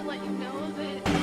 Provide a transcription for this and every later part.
let you know that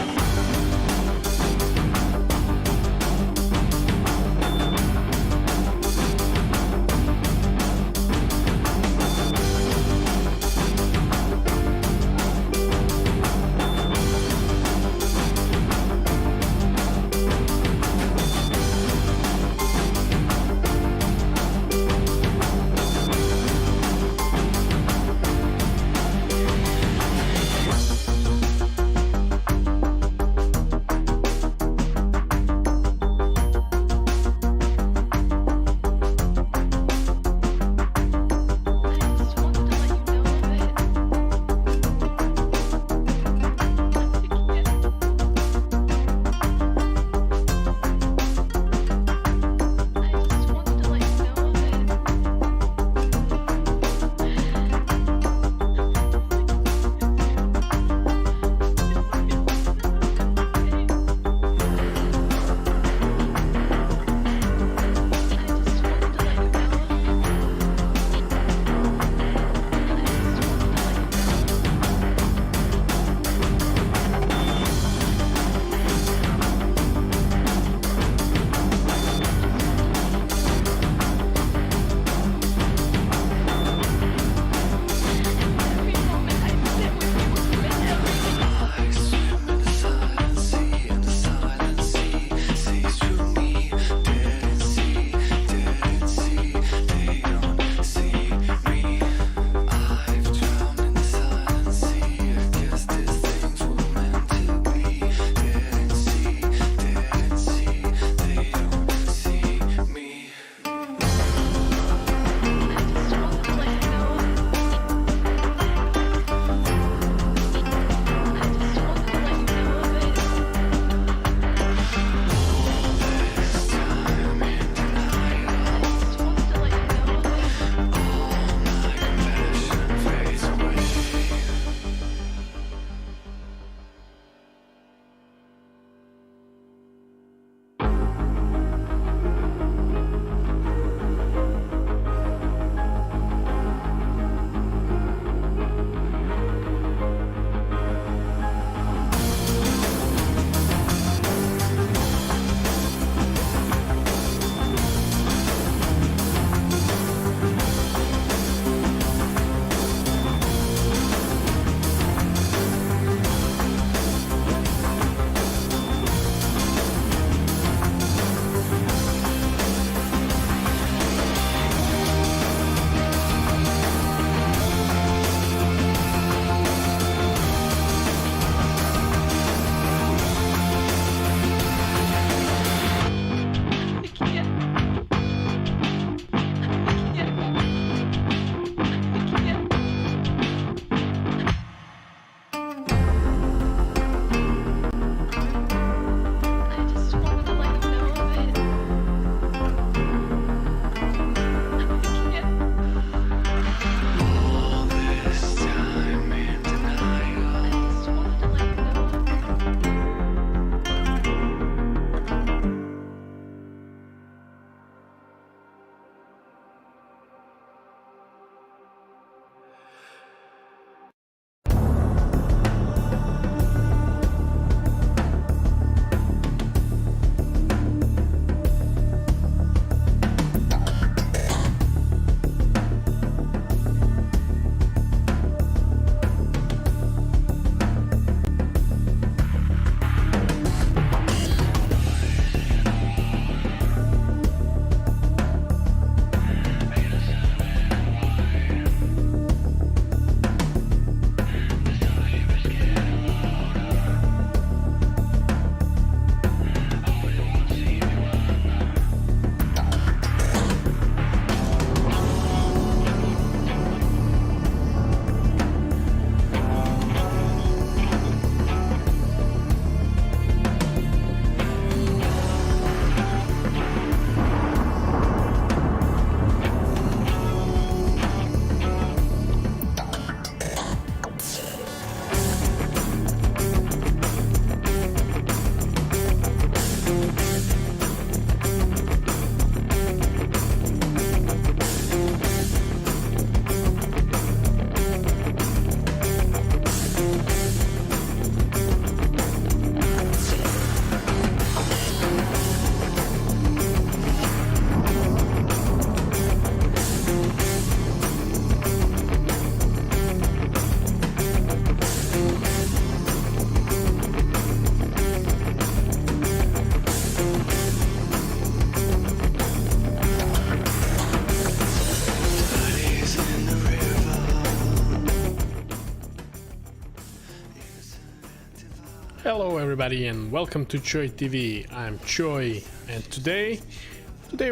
Hello everybody and welcome to Choi TV. I'm Choi and today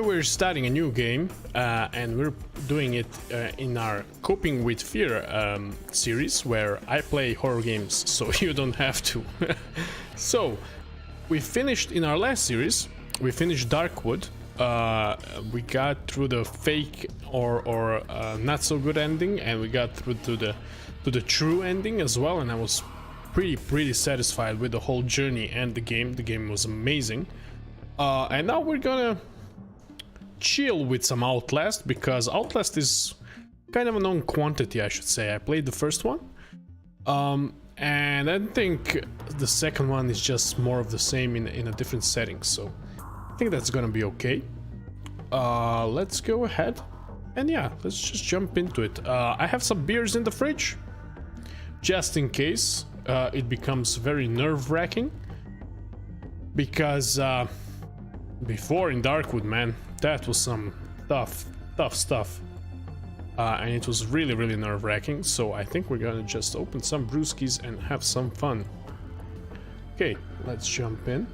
we're starting a new game and we're doing it in our Coping with Fear series where I play horror games so you don't have to. So we finished in our last series, we finished Darkwood. We got through the fake or not so good ending, and we got through to the true ending as well, and I was pretty satisfied with the whole journey and the game. The game was amazing. And now we're gonna chill with some Outlast, because Outlast is kind of a known quantity, I should say. I played the first one, and I think the second one is just more of the same in a different setting, so I think that's gonna be okay. Let's go ahead and yeah, let's just jump into it. I have some beers in the fridge just in case it becomes very nerve-wracking, because before in Darkwood, man, that was some tough stuff, and it was really nerve-wracking. So I think we're gonna just open some brewskis and have some fun. Okay, let's jump in.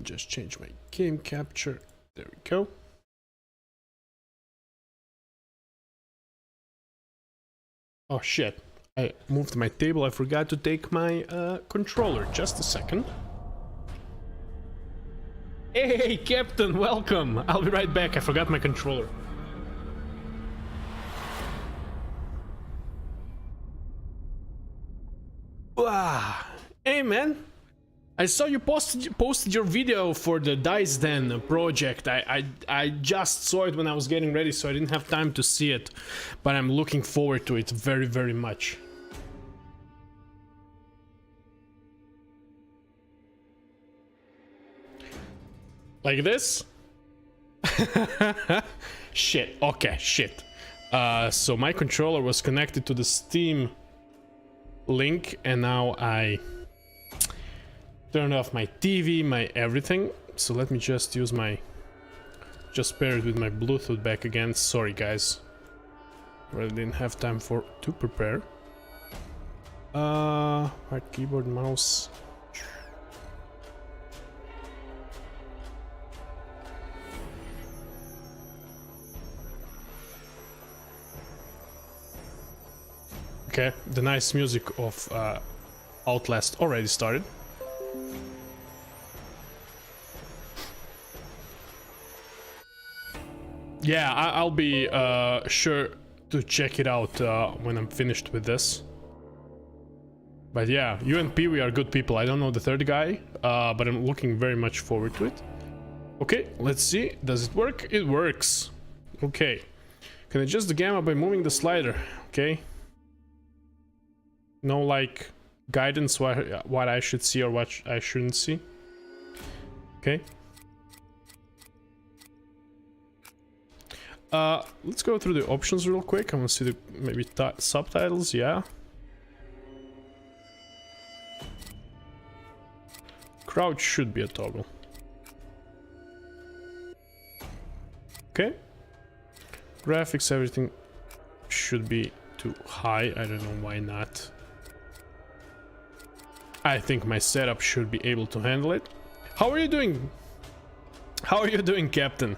Just change my game capture. There we go. Oh shit, I moved my table. I forgot to take my controller. Just a second. Hey Captain, welcome. I'll be right back. I forgot my controller. Wow. Hey man, I saw you posted your video for the Dice Den project. I just saw it when I was getting ready, so I didn't have time to see it, but I'm looking forward to it very much. Like this? Shit. Okay, shit. So my controller was connected to the Steam link, and now I turned off my TV, my everything. So let me just use my, just pair it with my Bluetooth back again. Sorry guys, really didn't have time to prepare. Right keyboard, mouse. Okay, the nice music of Outlast already started. Yeah, I'll be sure to check it out when I'm finished with this. But yeah, you and Pee-wee are good people. I don't know the third guy, but I'm looking very much forward to it. Okay, let's see. Does it work? It works. Okay. Can adjust the gamma by moving the slider. Okay. No, like, guidance what I should see or what I shouldn't see. Okay. Let's go through the options real quick. I want to see the maybe subtitles. Yeah. Crouch should be a toggle. Okay. Graphics, everything should be too high. I don't know why not. I think my setup should be able to handle it. How are you doing? How are you doing, Captain?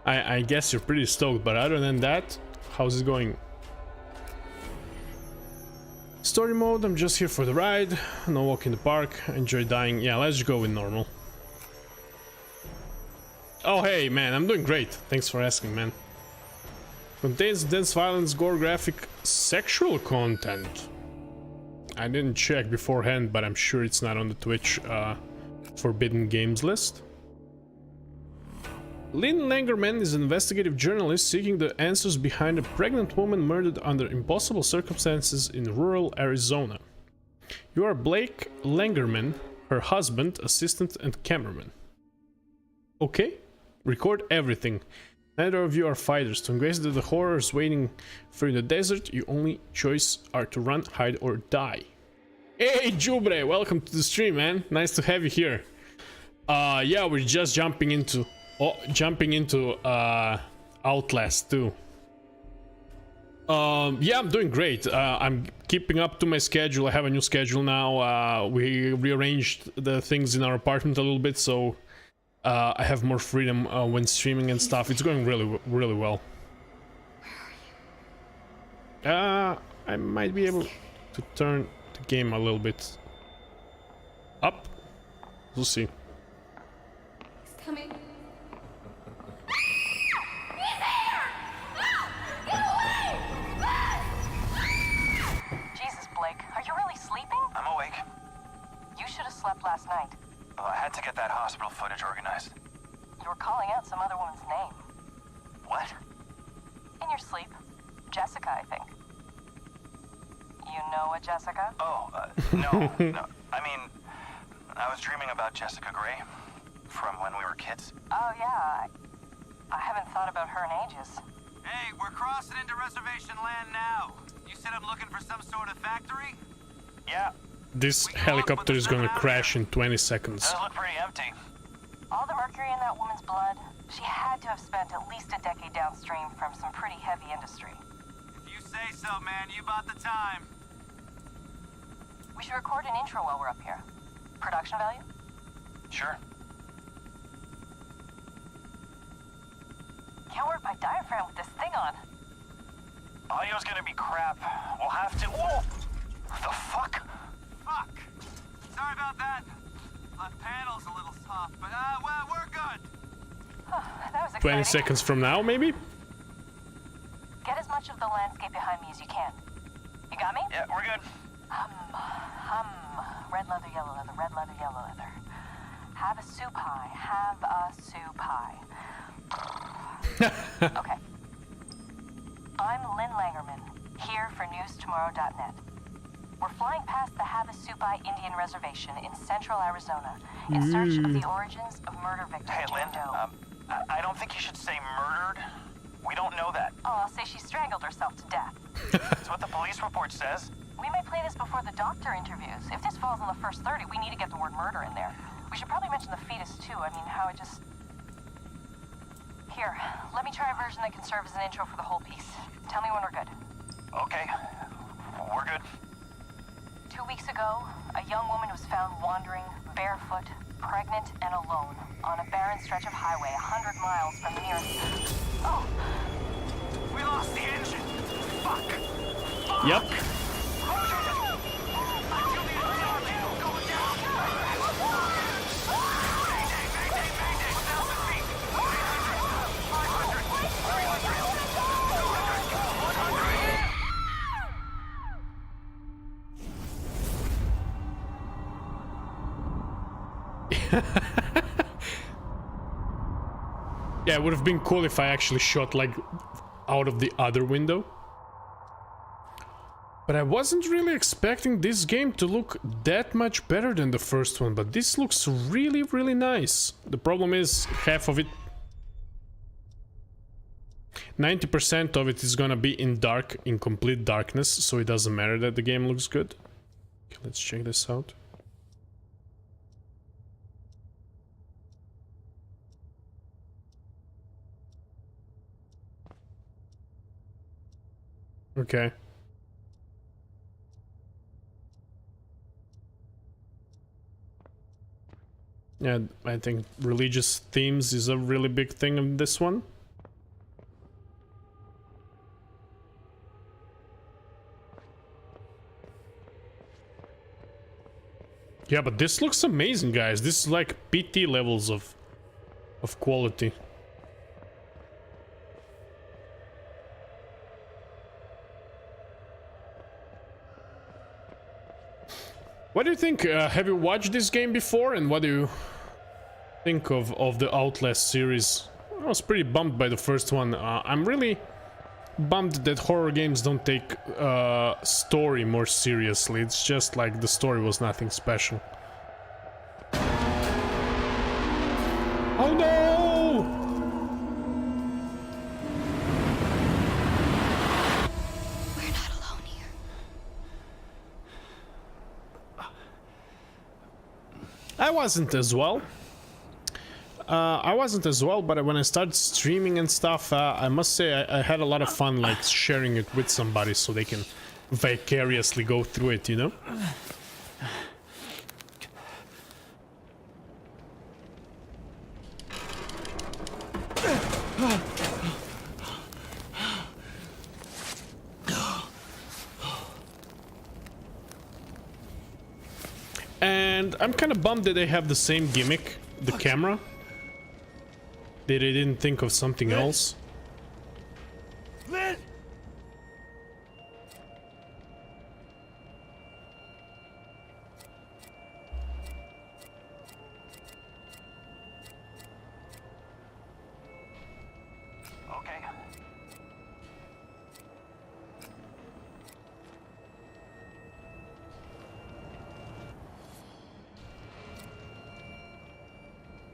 I guess you're pretty stoked, but other than that, how's it going? Story mode, I'm just here for the ride. No walk in the park. Enjoy dying. Yeah, let's go with normal. Oh, hey, man, I'm doing great. Thanks for asking, man. Contains dense violence, gore, graphic, sexual content. I didn't check beforehand, but I'm sure it's not on the Twitch forbidden games list. Lynn Langerman is an investigative journalist seeking the answers behind a pregnant woman murdered under impossible circumstances in rural Arizona. You are Blake Langerman, her husband, assistant, and cameraman. Okay, record everything. Neither of you are fighters. To engage the horrors waiting for you in the desert, your only choice are to run, hide, or die. Hey, Jubre, welcome to the stream, man. Nice to have you here. Yeah, we're just jumping into Outlast 2. Yeah, I'm doing great. I'm keeping up to my schedule. I have a new schedule now. We rearranged the things in our apartment a little bit, so I have more freedom when streaming and stuff. It's going really well. I might be able to turn the game a little bit up. We'll see. He's coming. Jesus, Blake, are you really sleeping? I'm awake. You should have slept last night. Well, I had to get that hospital footage organized. You were calling out some other woman's name. What? In your sleep. Jessica, I think. You know a Jessica? Oh, no, no. I mean, I was dreaming about Jessica Gray from when we were kids. Oh, yeah. I haven't thought about her in ages. Hey, we're crossing into reservation land now. You said I'm looking for some sort of factory? Yeah. This helicopter is gonna crash in 20 seconds. Does look pretty empty. All the mercury in that woman's blood, she had to have spent at least a decade downstream from some pretty heavy industry. If you say so, man, you bought the time. We should record an intro while we're up here. Production value? Sure. Can't work my diaphragm with this thing on. Audio's gonna be crap. We'll have to... Whoa! The fuck? Fuck! Sorry about that. Left panel's a little soft, but well, we're good. That was exciting. 20 seconds from now, maybe? Get as much of the landscape behind me as you can. You got me? Yeah, we're good. Red leather, yellow leather, red leather, yellow leather. Have a soup pie, have a soup pie. Okay. I'm Lynn Langerman, here for newstomorrow.net. We're flying past the Havasupai Indian Reservation in central Arizona in search of the origins of murder victim Hey, Lynn, Jane Doe. I don't think you should say murdered. We don't know that. Oh, I'll say she strangled herself to death. That's what the police report says. We may play this before the doctor interviews. If this falls in the first 30, we need to get the word murder in there. We should probably mention the fetus, too. I mean, how it just... Here, let me try a version that can serve as an intro for the whole piece. Tell me when we're good. Okay, we're good. 2 weeks ago, a young woman was found wandering, barefoot, pregnant, and alone on a barren stretch of highway 100 miles from the nearest... Oh! We lost the engine! Fuck! Yep. Yeah, it would have been cool if I actually shot like out of the other window. But I wasn't really expecting this game to look that much better than the first one, but this looks really nice. The problem is half of it, 90% of it is gonna be in dark, in complete darkness, so it doesn't matter that the game looks good. Okay, let's check this out. Okay. Yeah, I think religious themes is a really big thing in this one. Yeah, but this looks amazing, guys. This is like PT levels of quality. What do you think? Have you watched this game before, and what do you think of the Outlast series? I was pretty bummed by the first one. I'm really bummed that horror games don't take story more seriously. It's just like the story was nothing special. Oh no! We're not alone here. I wasn't as well. I wasn't as well, but when I started streaming and stuff, I must say I had a lot of fun, like, sharing it with somebody so they can vicariously go through it, you know? And I'm kind of bummed that they have the same gimmick, the camera. That they didn't think of something else. Lynn! Okay.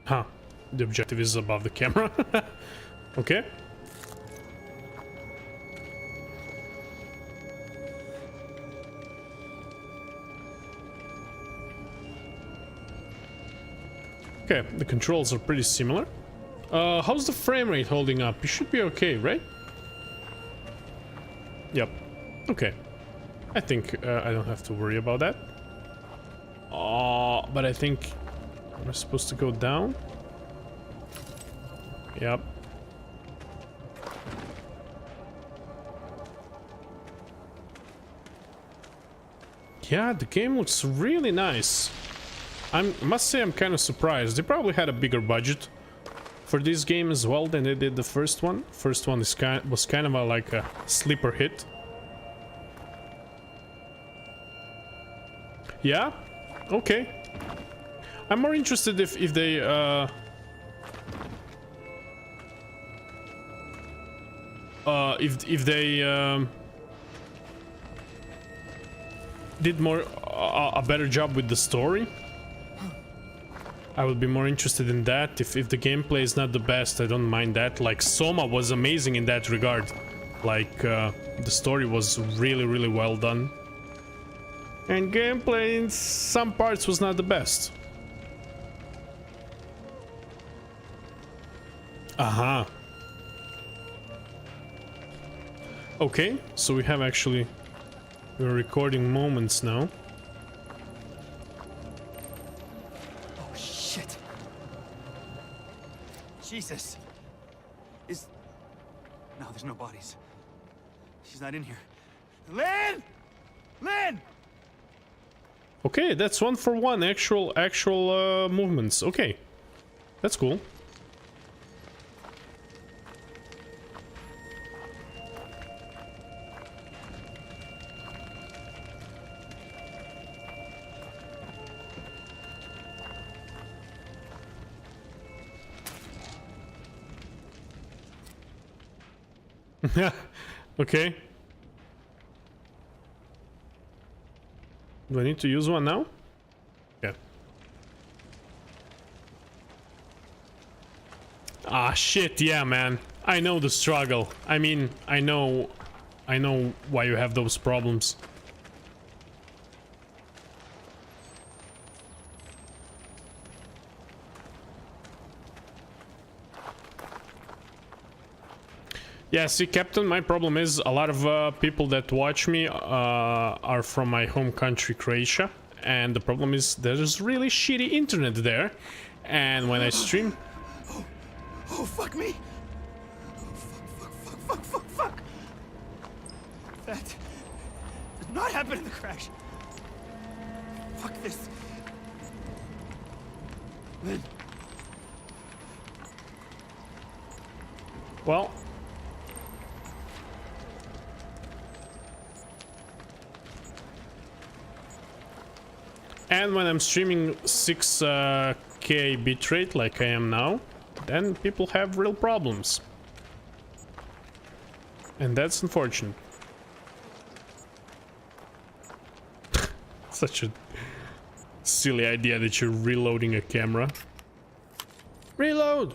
Huh. The objective is above the camera. Okay. Okay, the controls are pretty similar. How's the frame rate holding up? It should be okay, right? Yep. Okay. I think I don't have to worry about that. But I think... Am I supposed to go down? Yep. Yeah, the game looks really nice. I must say I'm kind of surprised. They probably had a bigger budget for this game as well than they did the first one. First one was kind of like a sleeper hit. Yeah? Okay. I'm more interested if they if they did more a better job with the story. I would be more interested in that. If the gameplay is not the best, I don't mind that. Like Soma was amazing in that regard. Like the story was really well done. And gameplay in some parts was not the best. Aha. Okay, so we have actually... We're recording moments now. Oh, shit. Jesus. No, there's no bodies. She's not in here. Lynn! Lynn! Okay, that's 1 for 1 actual movements. Okay. That's cool. Okay. Do I need to use one now? Yeah. Ah, shit, yeah, man. I know the struggle. I mean, I know why you have those problems. Yeah, see, Captain, my problem is a lot of people that watch me are from my home country, Croatia. And the problem is there's really shitty internet there. And when I stream... Oh, fuck me! Oh, fuck! That did not happen in the crash. Fuck this. Lynn. Well... And when I'm streaming 6K bitrate like I am now, then people have real problems. And that's unfortunate. Such a silly idea that you're reloading a camera. Reload!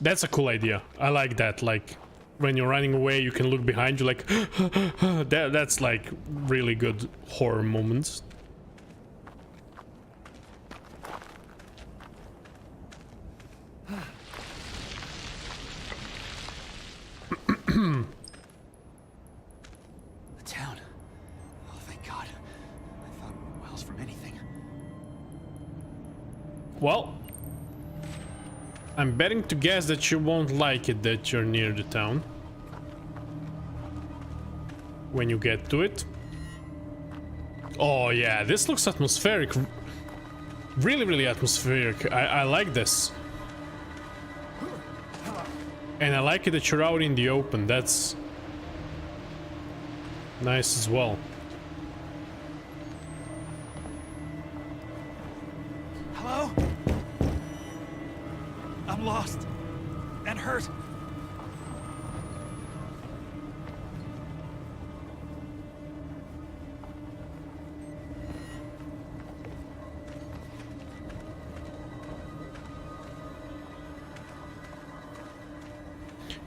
That's a cool idea. I like that, like when you're running away, you can look behind you like that's like really good horror moments. The town. Oh, thank God. I thought we were miles from anything. Well, I'm betting to guess that you won't like it that you're near the town when you get to it. Oh yeah, this looks atmospheric. Really atmospheric. I like this. And I like it that you're out in the open. That's nice as well. Hello? I'm lost and hurt.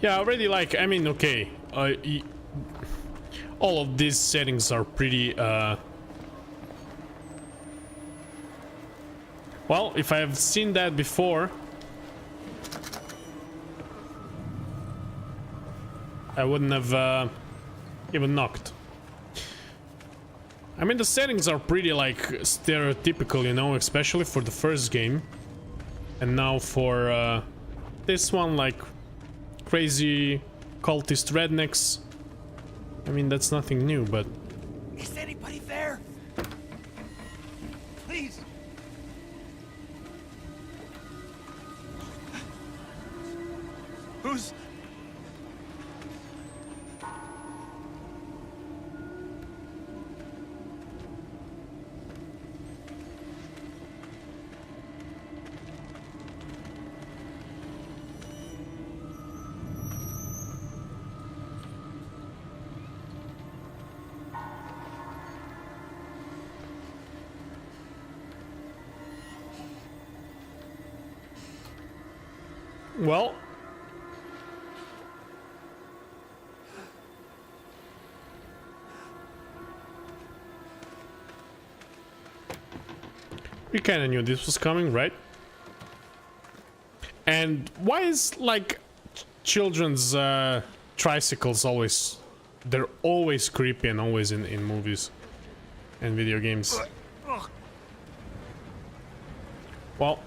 Yeah, I already like, I mean, okay, all of these settings are pretty, well, if I've seen that before, I wouldn't have, even knocked. I mean, the settings are pretty, like, stereotypical, you know, especially for the first game. And now for, this one, like, crazy cultist rednecks. I mean, that's nothing new, but Is anybody there? Please. Who's... well, we kind of knew this was coming, right? And why is like children's tricycles always, they're always creepy and always in movies and video games? Well,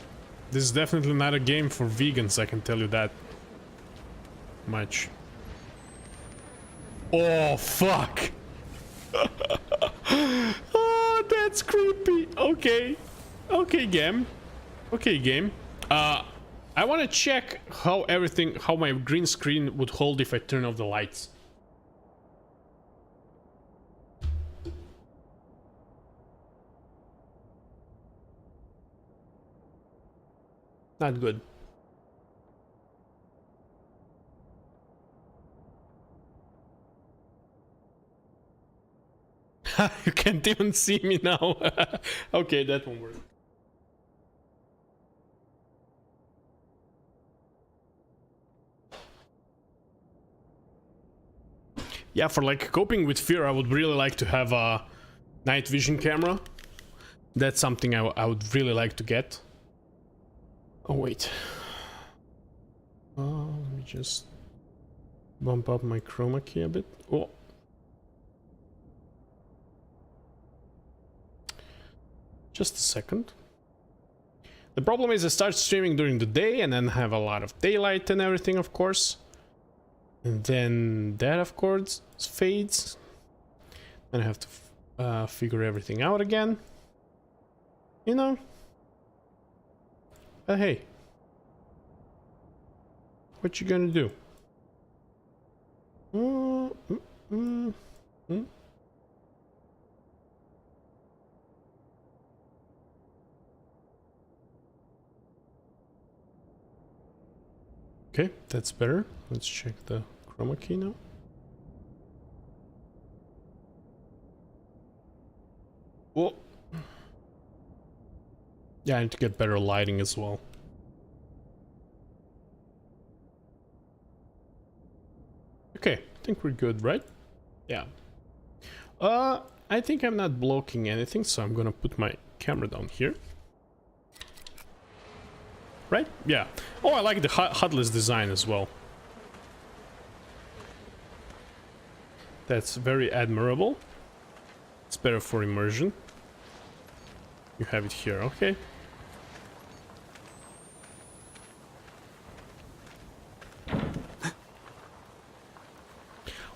this is definitely not a game for vegans, I can tell you that much. Oh, fuck. Oh, that's creepy. Okay. Okay, game. Okay, game. I want to check how my green screen would hold if I turn off the lights. Not good. You can't even see me now. Okay, that won't work. Yeah, for like coping with fear, I would really like to have a night vision camera. That's something I would really like to get. Oh wait, let me just bump up my chroma key a bit. Oh, just a second. The problem is I start streaming during the day and then have a lot of daylight and everything, of course, and then that of course fades. Then I have to figure everything out again, you know. But hey, what you gonna do? Okay, that's better. Let's check the chroma key now. Whoa. Yeah, I need to get better lighting as well. Okay, I think we're good, right? Yeah. I think I'm not blocking anything, so I'm gonna put my camera down here. Right? Yeah. Oh, I like the HUDless design as well. That's very admirable. It's better for immersion. You have it here, okay.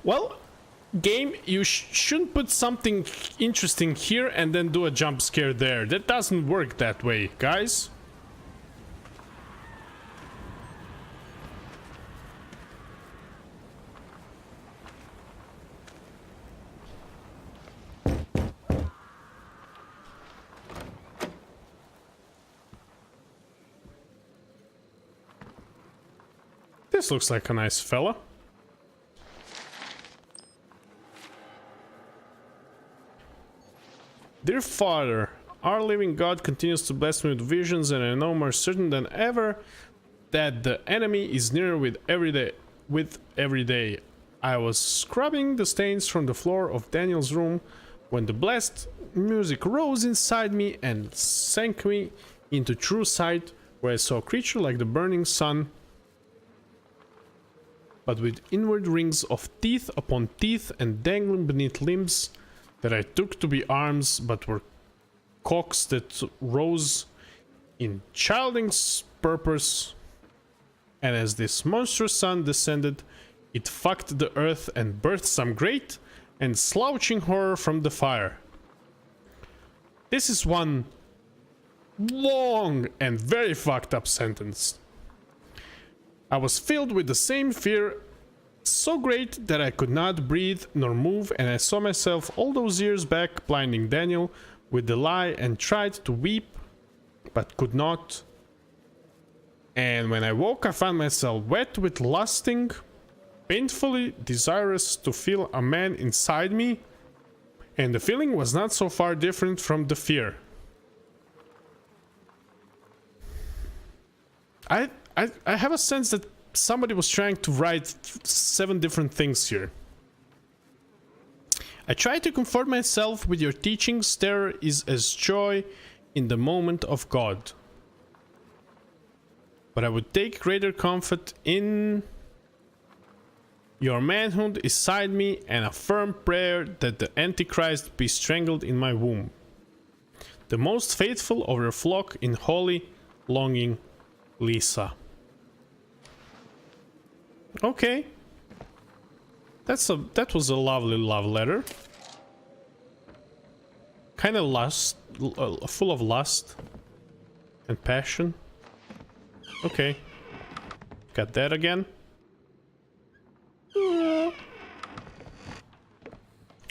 Well, game, you shouldn't put something interesting here and then do a jump scare there. That doesn't work that way, guys. This looks like a nice fella. Dear Father, our living God continues to bless me with visions, and I know more certain than ever that the enemy is nearer with every day. I was scrubbing the stains from the floor of Daniel's room when the blessed music rose inside me and sank me into true sight, where I saw a creature like the burning sun, but with inward rings of teeth upon teeth and dangling beneath limbs that I took to be arms, but were cocks that rose in childish purpose. And as this monstrous sun descended, it fucked the earth and birthed some great and slouching horror from the fire. This is one long and very fucked up sentence. I was filled with the same fear, so great that I could not breathe nor move, and I saw myself all those years back blinding Daniel with the lie and tried to weep but could not. And when I woke, I found myself wet with lusting, painfully desirous to feel a man inside me, and the feeling was not so far different from the fear. I have a sense that somebody was trying to write 7 different things here. I try to comfort myself with your teachings. Terror is as joy in the moment of God. But I would take greater comfort in your manhood inside me and a firm prayer that the Antichrist be strangled in my womb. The most faithful of your flock in holy longing, Lisa. Okay. That was a lovely love letter. Kind of lust, full of lust and passion. Okay. Got that again.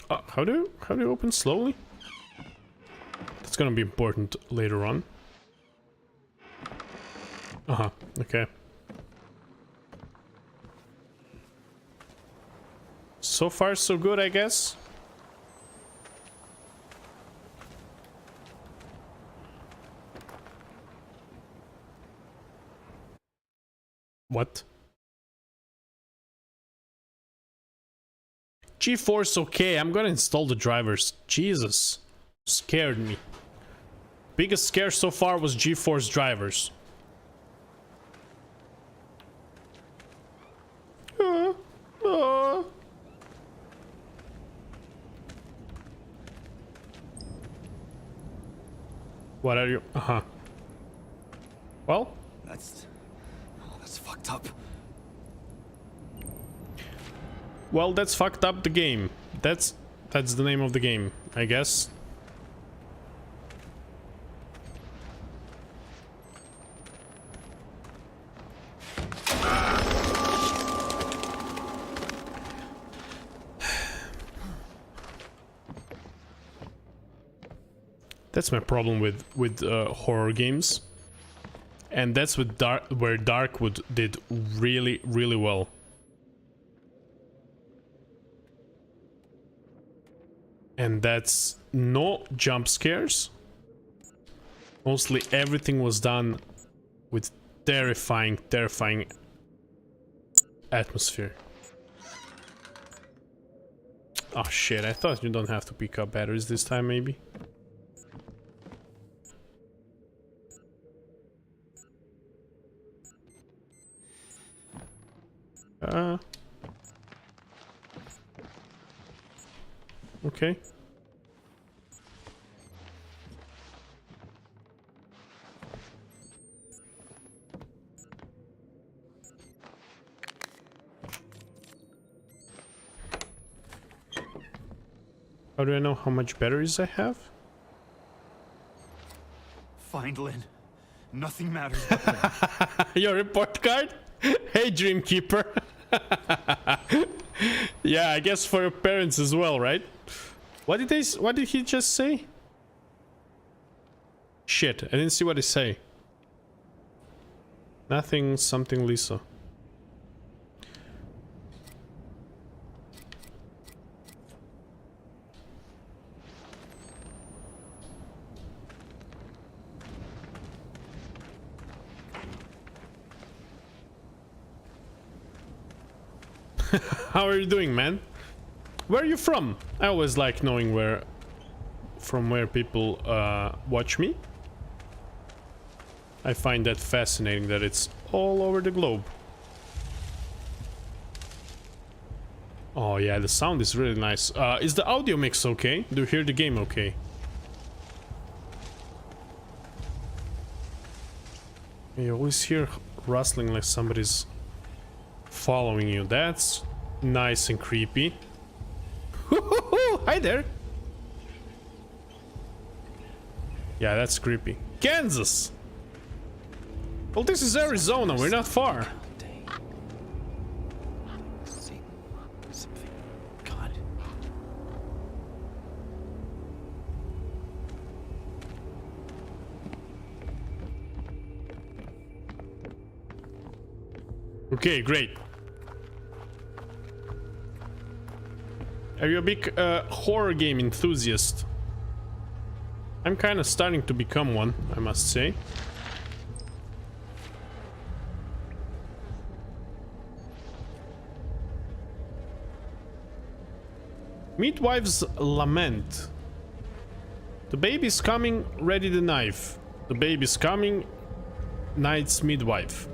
How do you open slowly? That's gonna be important later on. Okay. So far, so good, I guess. What? GeForce, okay, I'm gonna install the drivers. Jesus. Scared me. Biggest scare so far was GeForce drivers. What are you? Well, That's fucked up. well, that's fucked up the game. That's the name of the game, I guess. That's my problem with horror games, and that's with where Darkwood did really well. And that's no jump scares. Mostly everything was done with terrifying atmosphere. Oh shit, I thought you don't have to pick up batteries this time, maybe. Okay. How do I know how much batteries I have? Find Lynn. Nothing matters but Lynn. Your report card? Hey, Dreamkeeper. Yeah, I guess for your parents as well, right? What did he just say? Shit, I didn't see what he say. Nothing, something Lisa. How are you doing, man? Where are you from? I always like knowing where people watch me. I find that fascinating that it's all over the globe. Oh yeah, the sound is really nice. Is the audio mix okay? Do you hear the game okay? You always hear rustling like somebody's following you. That's nice and creepy. Hi there. Yeah, that's creepy. Kansas. Well, this is Arizona. We're not far. Okay, great. Are you a big horror game enthusiast? I'm kind of starting to become one, I must say. Midwife's lament. The baby's coming, ready the knife. The baby's coming, knight's midwife.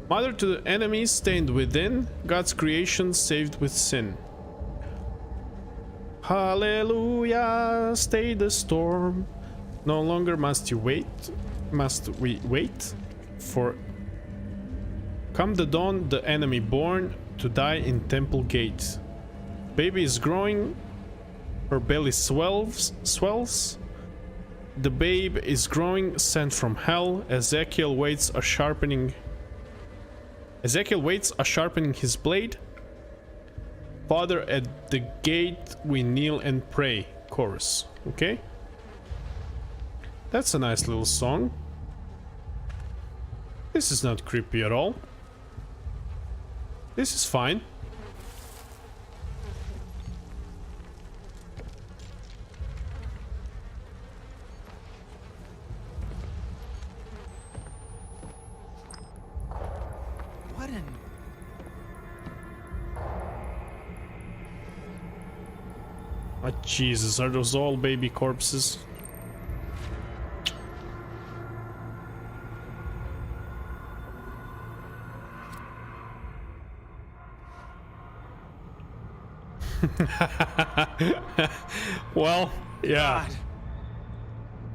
Mother to the enemies stained within, God's creation saved with sin. Hallelujah, stay the storm. No longer must we wait for come the dawn, the enemy born to die in temple gate. Baby is growing, her belly swells. The babe is growing, sent from hell. Ezekiel waits a sharpening his blade. Father, at the gate we kneel and pray. Chorus. Okay. That's a nice little song. This is not creepy at all. This is fine. What an... Oh, Jesus, are those all baby corpses? Well, yeah. God.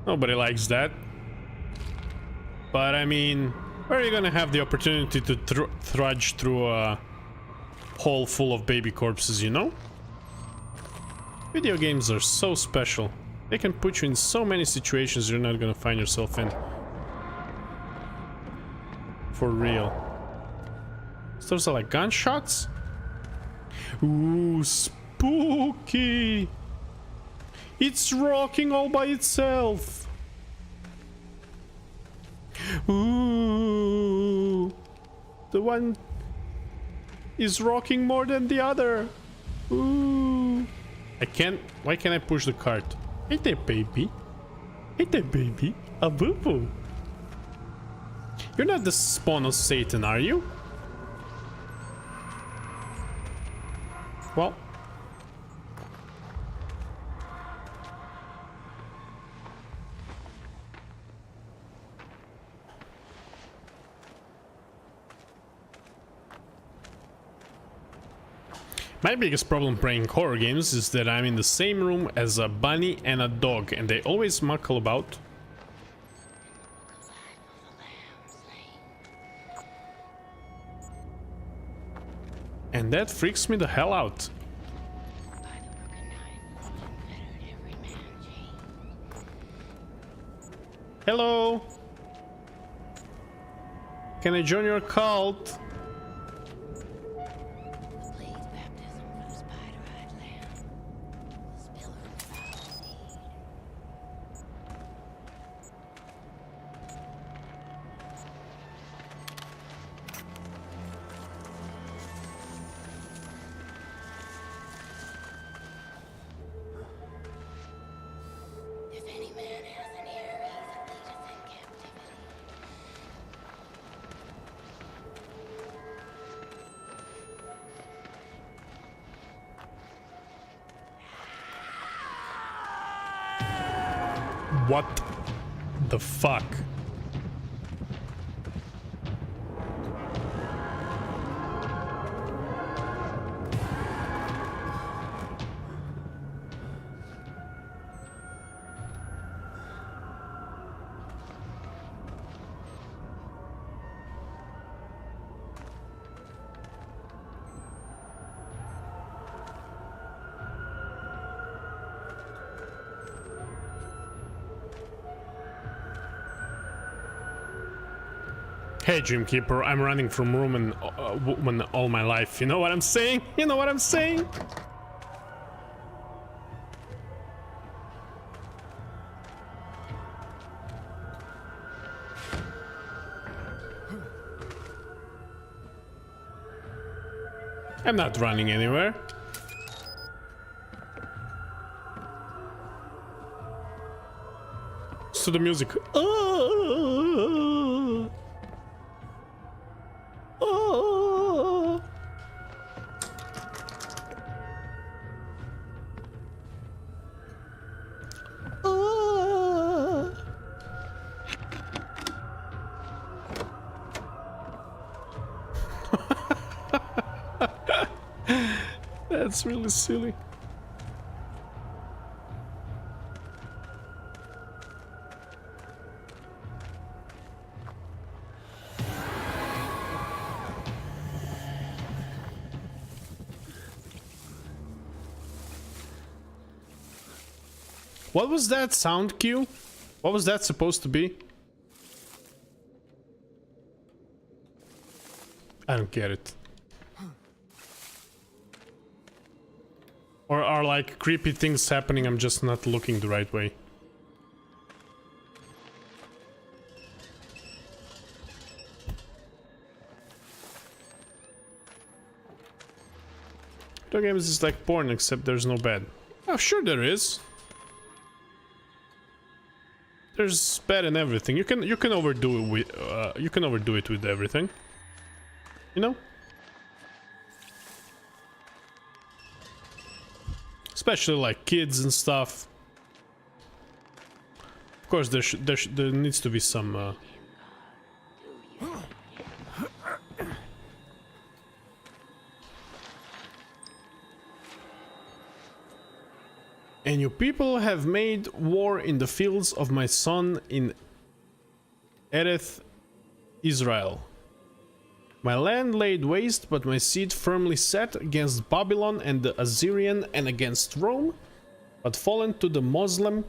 Nobody likes that. But I mean, where are you gonna have the opportunity to trudge through a hole full of baby corpses, you know? Video games are so special. They can put you in so many situations you're not gonna find yourself in. For real. So those are like gunshots? Ooh, spooky! It's rocking all by itself! Ooh! The one is rocking more than the other! Ooh! I can't... Why can't I push the cart? Hey there, baby! Hey there, baby! A boo-boo! You're not the spawn of Satan, are you? My biggest problem playing horror games is that I'm in the same room as a bunny and a dog, and they always muckle about. And that freaks me the hell out. Hello? Can I join your cult? What the fuck? Hey, Dreamkeeper, I'm running from room and woman all my life. You know what I'm saying? You know what I'm saying? I'm not running anywhere. So the music. That's really silly. What was that sound cue? What was that supposed to be? I don't get it. Or are like creepy things happening, I'm just not looking the right way. The game is just like porn, except there's no bed. Oh, sure there is. There's bed and everything. You can overdo it with you can overdo it with everything. You know? Especially like kids and stuff. Of course, there needs to be some. And you people have made war in the fields of my son in Ereth, Israel. My land laid waste, but my seed firmly set against Babylon and the Assyrian and against Rome, but fallen to the Muslim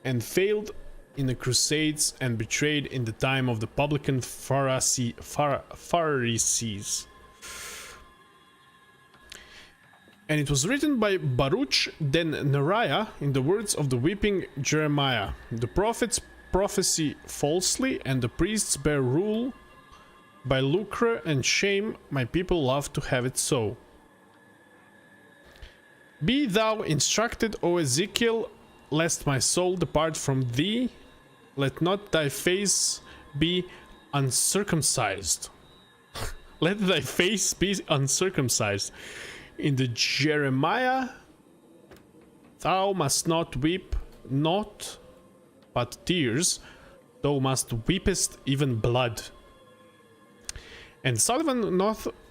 and failed in the Crusades and betrayed in the time of the publican Pharisees. And it was written by Baruch ben Neriah in the words of the weeping Jeremiah. The prophets prophesy falsely, and the priests bear rule by lucre and shame. My people love to have it so. Be thou instructed, O Ezekiel, lest my soul depart from thee. Let not thy face be uncircumcised. Let thy face be uncircumcised. In the Jeremiah, thou must not weep, not but tears, thou must weepest even blood. And Sullivan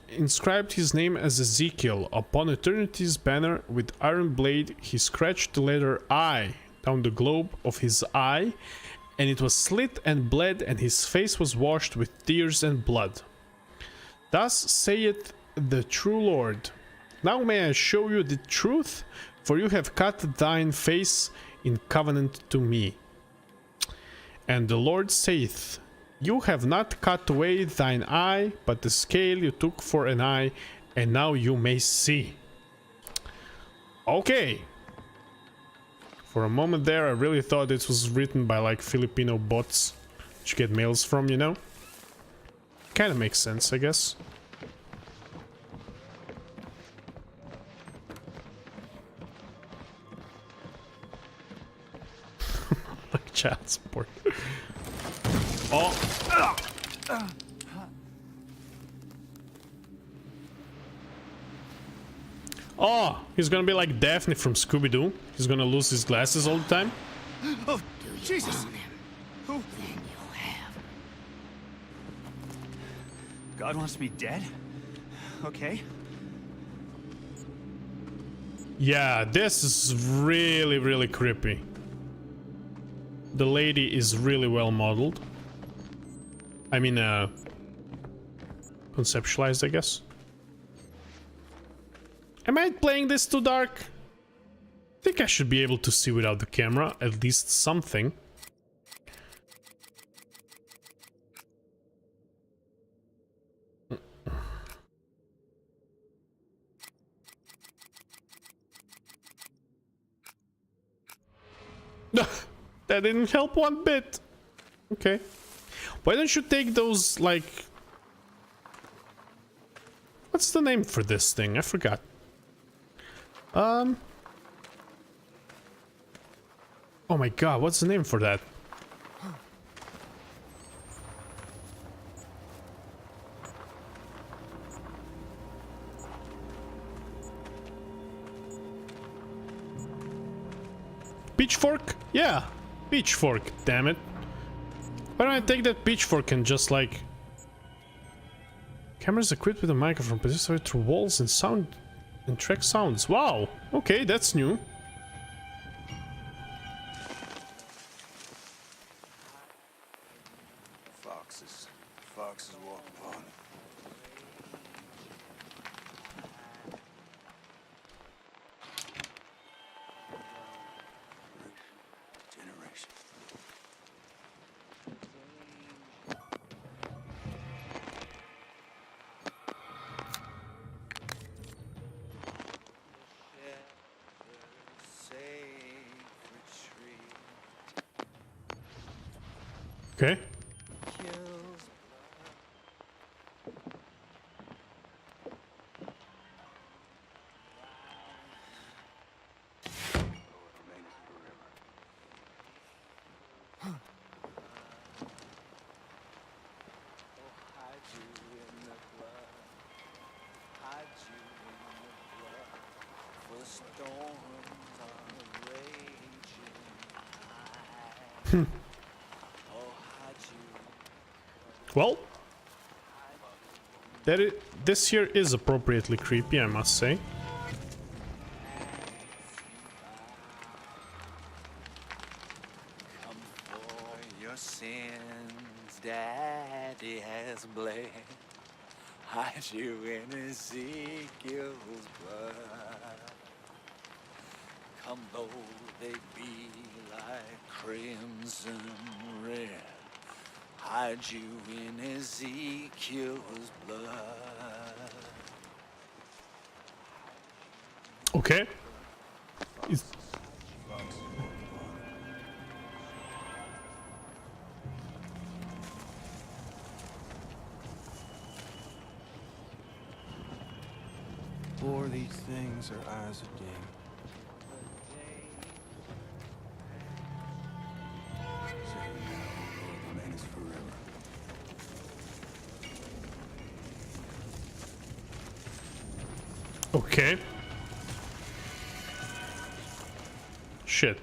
inscribed his name as Ezekiel. Upon eternity's banner with iron blade, he scratched the letter I down the globe of his eye, and it was slit and bled, and his face was washed with tears and blood. Thus saith the true Lord, now may I show you the truth, for you have cut thine face in covenant to me. And the Lord saith, you have not cut away thine eye, but the scale you took for an eye, and now you may see. Okay. For a moment there, I really thought this was written by like Filipino bots, which you get mails from, you know? Kind of makes sense, I guess. Like child support. Oh! Oh, he's gonna be like Daphne from Scooby-Doo. He's gonna lose his glasses all the time. Oh, Jesus! Who? Then you'll have. God wants me dead? Okay. Yeah, this is really, really creepy. The lady is really well modeled. I mean, conceptualized, I guess. Am I playing this too dark? I think I should be able to see without the camera, at least something. That didn't help one bit. Okay. Why don't you take those, like... What's the name for this thing? I forgot. Oh my god, what's the name for that? Pitchfork? Yeah, pitchfork, damn it. Why don't I take that pitchfork and just like... Cameras equipped with a microphone, positioned through walls and sound and track sounds. Wow, okay, that's new. Foxes walk upon. Generation. Okay. Well, this here is appropriately creepy, I must say. Come for your sins, Daddy has bled. Hide you in Ezekiel's blood. Come though they be like crimson red. Hide you in Ezekiel's blood. Okay. For these things are eyes of day. Okay. Shit.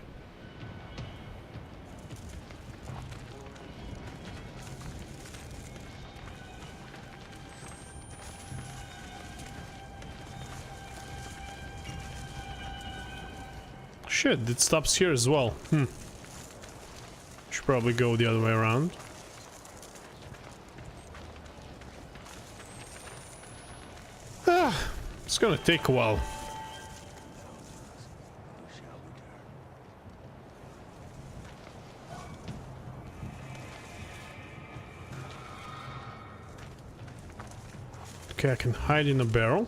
shit, it stops here as well. Should probably go the other way around. It's gonna take a while. Okay, I can hide in a barrel.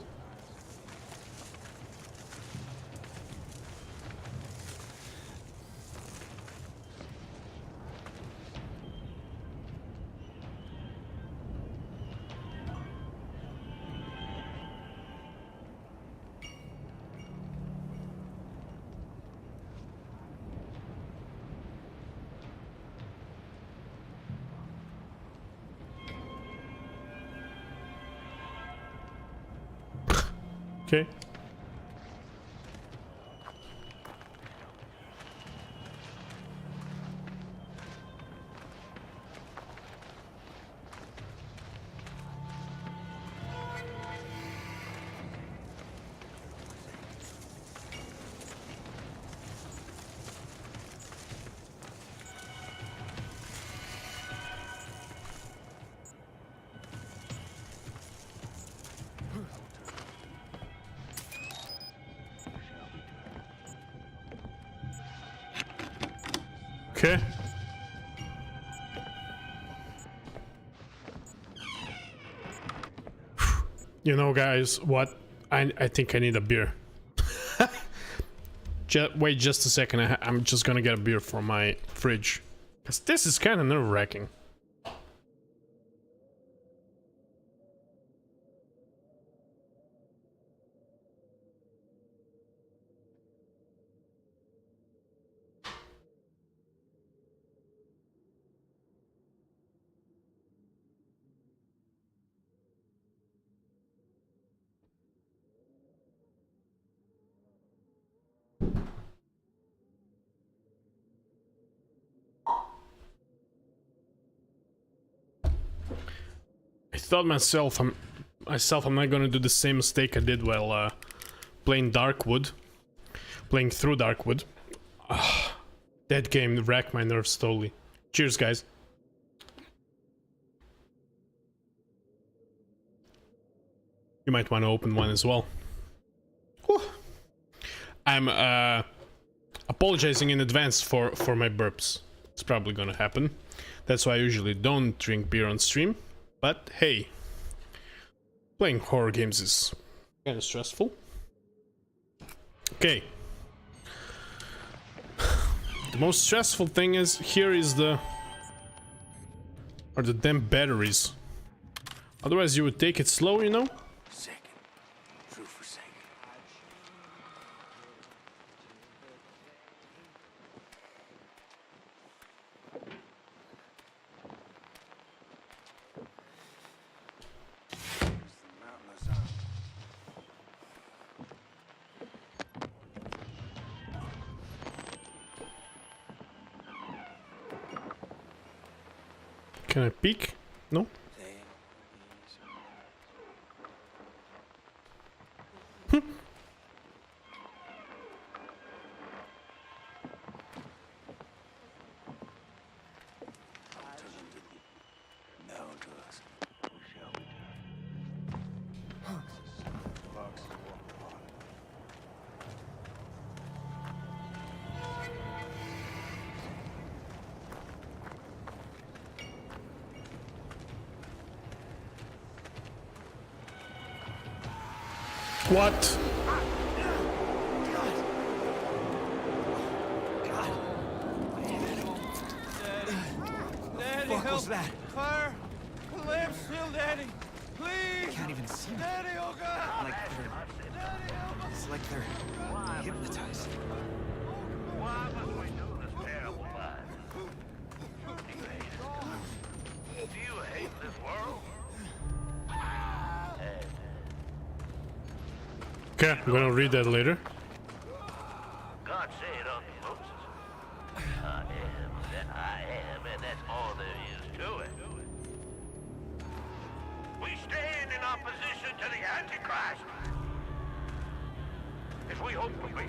Okay. Okay. You know, guys, what? I think I need a beer. Wait just a second. I'm just gonna get a beer from my fridge. Because this is kind of nerve-wracking. I thought myself, I'm not gonna do the same mistake I did while playing Darkwood, playing through Darkwood. That game wrecked my nerves totally. Cheers, guys. You might want to open one as well. Whew. I'm apologizing in advance for my burps. It's probably gonna happen. That's why I usually don't drink beer on stream. But hey, playing horror games is kind of stressful. Okay. The most stressful thing is here is the damn batteries. Otherwise you would take it slow, you know? Second. True for second. Can I peek? No? What? Daddy, fuck was that? Fire! Lamp still, Daddy! Please! I can't even see them. Daddy, oh God! Like they're, it's like they're hypnotized. Why must we do this terrible life? Do you hate it? Do you hate this world? Okay, I'm gonna read that later. God said unto Moses, I am that I am, and that's all there is to it. We stand in opposition to the Antichrist as we hope to be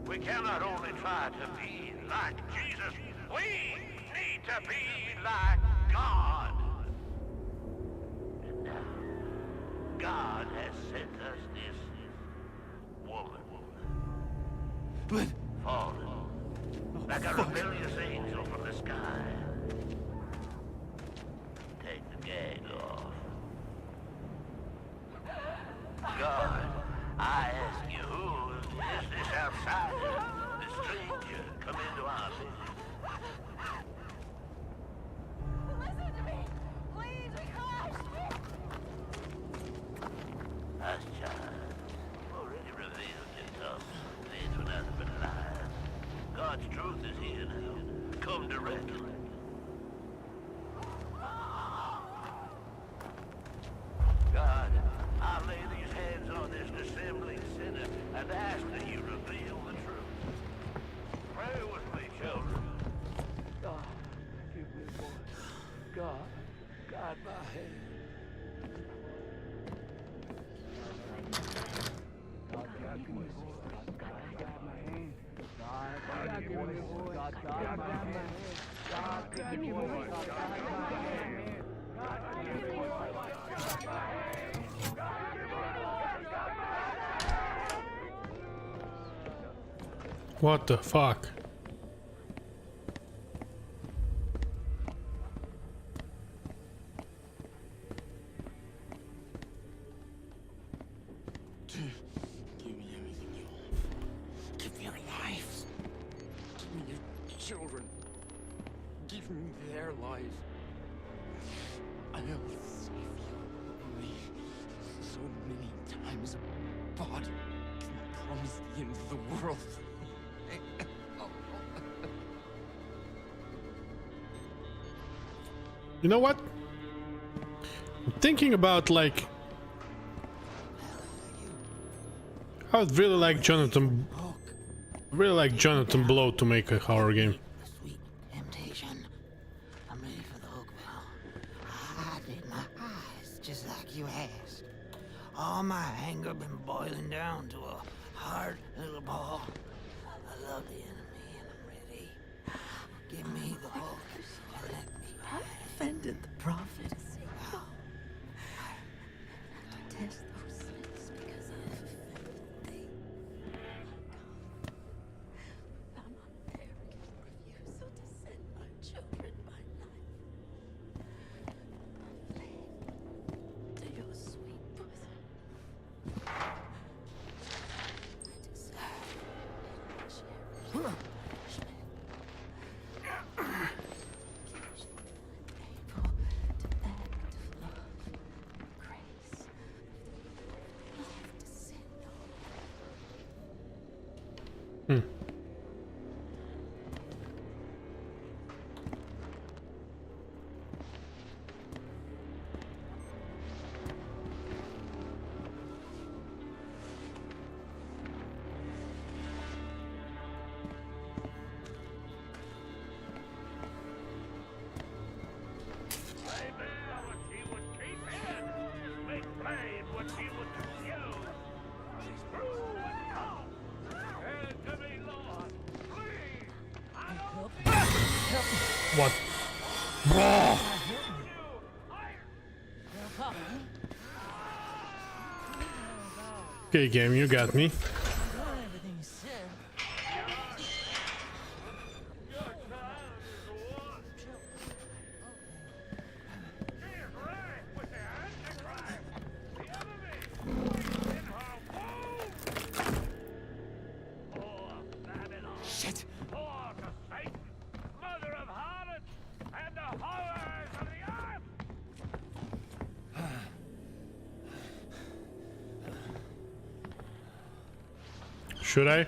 We cannot only try to be like Jesus, we need to be like God. And now, God has sent us this woman. But Fallen, like a rebellious angel from the sky. Take the gag off. God, I ask you, who is this outsider, this stranger, come into our vision? Listen to me! Please, we crashed! Us child, already revealed in tongues, these were nothing but lies. God's truth is here now. Come directly. God, I lay these hands on this dissembling sinner and ask that you reveal the truth. Pray with me, children. God, give me voice. God, guide my hand. God, guide me voice. God, guide my hand. God, give me voice. God, guide my hand. God, give me voice. God, guide my hand. God, give me voice. What the fuck? Give me everything you want. Give me your lives. Give me your children. Give me their lives. I will save you. Only so many times God can promise the end of the world. You know what? I'm thinking about like I would really like Jonathan Blow to make a horror game. Sweet temptation. I'm ready for the hook now. I did my eyes just like you asked. All my anger been boiling down to a hard little ball. I love the enemy and I'm ready. Give me the hook and let me offended the prophet. Test those lips because I've offended thee. Thou arrogant refusal to send my children by night. I fled to your sweet bosom. I deserve and cherish punishment. Able to act of love, grace, love to sin no more. Amen. What he would keep in, make plain what he would refuse. Prove and come. And to me, Lord, please. I don't What? Okay, game, you got me. Everything you said. Shit! Mother of harlots and the horrors of the earth! Should I?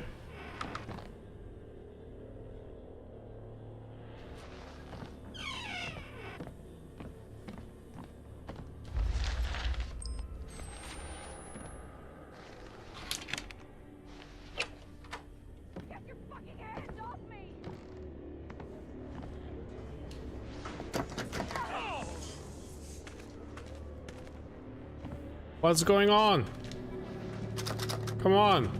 Get your fucking hands off me! What's going on? Come on.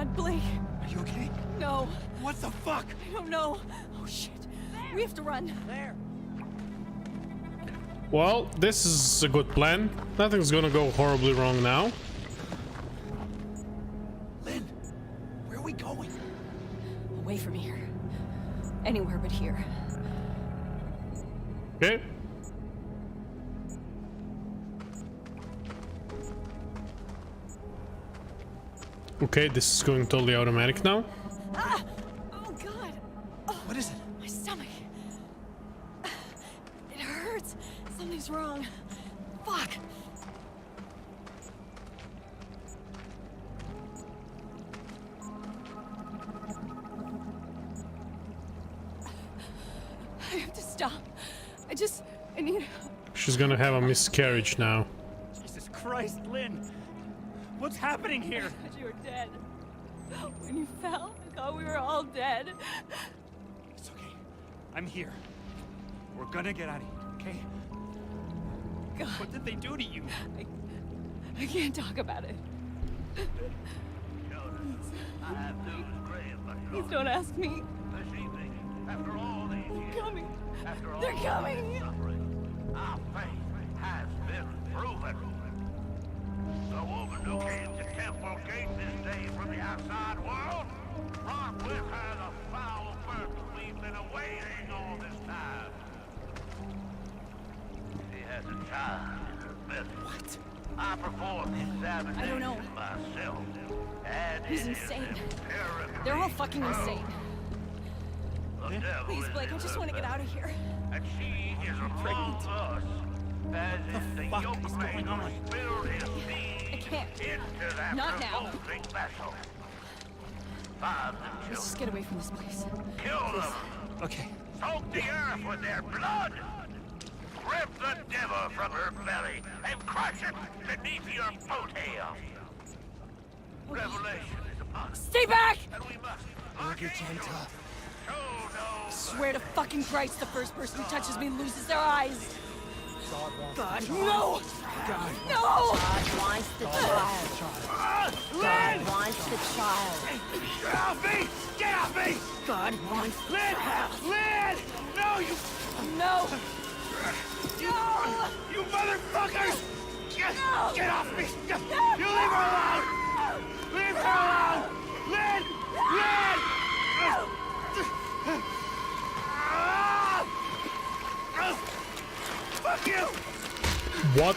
God, Blake. Are you okay? No, What the fuck? I don't know. Oh shit. We have to run. There. Well, this is a good plan. Nothing's gonna go horribly wrong now. Lynn, where are we going? Away from here. Anywhere but here. Okay. Okay, this is going totally automatic now. Ah! Oh God! Oh, What is it? my stomach. It hurts. Something's wrong. Fuck. I have to stop. I need. She's gonna have a miscarriage now. Jesus Christ, Lynn. What's happening I here? thought you were dead. When you fell, I thought we were all dead. It's okay. I'm here. We're gonna get out of here, okay? God, What did they do to you? I can't talk about it. I have news grave, but Please don't ask me. this evening, after all these They're years, coming. after all They're this coming. suffering, our faith has been proven. The woman who came to Temple Gate this day from the outside world brought with her the foul birth we've been awaiting all this time. She has a child in her belly. What? I performed the examination I don't know. myself. And He's it is insane. empirically They're all fucking true. insane. The devil Please, is Blake, I in just her want to get out of here. and she is among us, as is the fuck is going yoke on? who spilled his seed I can't. into that Not now. revolting vessel. Find the Let's just children, get away from this place. kill them, Okay. soak the earth with their blood, rip the devil from her belly, and crush it beneath your boat hail. Revelation is upon us, Stay back! and we must Look at gentle. show no Swear to fucking Christ, the first person who touches me loses their eyes. God, no! God. No! God wants the child. God wants the child. Get off me! Get off me! God wants Lynn! Lynn! No, you... no! No! You motherfuckers! No! Get off me! You leave her alone! Leave her alone! Lynn! Lynn! Fuck you! What?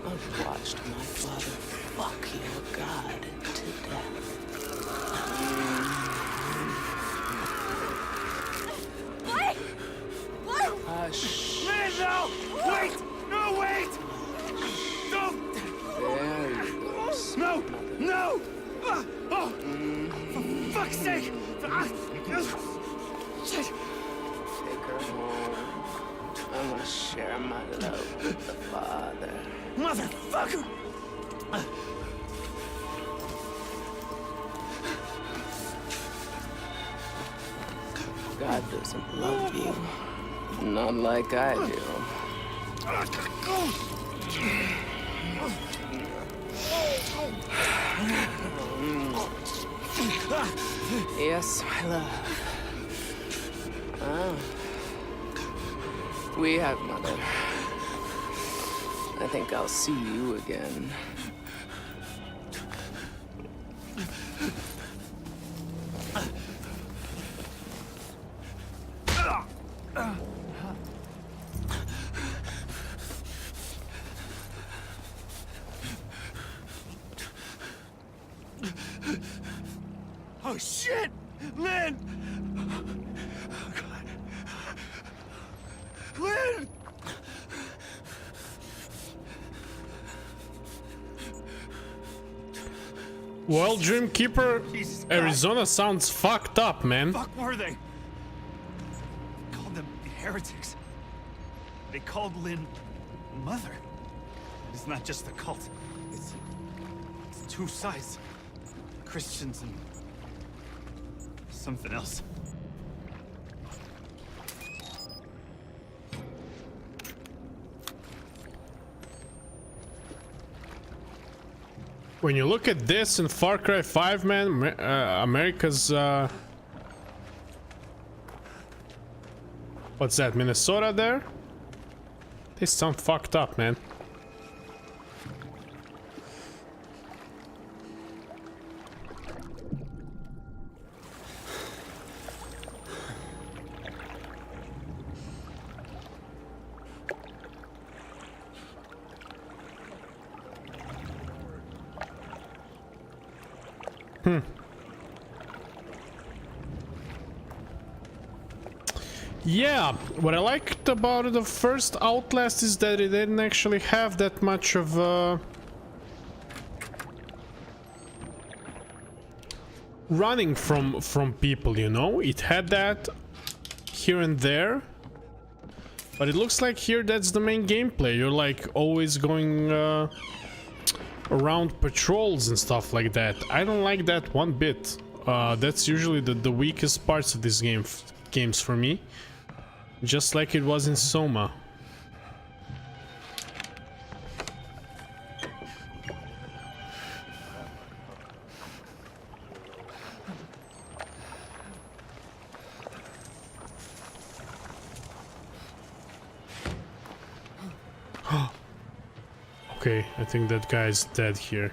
I've watched my father fuck your God to death. Blake! Blake! Hush. Lynn, no! Wait! No, wait! Don't! There you go. No! No! Oh! For fuck's sake! Shit! Take her home. I want to share my love with the Father. Motherfucker! God doesn't love you. Not like I do. Yes, my love. Ah. We have, Mother. I think I'll see you again. Oh shit! Lynn! Oh god. Lynn! Well, Dreamkeeper, Jesus Arizona sounds fucked up, man. Fuck were they? Called them heretics. They called Lynn Mother. It's not just a cult. It's two sides. Christians and something else. When you look at this in Far Cry 5, man, America's what's that, Minnesota there? They sound fucked up, man. Yeah, what I liked about the first Outlast is that it didn't actually have that much of running from people, you know? It had that here and there, but it looks like here that's the main gameplay. You're like always going around patrols and stuff like that. I don't like that one bit. That's usually the weakest parts of this games for me. Just like it was in Soma. Okay, I think that guy's dead here.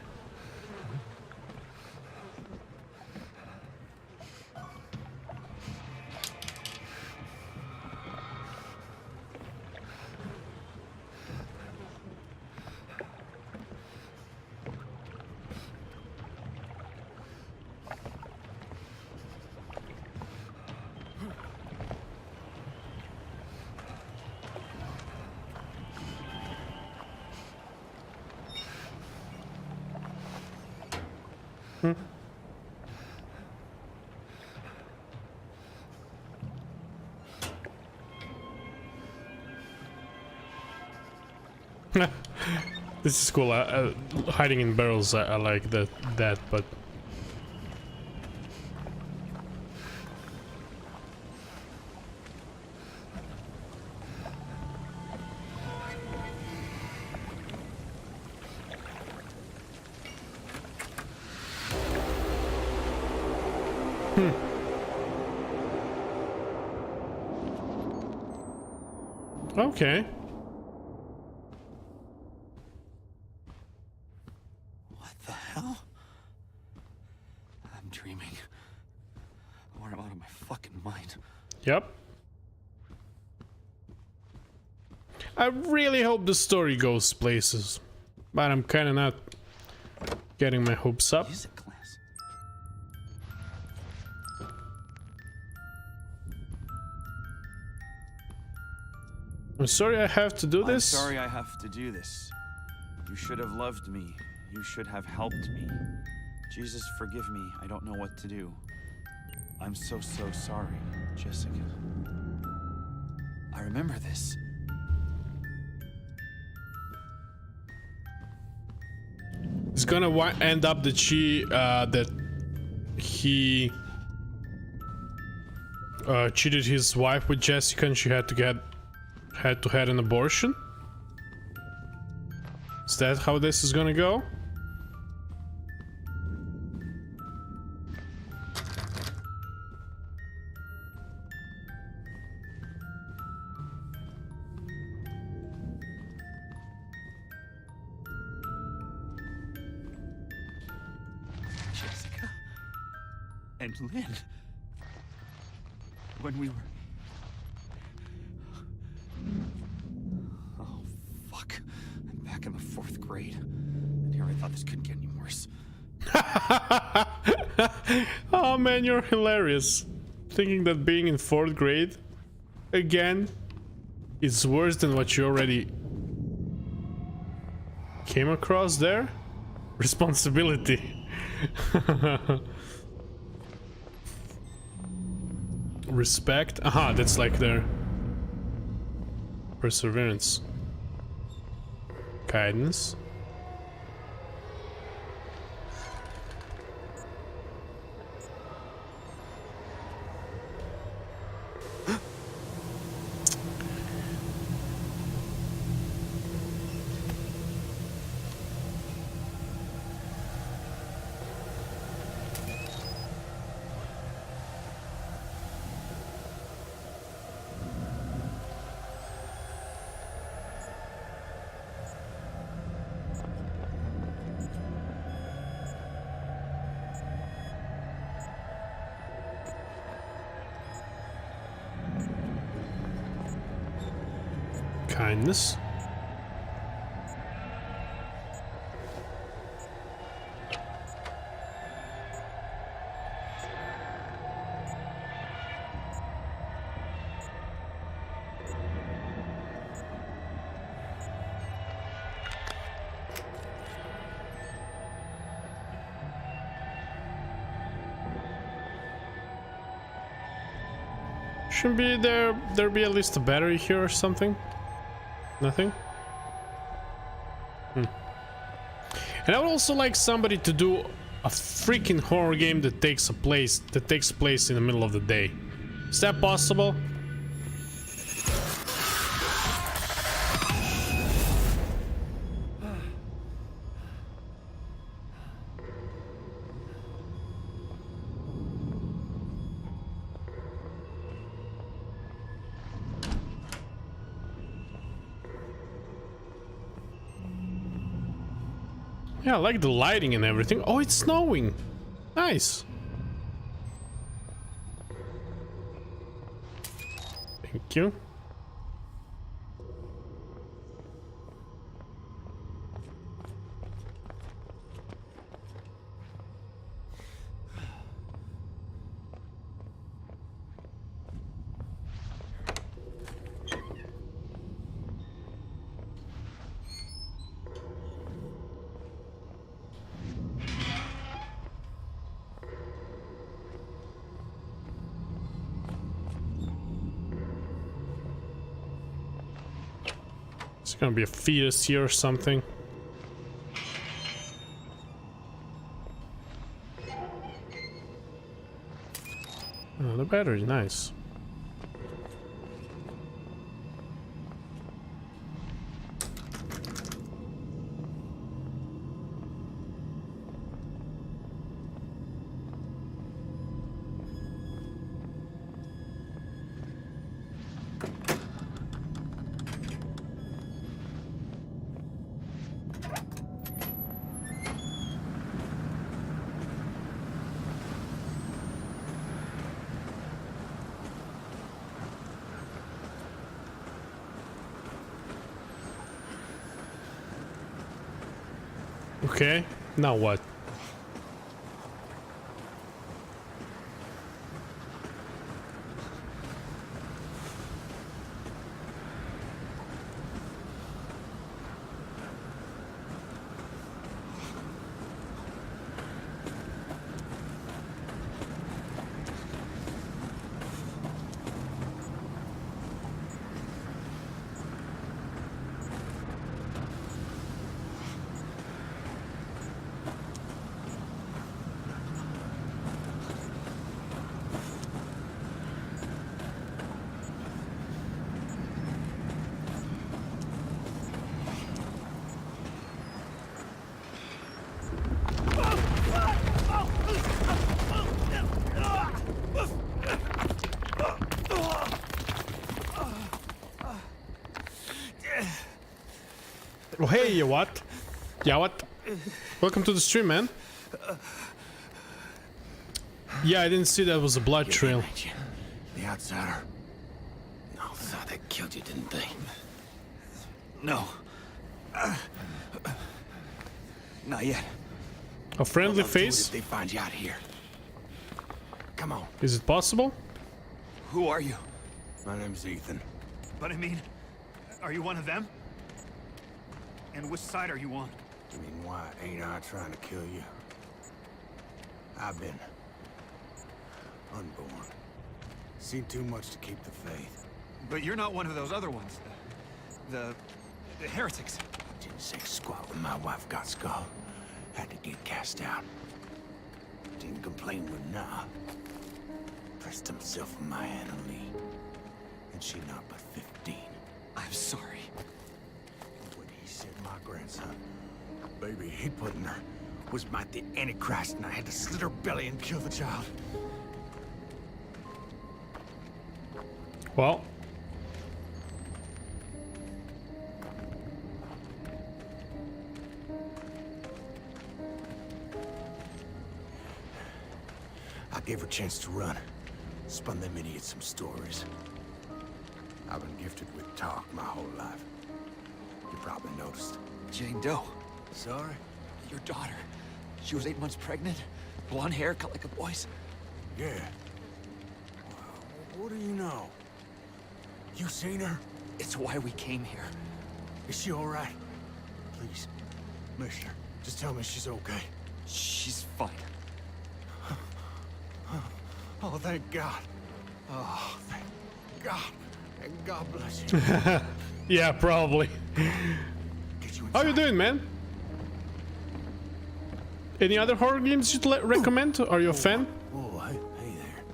This is cool. Hiding in barrels, I like that, but okay. What the hell? I'm dreaming. Or I'm out of my fucking mind. Yep. I really hope the story goes places, but I'm kind of not getting my hopes up. Music class. I'm sorry I have to do I'm this. sorry I have to do this. You should have loved me. You should have helped me. Jesus, forgive me. I don't know what to do. I'm so sorry, Jessica. I remember this. It's gonna end up that he cheated his wife with Jessica and she had to have an abortion. Is that how this is gonna go? Jessica and Lynn. When we were... Oh, fuck. I'm back in the 4th grade. And here I thought this couldn't get any worse. Oh man, you're hilarious. Thinking that being in 4th grade again is worse than what you already came across there? Responsibility. Respect. Aha, that's like their perseverance. Guidance. kindness. Should be there be at least a battery here or something? Nothing? And I would also like somebody to do a freaking horror game that takes place in the middle of the day. Is that possible? Yeah, I like the lighting and everything. Oh, it's snowing. Nice. Thank you. It's gonna be a fetus here or something. Oh, the battery, nice. Okay, now what? Oh, hey, what? Yeah, what? Welcome to the stream, man. Yeah, I didn't see that was a blood trail. The outsider. No, thought they killed you, didn't they? No. Not yet. A friendly What they'll do face? if they find you out here. Come on. Is it possible? Who are you? My name's Ethan. But I mean, are you one of them? And which side are you on? I mean, why ain't I trying to kill you? I've been unborn. Seen too much to keep the faith. But you're not one of those other ones. The heretics. Didn't say squat when my wife got skull. Had to get cast out. Didn't complain when nah. Pressed himself on my Anna Lee. And she not but 15. I'm sorry. What he said, my grandson, baby he put in her, was the Antichrist, and I had to slit her belly and kill the child. Well. I gave her a chance to run. Spun them idiots some stories. I've been gifted with talk my whole life. You probably noticed. Jane Doe, Sorry? your daughter. She was 8 months pregnant. Blonde hair, cut like a boy's. Yeah. Well, what do you know? You seen her? It's why we came here. Is she all right? Please, mister, just tell me she's okay. She's fine. Oh, thank God. Oh, thank God. And God bless you. Yeah, probably. Get you How you inside. doing, man? Any other horror games you'd recommend? Are you a fan? Oh, hey there.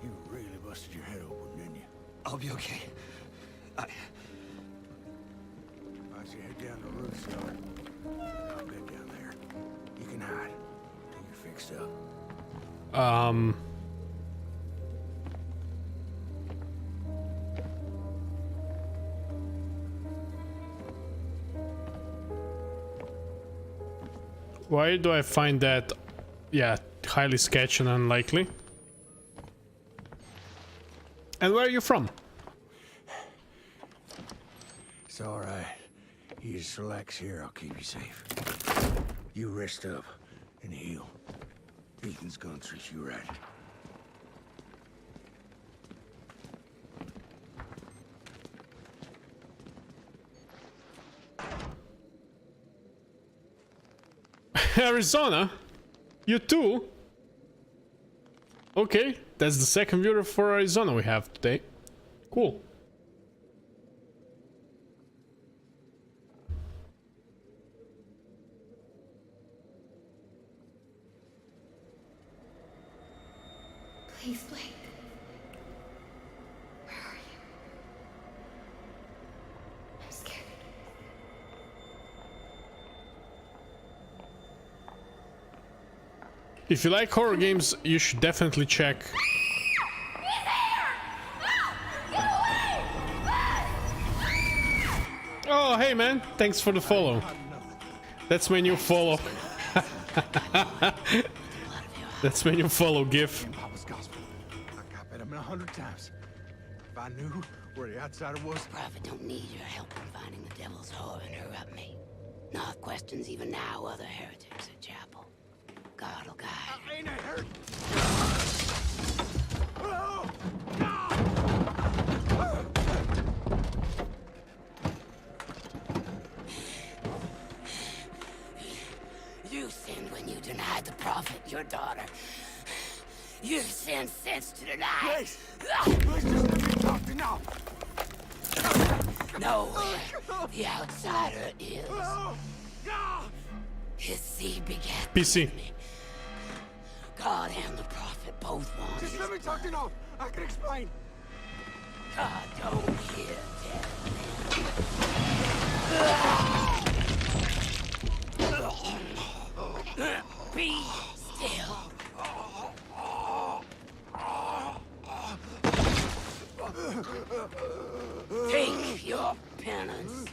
You really busted your head open, didn't you? I'll be okay. Why'd you head down the roof, Star? I'll get down there. You can hide till you're fixed up. Why do I find that, yeah, highly sketchy and unlikely? And where are you from? It's all right. You just relax here. I'll keep you safe. You rest up and heal. Ethan's gonna treat you right. Arizona? You too? Okay, that's the second viewer for Arizona we have today. Cool. Please, Blake. Where are you? I'm scared. If you like horror games, you should definitely check. Oh, hey man, thanks for the follow. That's my new follow. That's my new follow gif. Papa's gospel. I copied him 100 times. If I knew where the outsider was, Prophet don't need your help in finding the devil's whore and her up me. Not questions even now other heretics at chapel. God will guide. ain't it hurt? You sinned when you denied the prophet, your daughter. You sinned since to deny. Please, please just let me talk enough. No, the outsider is. His seed begat PC. me. God and the prophet both want Just his let me talk enough. I can explain. God don't hear dead. Be still. Take your penance.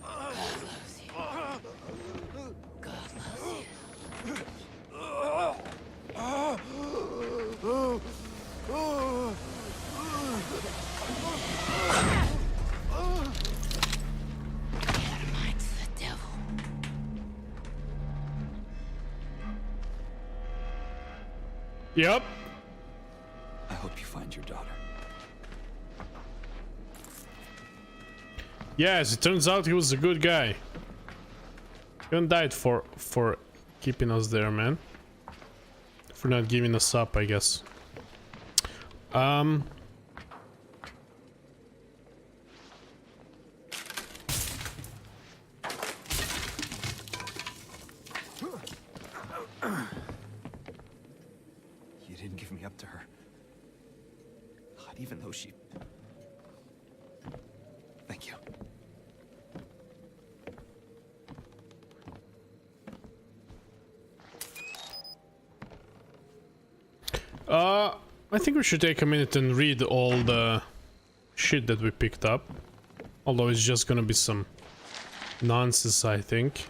God loves you. God loves you. Adamite's the devil. Yep. I hope you find your daughter. Yeah, as it turns out, he was a good guy. He died for keeping us there, man. For not giving us up, I guess. You didn't give me up to her. Not even though she... Thank you. I think we should take a minute and read all the shit that we picked up. Although it's just gonna be some nonsense, I think.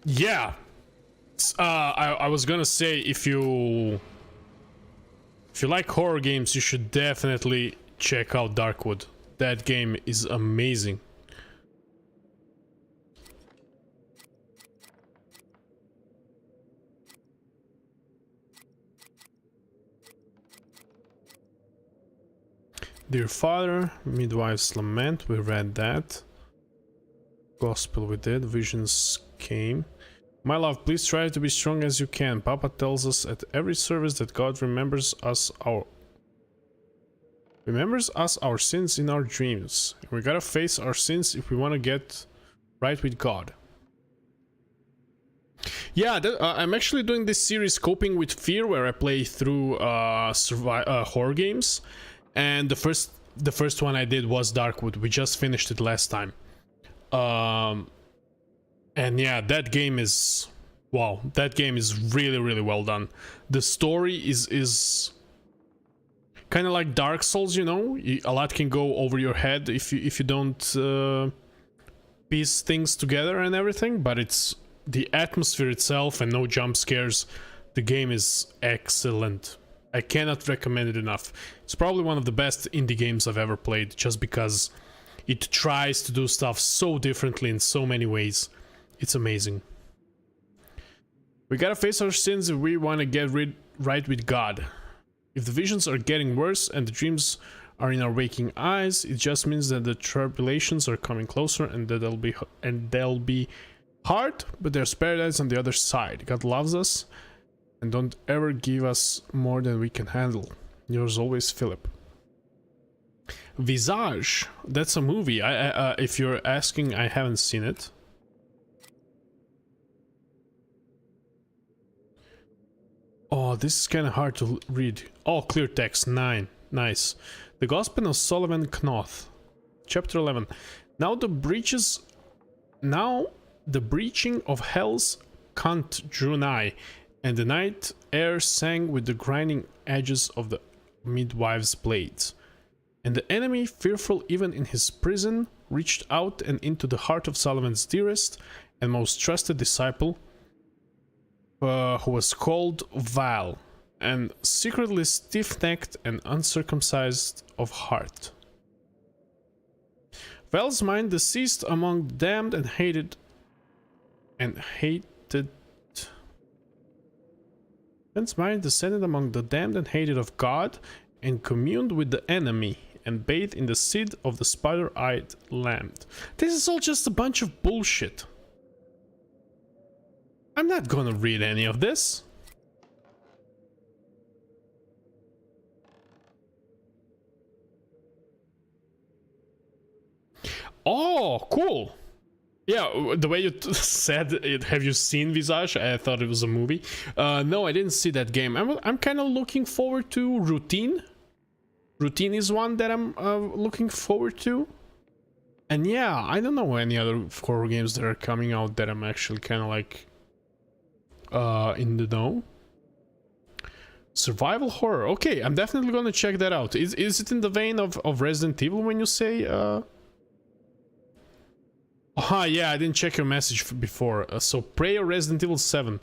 Yeah. I was gonna say, if you If you like horror games, you should definitely check out Darkwood. That game is amazing. Dear Father, Midwife's Lament, we read that. Gospel we did, Visions came. My love, please try to be strong as you can. Papa tells us at every service that God remembers us our sins in our dreams. We gotta face our sins if we want to get right with God. Yeah, I'm actually doing this series Coping with Fear, where I play through horror games. And the first one I did was Darkwood. We just finished it last time. And yeah, that game is... wow, that game is really, really well done. The story is kind of like Dark Souls, you know? A lot can go over your head if you don't piece things together and everything, but it's the atmosphere itself and no jump scares. The game is excellent. I cannot recommend it enough. It's probably one of the best indie games I've ever played, just because it tries to do stuff so differently in so many ways. It's amazing. We gotta face our sins if we want to get right with God. If the visions are getting worse and the dreams are in our waking eyes, it just means that the tribulations are coming closer, and that they'll be hard, but there's paradise on the other side. God loves us and don't ever give us more than we can handle. Yours always, Philip. Visage, that's a movie. If you're asking, I haven't seen it. Oh, this is kind of hard to read. Oh, clear text 9. Nice. The Gospel of Solomon Knoth, chapter 11. Now the breaching of hell's cunt drew nigh, and the night air sang with the grinding edges of the midwife's blades. And the enemy, fearful even in his prison, reached out and into the heart of Solomon's dearest and most trusted disciple, who was called Val, and secretly stiff-necked and uncircumcised of heart. Val's mind deceased among the damned and hated. Val's mind descended among the damned and hated of God, and communed with the enemy, and bathed in the seed of the spider-eyed lamb. This is all just a bunch of bullshit. I'm not gonna read any of this. Oh, cool. Yeah, the way you said it, have you seen Visage? I thought it was a movie. No, I didn't see that game. I'm kind of looking forward to Routine. Routine is one that I'm looking forward to. And yeah, I don't know any other horror games that are coming out that I'm actually kind of like in the know. Survival horror. Okay, I'm definitely gonna check that out. Is it in the vein of Resident Evil when you say yeah, I didn't check your message before. So Prey or Resident Evil 7?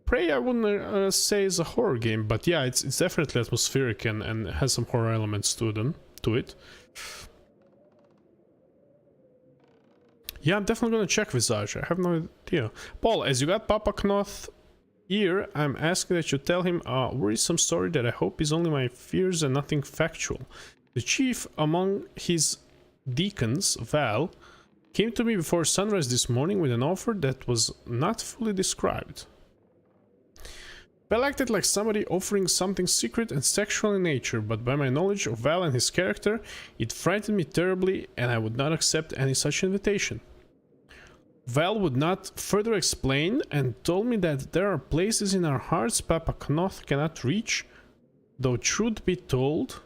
Prey I wouldn't say is a horror game, but yeah, it's definitely atmospheric and has some horror elements to it. Yeah, I'm definitely gonna check Visage. I have no idea. Paul, as you got Papa Knoth here, I'm asking that you tell him a worrisome story that I hope is only my fears and nothing factual. The chief among his deacons, Val, came to me before sunrise this morning with an offer that was not fully described. Val acted like somebody offering something secret and sexual in nature, but by my knowledge of Val and his character, it frightened me terribly, and I would not accept any such invitation. Val would not further explain and told me that there are places in our hearts Papa Knoth cannot reach, though truth be told,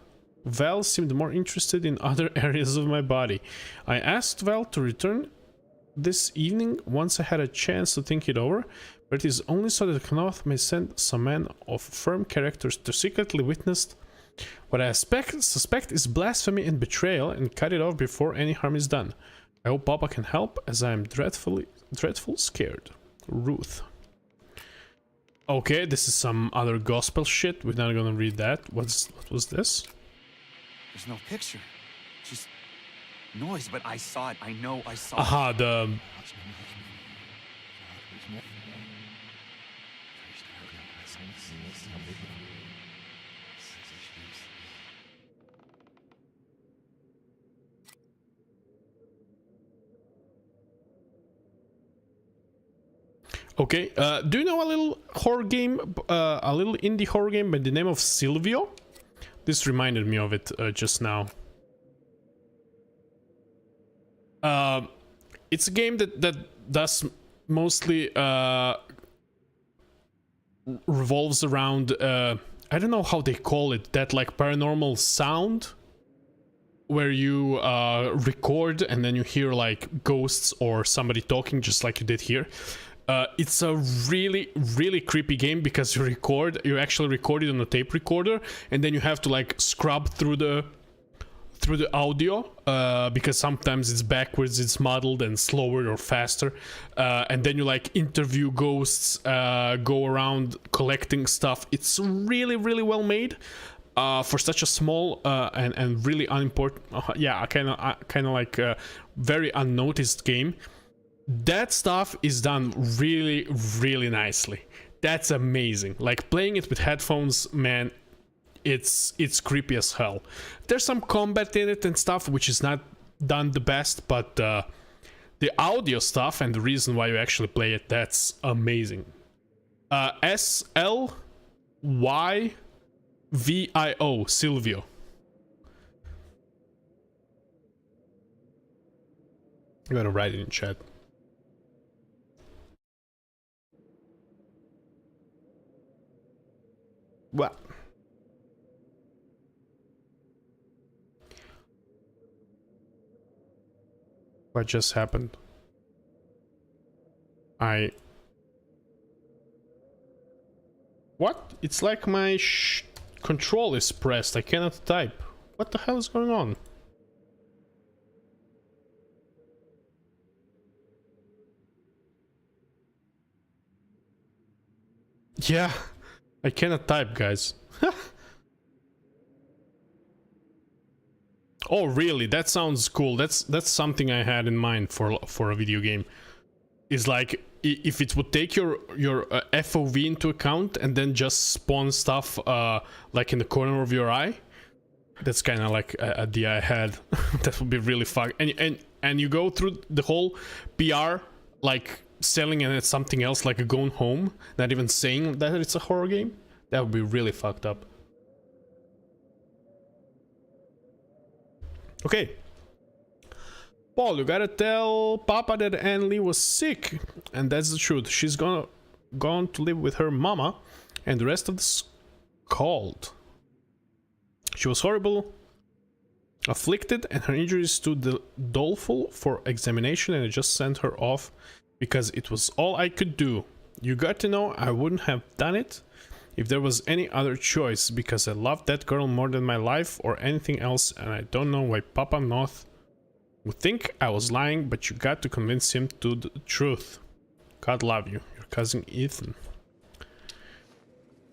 Val seemed more interested in other areas of my body. I asked Val to return this evening once I had a chance to think it over, but it is only so that Knoth may send some men of firm characters to secretly witness what I suspect is blasphemy and betrayal, and cut it off before any harm is done. I hope Papa can help, as I am dreadful scared. Ruth. Okay, this is some other gospel shit. We're not gonna read that. What was this? There's no picture. Just noise, but I saw it. I know I saw Aha, it. the... Okay, do you know a little horror game, a little indie horror game by the name of Silvio? This reminded me of it just now. It's a game that does mostly revolves around I don't know how they call it, that like paranormal sound where you record and then you hear like ghosts or somebody talking, just like you did here. It's a really creepy game because you actually record it on a tape recorder, and then you have to like scrub through the audio because sometimes it's backwards, it's muddled and slower or faster, and then you like interview ghosts, go around collecting stuff. It's really well made for such a small and really unimportant, yeah, kind of like very unnoticed game. That stuff is done really nicely. That's amazing. Like playing it with headphones, man, it's creepy as hell. There's some combat in it and stuff which is not done the best, but the audio stuff and the reason why you actually play it, that's amazing. SLYVIO, Silvio. I'm gonna write it in chat. What? What just happened? What? It's like my control is pressed. I cannot type. What the hell is going on? Yeah. I cannot type, guys. Oh, really? That sounds cool. That's something I had in mind for a video game. Is like if it would take your FOV into account and then just spawn stuff like in the corner of your eye. That's kind of like an idea I had. That would be really fun. And you go through the whole PR like selling and it's something else, like a going home, not even saying that it's a horror game. That would be really fucked up. Okay. Paul, you gotta tell Papa that Ann Lee was sick, and that's the truth. She's gone to live with her mama, and the rest of the called. She was horrible, afflicted, and her injuries too doleful for examination, and I just sent her off because it was all I could do. You got to know I wouldn't have done it if there was any other choice, because I loved that girl more than my life or anything else, and I don't know why Papa North would think I was lying, but you got to convince him to the truth. God love you, your cousin Ethan.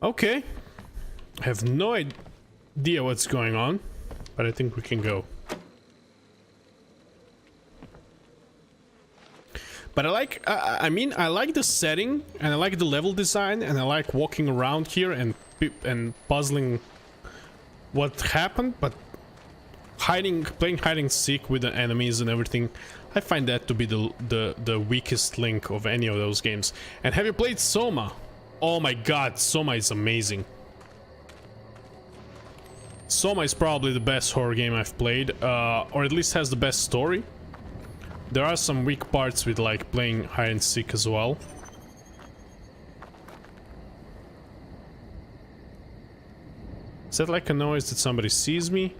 Okay. I have no idea what's going on, but I think we can go. But I like, I mean, I like the setting, and I like the level design, and I like walking around here and puzzling what happened, but playing hide and seek with the enemies and everything, I find that to be the weakest link of any of those games. And have you played Soma? Oh my god, Soma is amazing. Soma is probably the best horror game I've played, or at least has the best story. There are some weak parts with like playing hide and seek as well. Is that like a noise that somebody sees me?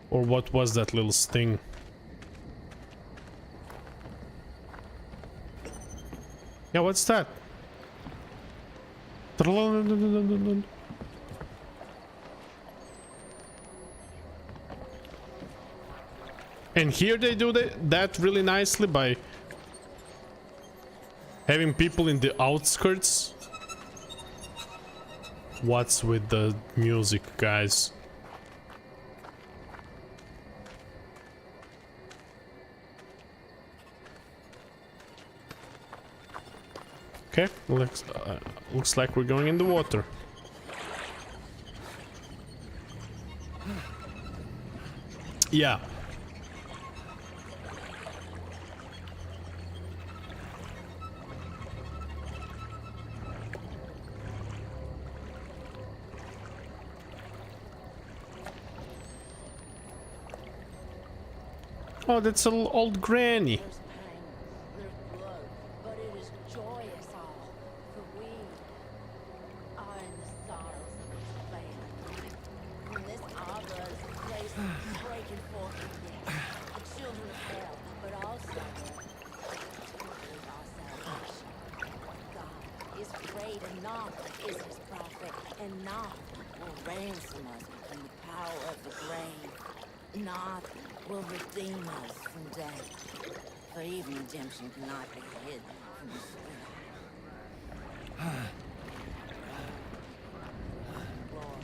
Or what was that little sting? Yeah, what's that? And here they do that really nicely by having people in the outskirts What's with the music, guys? Okay, looks like we're going in the water. Yeah. Oh, that's an old granny. There's pain, there's blood, but it is joyous all, for we are in the sorrows of its family. When this our blood is the place breaking forth again, the children of hell, but also is our salvation. God is great, and naught is his prophet, and naught will ransom us from the power of the grave. Naught will redeem us from death, for even redemption cannot be hid from the spirit.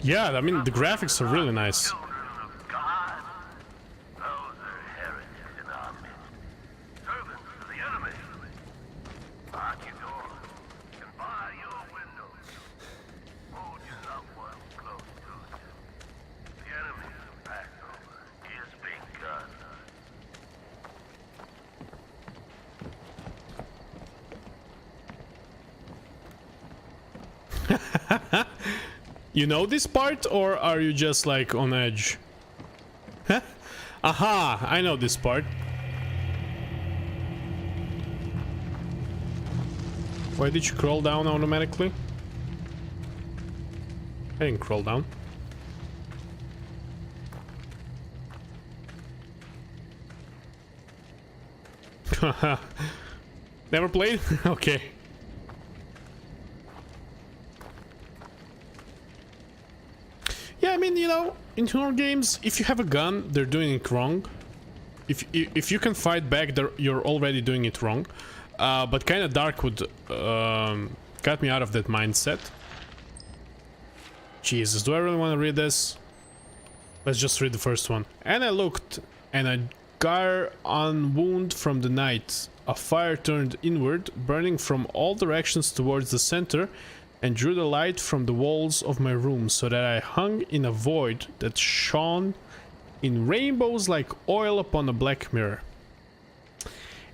Yeah, I mean the graphics are really nice. Children of God, those are heretics in our midst, servants of the enemy. Lock your doors and bar your windows. Hold your loved ones close to you. The enemy's Passover is begun. You know this part, or are you just like on edge? Huh? Aha, I know this part. Why did you crawl down automatically? I didn't crawl down. Never played? Okay. Yeah, I mean, you know, in horror games, if you have a gun, they're doing it wrong. If you can fight back, you're already doing it wrong. But kind of dark would got me out of that mindset. Jesus, do I really want to read this? Let's just read the first one. And I looked, and a gyre unwound from the night. A fire turned inward, burning from all directions towards the center, and drew the light from the walls of my room, so that I hung in a void that shone in rainbows like oil upon a black mirror.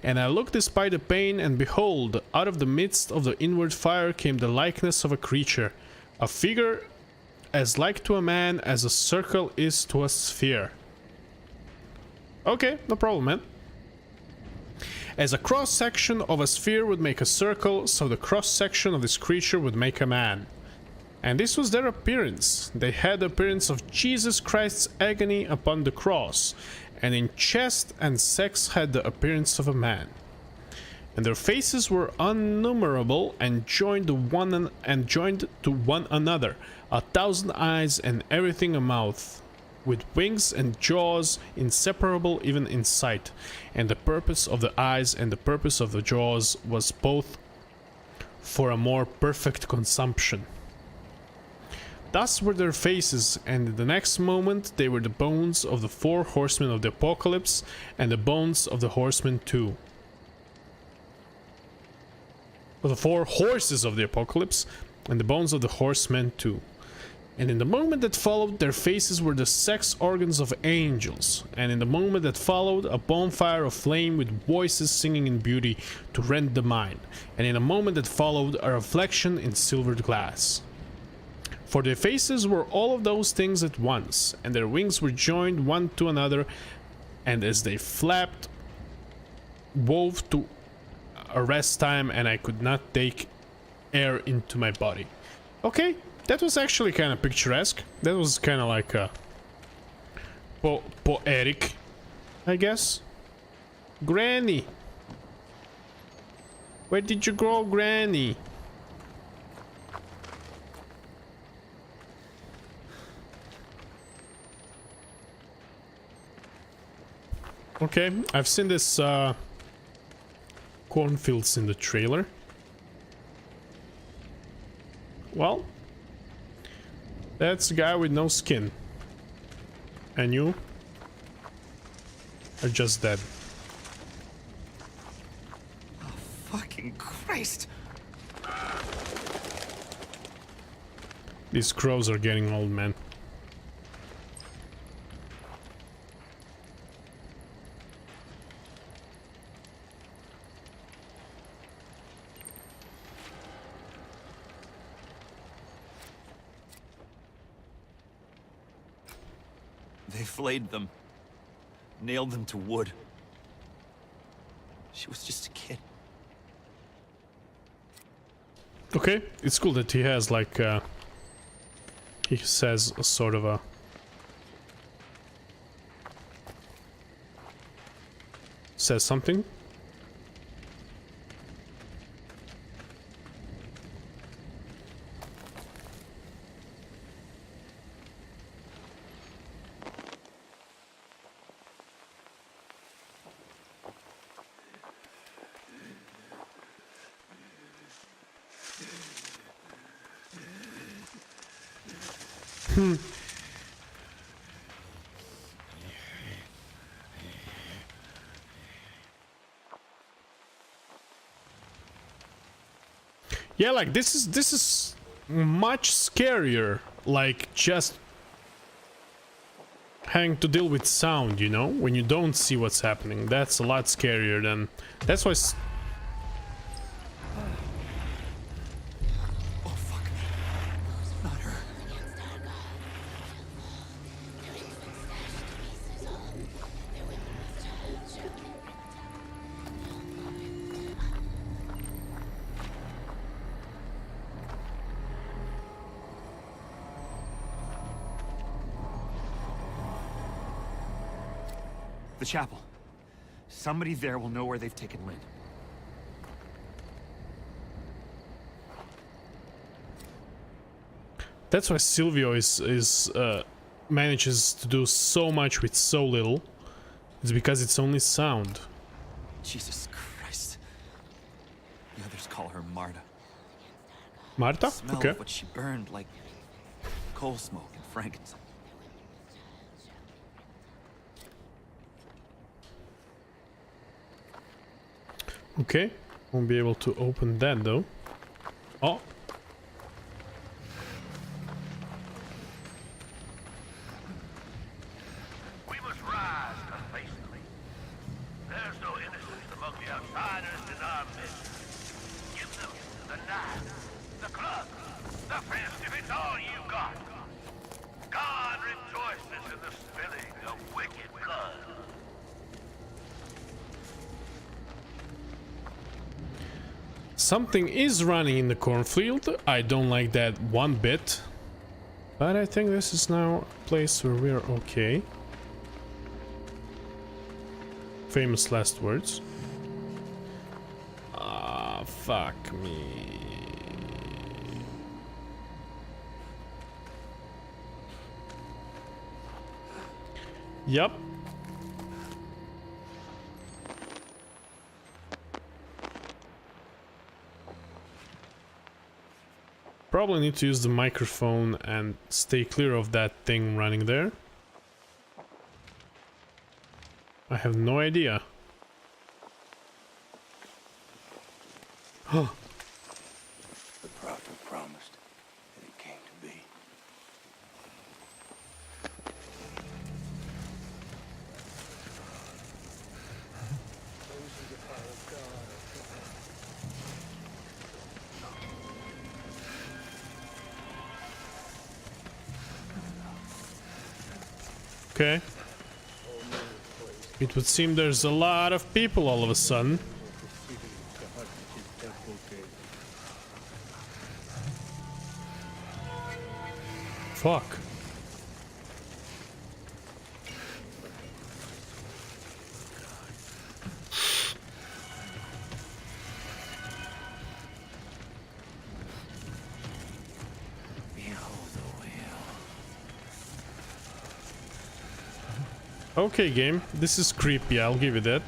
And I looked despite the pain, and behold, out of the midst of the inward fire came the likeness of a creature, a figure as like to a man as a circle is to a sphere. Okay, no problem, man. As a cross-section of a sphere would make a circle, so the cross-section of this creature would make a man. And this was their appearance. They had the appearance of Jesus Christ's agony upon the cross, and in chest and sex had the appearance of a man. And their faces were innumerable and joined to one another, 1,000 eyes and everything a mouth, with wings and jaws inseparable even in sight. And the purpose of the eyes and the purpose of the jaws was both for a more perfect consumption. Thus were their faces, and in the next moment they were the bones of the 4 horsemen of the apocalypse, and the bones of the horsemen too. Of the 4 horses of the apocalypse, and the bones of the horsemen too. And in the moment that followed, their faces were the sex organs of angels. And in the moment that followed, a bonfire of flame with voices singing in beauty to rend the mind. And in a moment that followed, a reflection in silvered glass. For their faces were all of those things at once, and their wings were joined one to another, and as they flapped, wove to a rest time, and I could not take air into my body. Okay. That was actually kind of picturesque. That was kind of like a poetic, I guess. Granny, where did you go, Granny? Okay, I've seen this cornfields in the trailer. Well, That's a guy with no skin. And you are just dead. Oh, fucking Christ! These crows are getting old, man. They flayed them. Nailed them to wood. She was just a kid. Okay, it's cool that he has like he says a sort of a says something. Yeah, like this is much scarier, like just having to deal with sound, you know, when you don't see what's happening. That's a lot scarier than that's why Oh, fuck. Not her. The chapel. Somebody there will know where they've taken Lynn. that's why Silvio manages to do so much with so little. It's because it's only sound. Jesus Christ. The others call her Marta. Marta? Smell Okay. of what she burned like coal smoke and frankincense. Okay. Won't be able to open that though. Oh. We must rise to face the lead. There's no innocence among the outsiders in our midst. Give them the knife, the club, the fist if it's all you got. God rejoices in the spilling of wicked blood. Something is running in the cornfield. I don't like that one bit. But I think this is now a place where we're okay. Famous last words. Ah, fuck me. Yup. Probably need to use the microphone and stay clear of that thing running there. I have no idea. Huh. The prophet promised, and it came to be. Okay. It would seem there's a lot of people all of a sudden. Fuck. Okay, game. This is creepy, I'll give you that.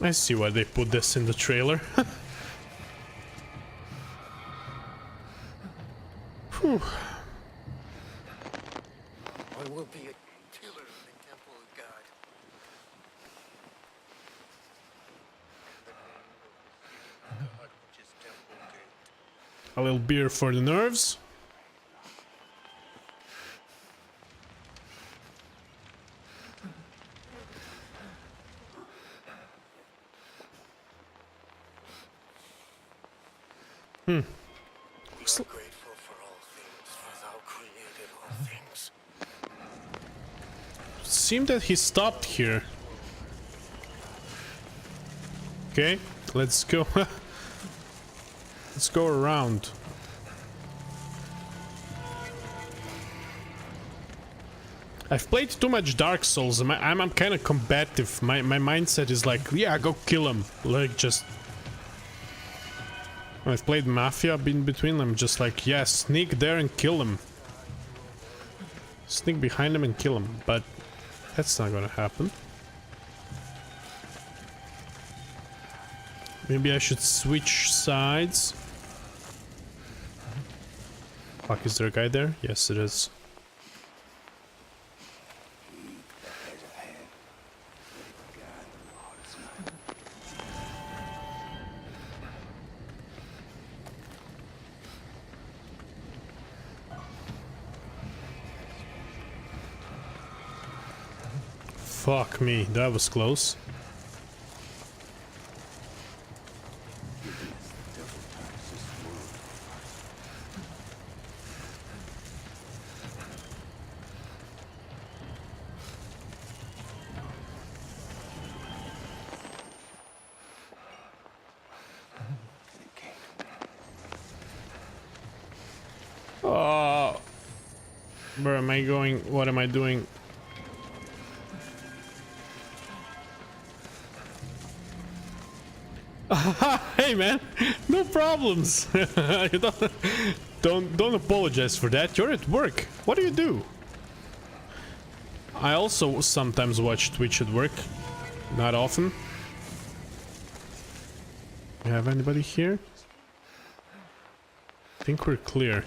I see why they put this in the trailer. Whew. I will be a killer in the temple of God. In the hut which is temple gate. A little beer for the nerves. We are grateful for all things, for thou created all things. Seemed that he stopped here. Okay, let's go. Let's go around. I've played too much Dark Souls. I'm kind of combative. My mindset is like, yeah, go kill him. Like, just... When I've played Mafia in between, I'm just like, yeah, sneak there and kill him. Sneak behind him and kill him. But that's not gonna happen. Maybe I should switch sides. Fuck, is there a guy there? Yes, it is. Fuck me, that was close. Where am I going? What am I doing? Hey man, no problems. You don't apologize for that. You're at work. What do you do? I also sometimes watch Twitch at work. Not often. You have anybody here? I think we're clear.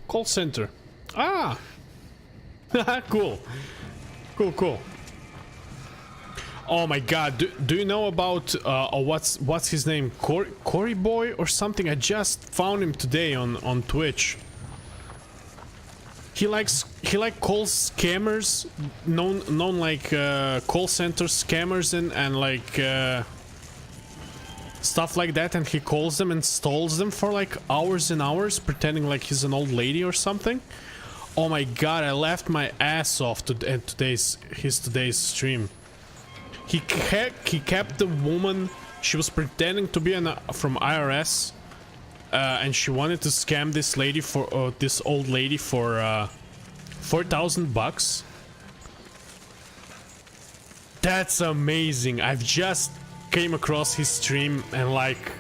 Call center. Ah! Cool. Cool. Oh my god, do you know about what's his name? Cory Boy or something? I just found him today on Twitch. He calls scammers, known like call center scammers and like stuff like that, and he calls them and stalls them for like hours and hours, pretending like he's an old lady or something. Oh my god, I laughed my ass off at today's stream. He kept the woman. She was pretending to be from IRS, and she wanted to scam this lady for this old lady for $4,000. That's amazing. I've just came across his stream and like,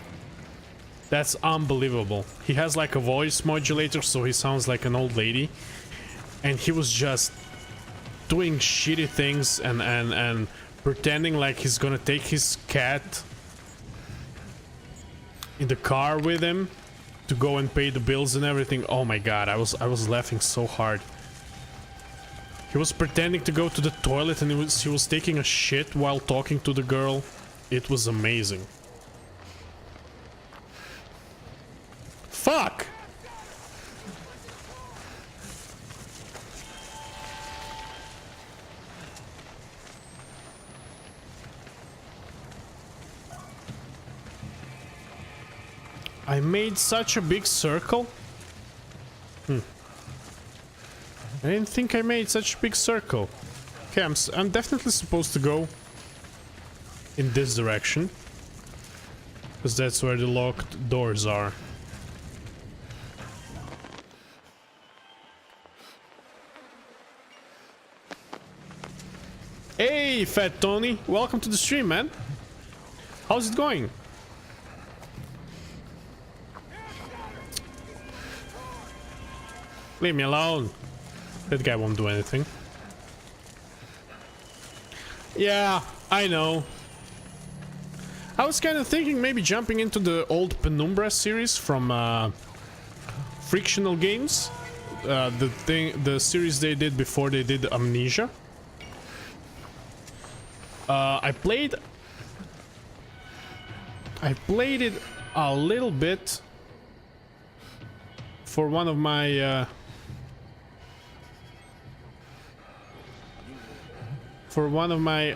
that's unbelievable. He has like a voice modulator, so he sounds like an old lady, and he was just doing shitty things and pretending like he's gonna take his cat in the car with him to go and pay the bills and everything. Oh my god, I was laughing so hard. He was pretending to go to the toilet and he was taking a shit while talking to the girl. It was amazing. Fuck! I made such a big circle? I didn't think I made such a big circle. Okay, I'm definitely supposed to go in this direction, because that's where the locked doors are. Hey, Fat Tony, welcome to the stream, man. How's it going? Leave me alone. That guy won't do anything. Yeah, I know. I was kind of thinking maybe jumping into the old Penumbra series from Frictional Games. The series they did before they did Amnesia. I played it a little bit for one of my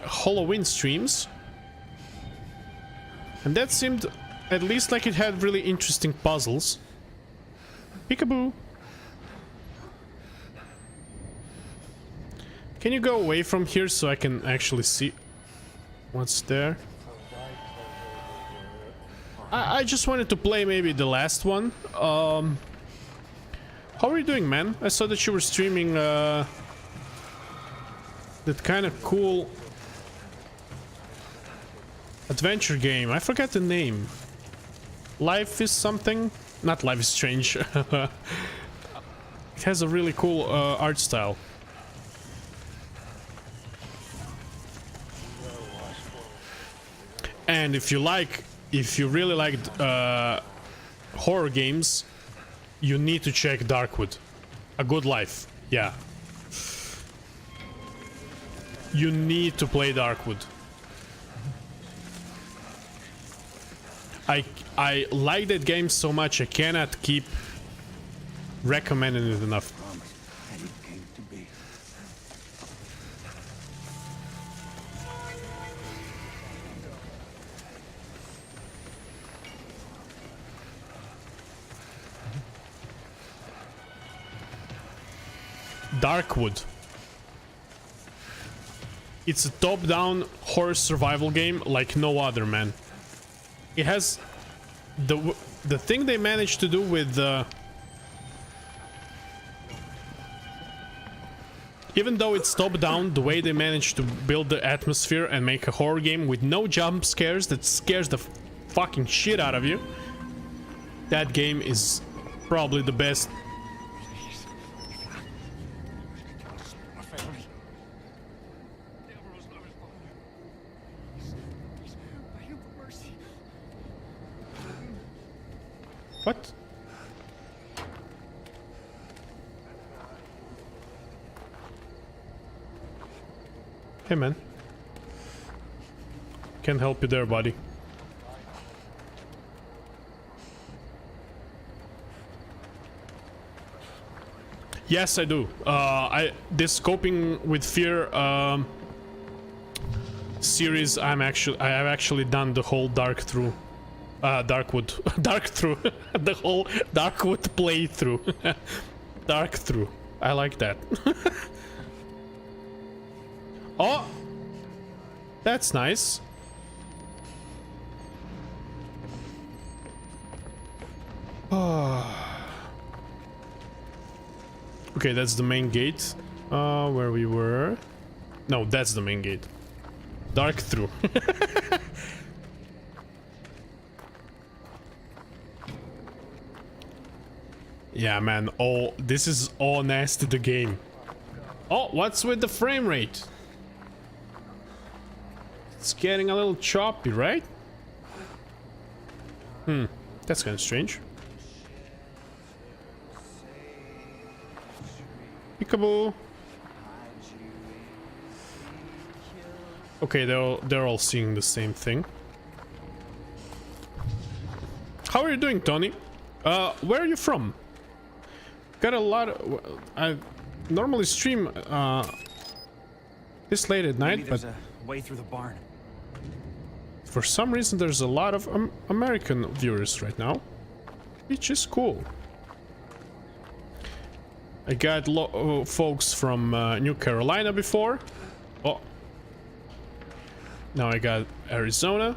Halloween streams, and that seemed at least like it had really interesting puzzles. Peekaboo. Can you go away from here so I can actually see what's there? I just wanted to play maybe the last one. How are you doing, man? I saw that you were streaming that kind of cool adventure game. I forgot the name. Life is something? Not Life is Strange. It has a really cool art style. And if you really liked horror games, you need to check Darkwood. A Good Life. Yeah. You need to play Darkwood. I like that game so much I cannot keep recommending it enough. Darkwood. It's a top-down horror survival game like no other, man. It has the thing they managed to do with even though it's top-down, the way they managed to build the atmosphere and make a horror game with no jump scares that scares the fucking shit out of you. That game is probably the best. What? Hey, man. Can't help you there, buddy. Yes, I do. This Coping with Fear series, I have actually done the whole Darkwood, the whole Darkwood playthrough. Darkthrough. I like that. Oh, that's nice. Okay, that's the main gate. Where we were. No, that's the main gate. Darkthrough. Yeah, man. Oh, this is all nasty, the game. Oh, what's with the frame rate? It's getting a little choppy, right? That's kind of strange. Peekaboo. Okay, they're all seeing the same thing. How are you doing, Tony? Where are you from? Got a lot of... I normally stream this late at night, but a way through the barn. For some reason there's a lot of American viewers right now, which is cool. I got folks from New Carolina before, Oh. Now I got Arizona.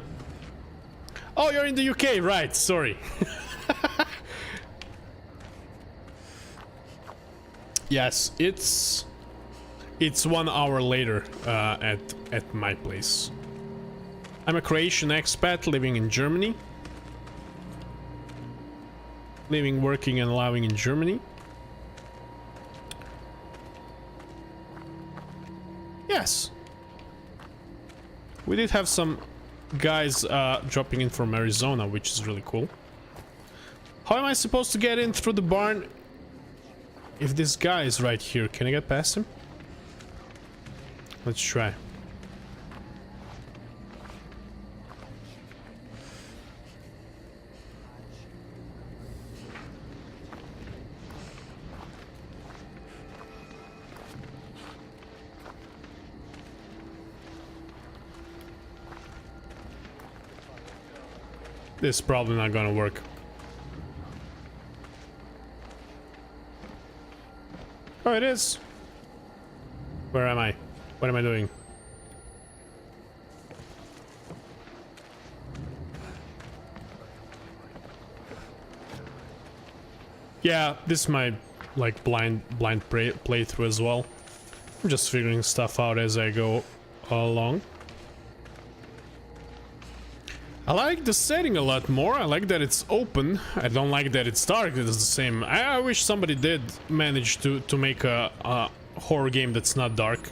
Oh, you're in the UK, right? Sorry. Yes, it's 1 hour later at my place. I'm a Croatian expat living in Germany. Living, working, and living in Germany. Yes. We did have some guys dropping in from Arizona, which is really cool. How am I supposed to get in through the barn if this guy is right here? Can I get past him? Let's try. This is probably not gonna work. Oh, it is. Where am I? What am I doing? Yeah, this is my like blind playthrough as well. I'm just figuring stuff out as I go along. I like the setting a lot more. I like that it's open. I don't like that it's dark. It's the same. I wish somebody did manage to make a horror game that's not dark.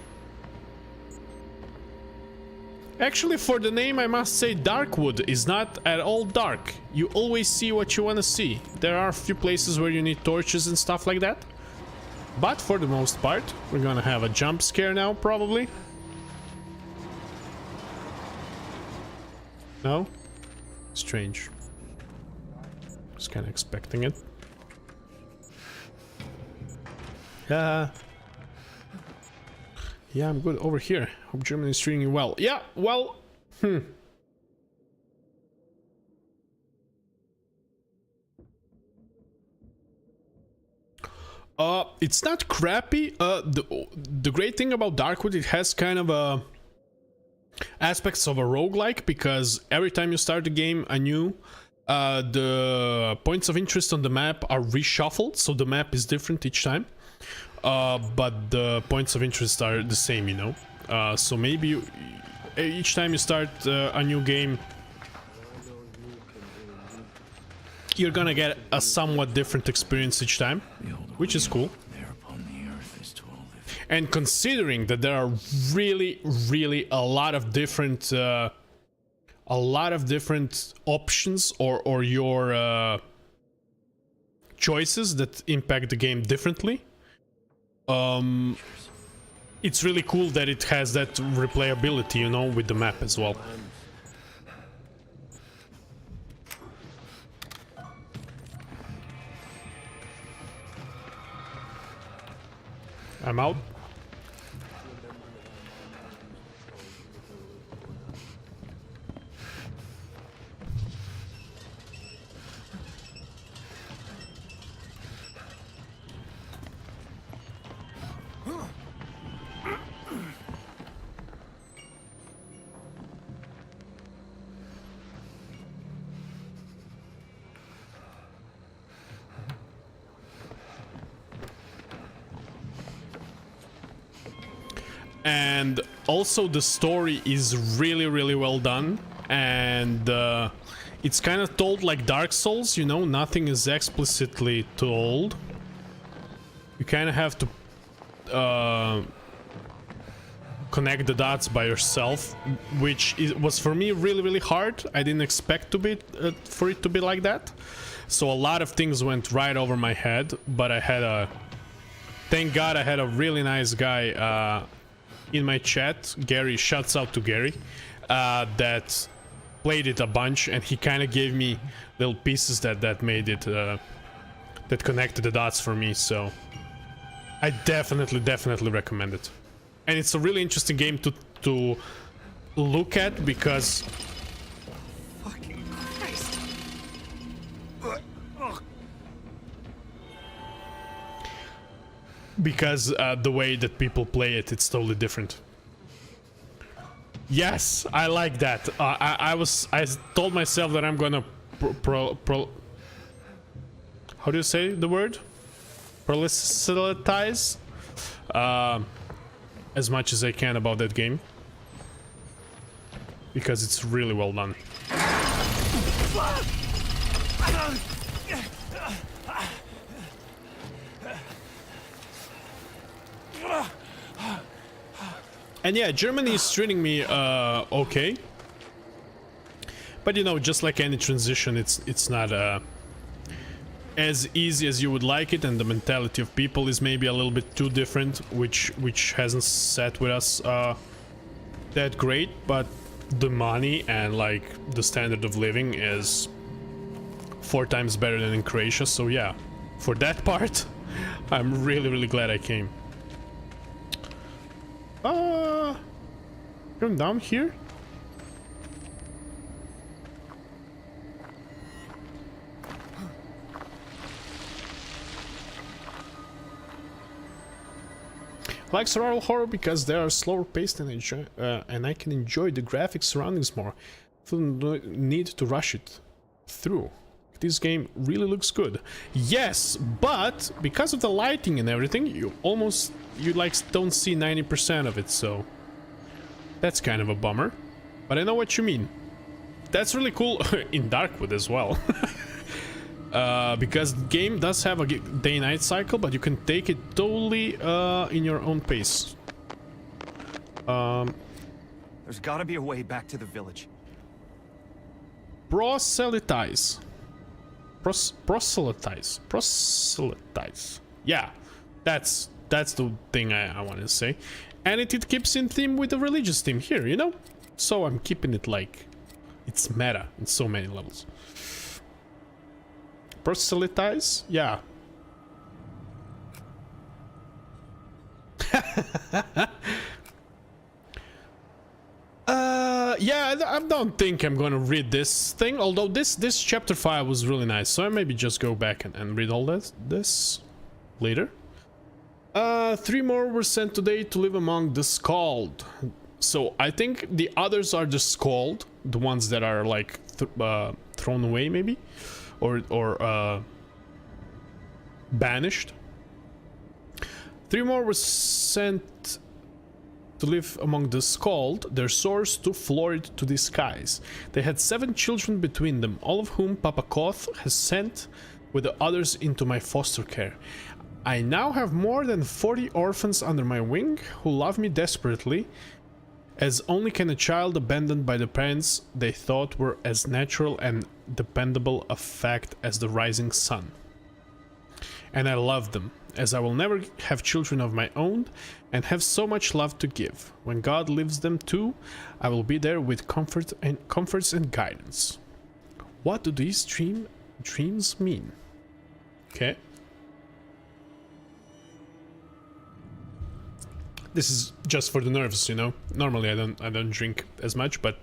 Actually, for the name, I must say Darkwood is not at all dark. You always see what you want to see. There are a few places where you need torches and stuff like that. But for the most part, we're gonna have a jump scare now, probably. No? Strange. Just kind of expecting it. Yeah, I'm good over here. Hope Germany is treating you well. Yeah, well, it's not crappy. The great thing about Darkwood, it has kind of a aspects of a roguelike, because every time you start the game anew, the points of interest on the map are reshuffled, so the map is different each time, but the points of interest are the same, you know. So maybe each time you start a new game, you're gonna get a somewhat different experience each time, which is cool. And considering that there are really a lot of different options or your choices that impact the game differently, it's really cool that it has that replayability, you know, with the map as well. I'm out. And also the story is really well done, and it's kind of told like Dark Souls, you know, nothing is explicitly told. You kind of have to connect the dots by yourself, which was for me really hard. I didn't expect to be for it to be like that, so a lot of things went right over my head. But I had thank God I had a really nice guy in my chat, Gary, shouts out to Gary, that played it a bunch, and he kind of gave me little pieces that made it that connected the dots for me. So I definitely recommend it, and it's a really interesting game to look at, because Fucking Christ. the way that people play it, it's totally different. Yes, I like that. I told myself that I'm gonna how do you say the word? Proliferatize as much as I can about that game, because it's really well done. And yeah, Germany is treating me okay, but you know, just like any transition, it's not as easy as you would like it, and the mentality of people is maybe a little bit too different, which hasn't sat with us that great. But the money and like the standard of living is 4 times better than in Croatia, so yeah, for that part I'm really glad I came. Going down here? I like survival horror because they are slower paced and I can enjoy the graphic surroundings more. Feel no need to rush it through. This game really looks good. Yes, but because of the lighting and everything, you like don't see 90% of it, so that's kind of a bummer. But I know what you mean. That's really cool in Darkwood as well. Because the game does have a day-night cycle, but you can take it totally in your own pace. There's gotta be a way back to the village. Proselytize. Proselytize. Yeah, that's the thing I want to say. And it keeps in theme with the religious theme here, you know? So I'm keeping it like it's meta in so many levels. Proselytize? Yeah. Yeah, I don't think I'm gonna read this thing, although this chapter 5 was really nice, so I maybe just go back and read all this later. 3 more were sent today to live among the Scald. So I think the others are the Scald, the ones that are like thrown away maybe, or banished. 3 more were sent to live among the Scald, their soars too florid to disguise. They had 7 children between them, all of whom Papa Koth has sent with the others into my foster care. I now have more than 40 orphans under my wing who love me desperately, as only can a child abandoned by the parents they thought were as natural and dependable a fact as the rising sun. And I love them, as I will never have children of my own and have so much love to give. When God leaves them too, I will be there with comforts and guidance. What do these dreams mean? Okay. This is just for the nerves, you know. Normally I don't drink as much, but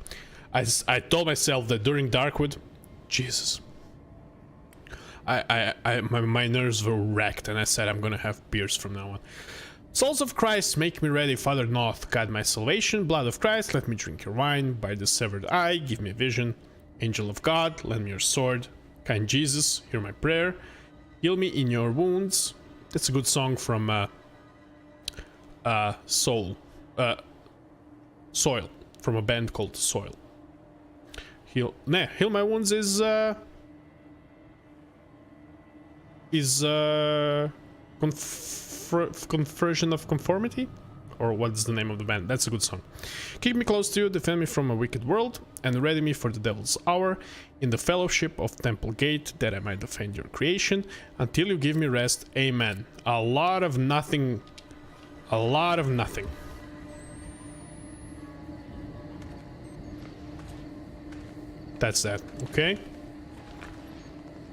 I told myself that during Darkwood, Jesus, my nerves were wrecked, and I said I'm gonna have beers from now on. Souls of Christ, make me ready. Father North, guide my salvation. Blood of Christ, let me drink your wine. By the severed eye, give me a vision. Angel of God, lend me your sword. Kind Jesus, hear my prayer. Heal me in your wounds. That's a good song from Soil, from a band called Soil. Heal my wounds is Conversion of Conformity, or what's the name of the band? That's a good song. Keep me close to you, defend me from a wicked world, and ready me for the devil's hour in the fellowship of Temple Gate, that I might defend your creation until you give me rest. Amen. A lot of nothing. That's that. Okay.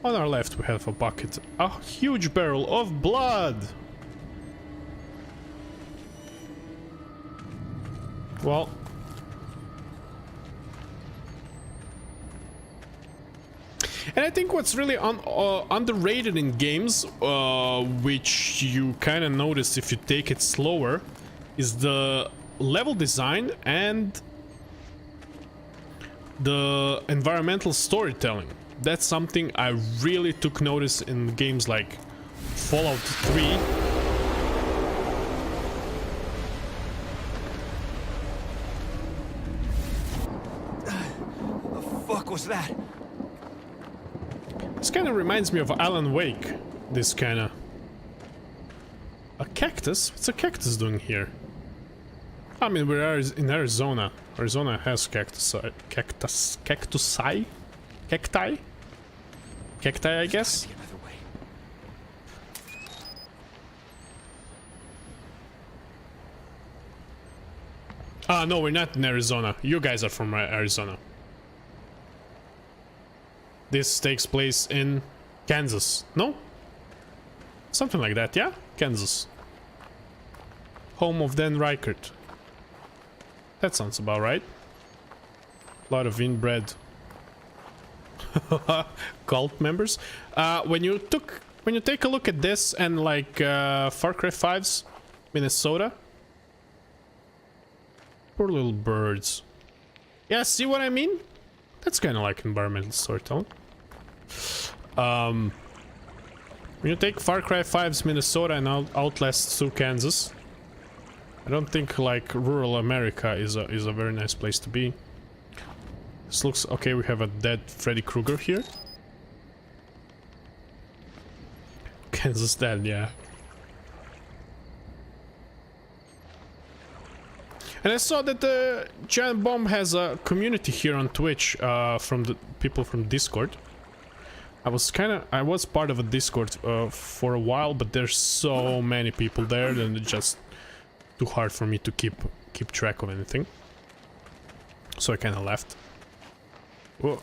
On our left we have a bucket, a huge barrel of blood. Well, and I think what's really underrated in games, which you kind of notice if you take it slower, is the level design and the environmental storytelling. That's something I really took notice in games like Fallout 3. The fuck was that? This kind of reminds me of Alan Wake. This kind of... A cactus? What's a cactus doing here? I mean, we're in Arizona. Arizona has cacti, I guess. Ah, no, we're not in Arizona. You guys are from Arizona. This takes place in Kansas. No? Something like that, yeah? Kansas. Home of Dan Reichert. That sounds about right. A lot of inbred cult members. When you take a look at this and like Far Cry 5's Minnesota. Poor little birds. Yeah, see what I mean? That's kind of like environmental storytelling. When you take Far Cry 5's Minnesota and Outlast 2 Kansas, I don't think like rural America is a very nice place to be. This looks okay. We have a dead Freddy Krueger here. Kansas dead, yeah. And I saw that the Giant Bomb has a community here on Twitch from the people from Discord. I was part of a Discord for a while, but there's so many people there that it's just too hard for me to keep track of anything. So I kind of left. Whoa.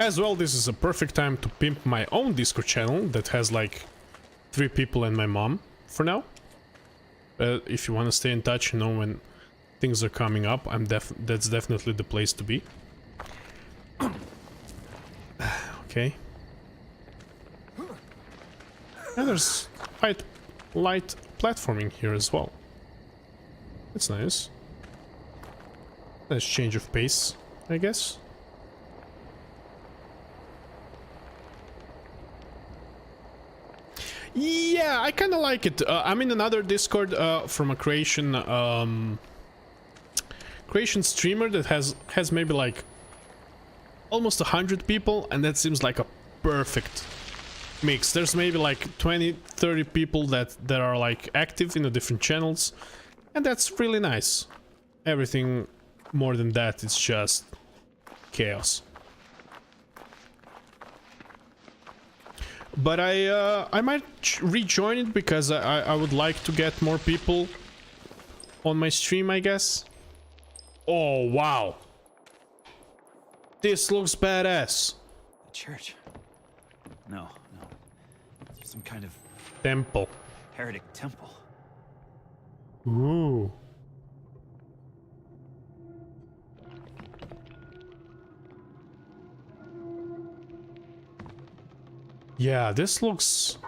As well, this is a perfect time to pimp my own Discord channel that has like 3 people and my mom for now. If you want to stay in touch, you know, when things are coming up, that's definitely the place to be. Okay. And there's light platforming here as well. That's nice. Nice change of pace, I guess. Yeah, I kind of like it. I'm in another Discord from a creation streamer that has maybe like almost 100 people, and that seems like a perfect mix. There's maybe like 20-30 people that are like active in the different channels, and that's really nice. Everything more than that is just chaos. But I might rejoin it because I would like to get more people on my stream, I guess. Oh, wow. This looks badass. A church? No. Some kind of temple. Heretic temple. Ooh. Yeah, this looks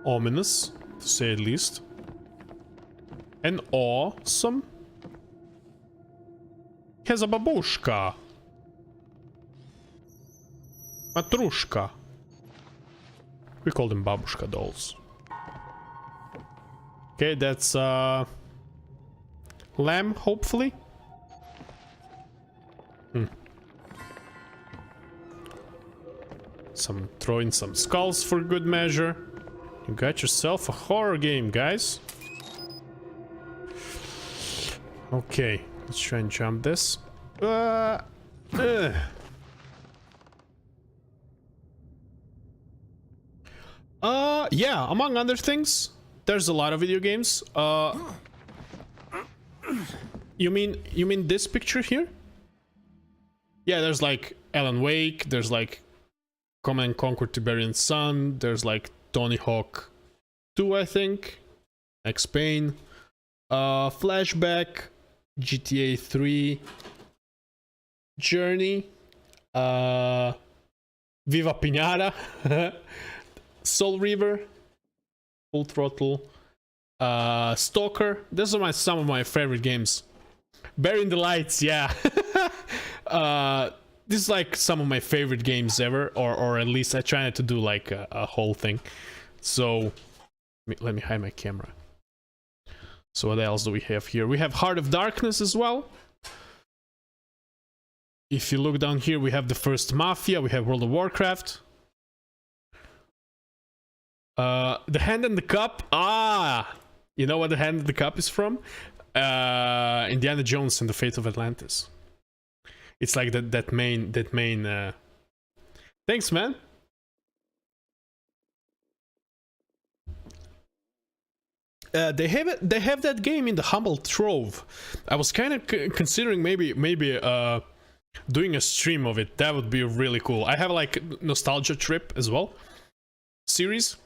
ominous, to say at least. And awesome. Has a babushka. Matrushka. We call them babushka dolls. Okay, that's lamb, hopefully. Throw in some skulls for good measure. You got yourself a horror game, guys. Okay, let's try and jump this. Yeah, among other things, there's a lot of video games. You mean this picture here? Yeah, there's like Alan Wake, there's like Command & Conquer Tiberian Sun, there's like Tony Hawk 2, I think, Max Payne, Flashback, GTA 3, Journey, Viva Pinata, Soul River, Full Throttle, Stalker. These are some of my favorite games. Burying the Lights, yeah. This is like some of my favorite games ever, or at least I try not to do like a whole thing. So let me hide my camera. So what else do we have here? We have Heart of Darkness as well. If you look down here, we have the first Mafia, we have World of Warcraft. The Hand and the Cup. You know what the Hand and the Cup is from? Indiana Jones and the Fate of Atlantis. It's like that main Thanks, man. They have that game in the Humble Trove. I was kind of considering maybe doing a stream of it. That would be really cool. I have like Nostalgia Trip as well series,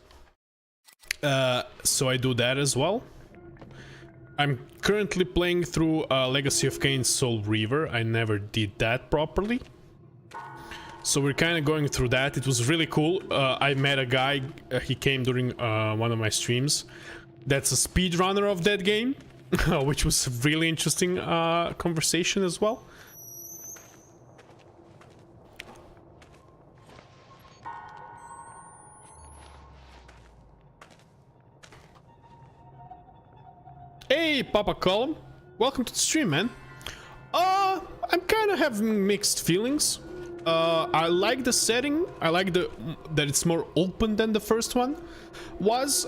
so I do that as well. I'm currently playing through Legacy of Kain Soul Reaver. I never did that properly, so we're kind of going through that. It was really cool. I met a guy, he came during one of my streams, that's a speedrunner of that game, which was a really interesting conversation as well. Hey, Papa Column, welcome to the stream, man. I'm kind of having mixed feelings. I like the setting. I like that it's more open than the first one was.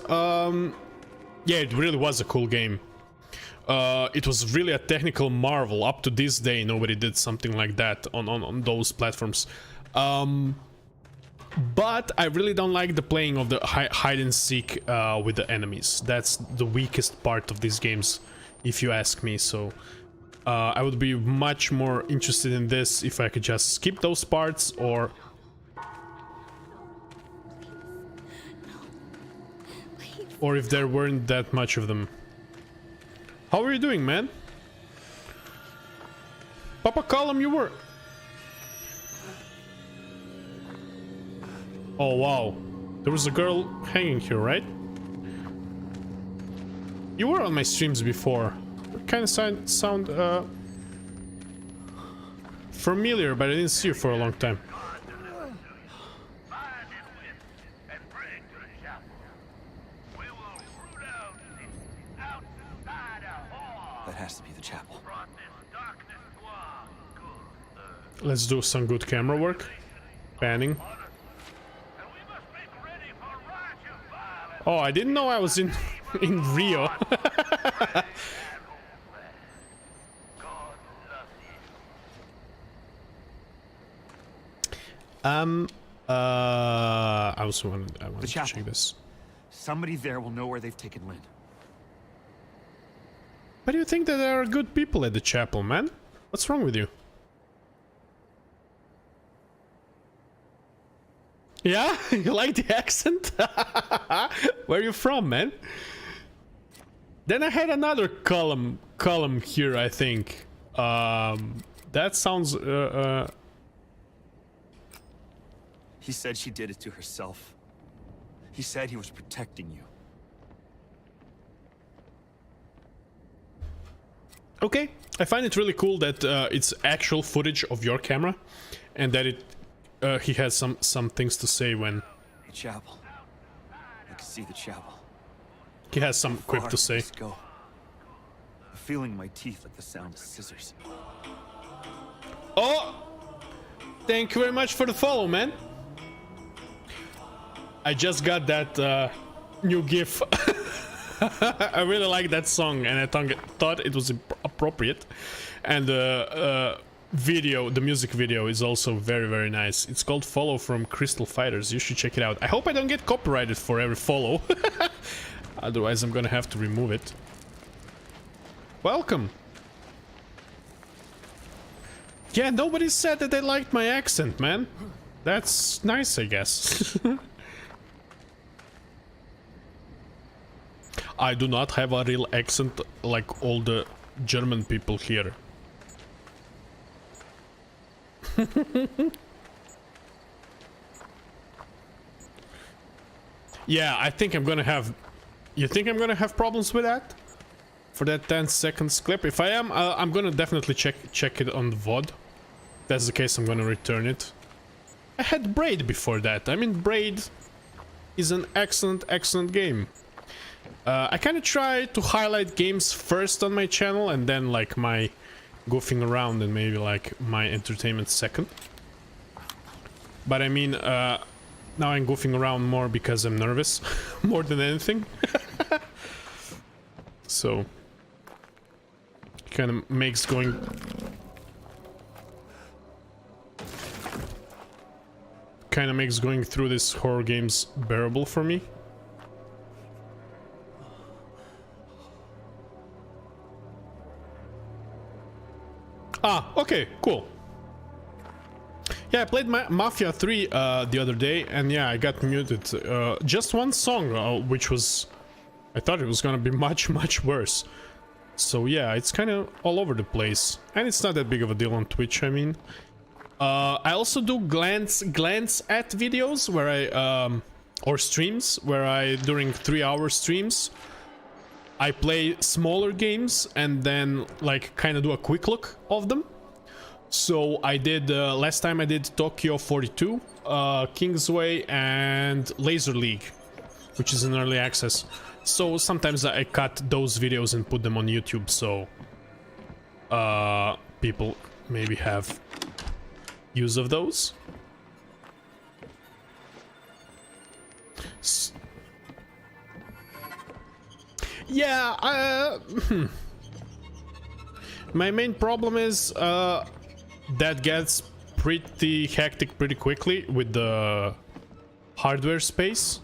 Yeah, it really was a cool game. It was really a technical marvel. Up to this day, nobody did something like that on those platforms. But I really don't like the playing of the hide and seek with the enemies. That's the weakest part of these games, if you ask me. So I would be much more interested in this if I could just skip those parts, or if there weren't that much of them. How are you doing, man? Papa Column, you were... Oh, wow. There was a girl hanging here, right? You were on my streams before. Kind of sound familiar, but I didn't see you for a long time. That has to be the chapel. Let's do some good camera work. Panning. Oh, I didn't know I was in Rio. I wanted to check this. Somebody there will know where they've taken Lynn. Why do you think that there are good people at the chapel, man? What's wrong with you? Yeah? You like the accent? Where are you from, man? Then I had another column here, I think. That sounds... He said she did it to herself. He said he was protecting you. Okay, I find it really cool that it's actual footage of your camera, and that he has some things to say when... The chapel. I can see the chapel. He has some quip to say. Go. I'm feeling my teeth like the sound of scissors. Oh! Thank you very much for the follow, man. I just got that new GIF. I really like that song, and I thought it was appropriate. And the music video is also very, very nice. It's called Follow from Crystal Fighters. You should check it out. I hope I don't get copyrighted for every follow. Otherwise, I'm gonna have to remove it. Welcome. Yeah, nobody said that they liked my accent, man. That's nice, I guess. I do not have a real accent like all the German people here. Yeah, I think I'm gonna have... You think I'm gonna have problems with that? for that 10 seconds clip. If I am, I'm gonna definitely check it on the VOD. If that's the case, I'm gonna return it. I had Braid before that. I mean, Braid is an excellent game. I kind of try to highlight games first on my channel and then like my goofing around and maybe like my entertainment second. But I mean, now I'm goofing around more because I'm nervous more than anything. So kind of makes going through these horror games bearable for me. Ah, okay, cool. Yeah, I played Mafia 3 the other day, and yeah, I got muted. Just one song, which was... I thought it was gonna be much worse. So yeah, it's kind of all over the place. And it's not that big of a deal on Twitch, I mean. I also do glance at videos where I... or streams, where I, during 3-hour streams, I play smaller games and then like kind of do a quick look of them. So I did, last time I did Tokyo 42, Kingsway and Laser League, which is in early access. So sometimes I cut those videos and put them on YouTube, so people maybe have use of those. Yeah, my main problem is that gets pretty hectic pretty quickly with the hardware space,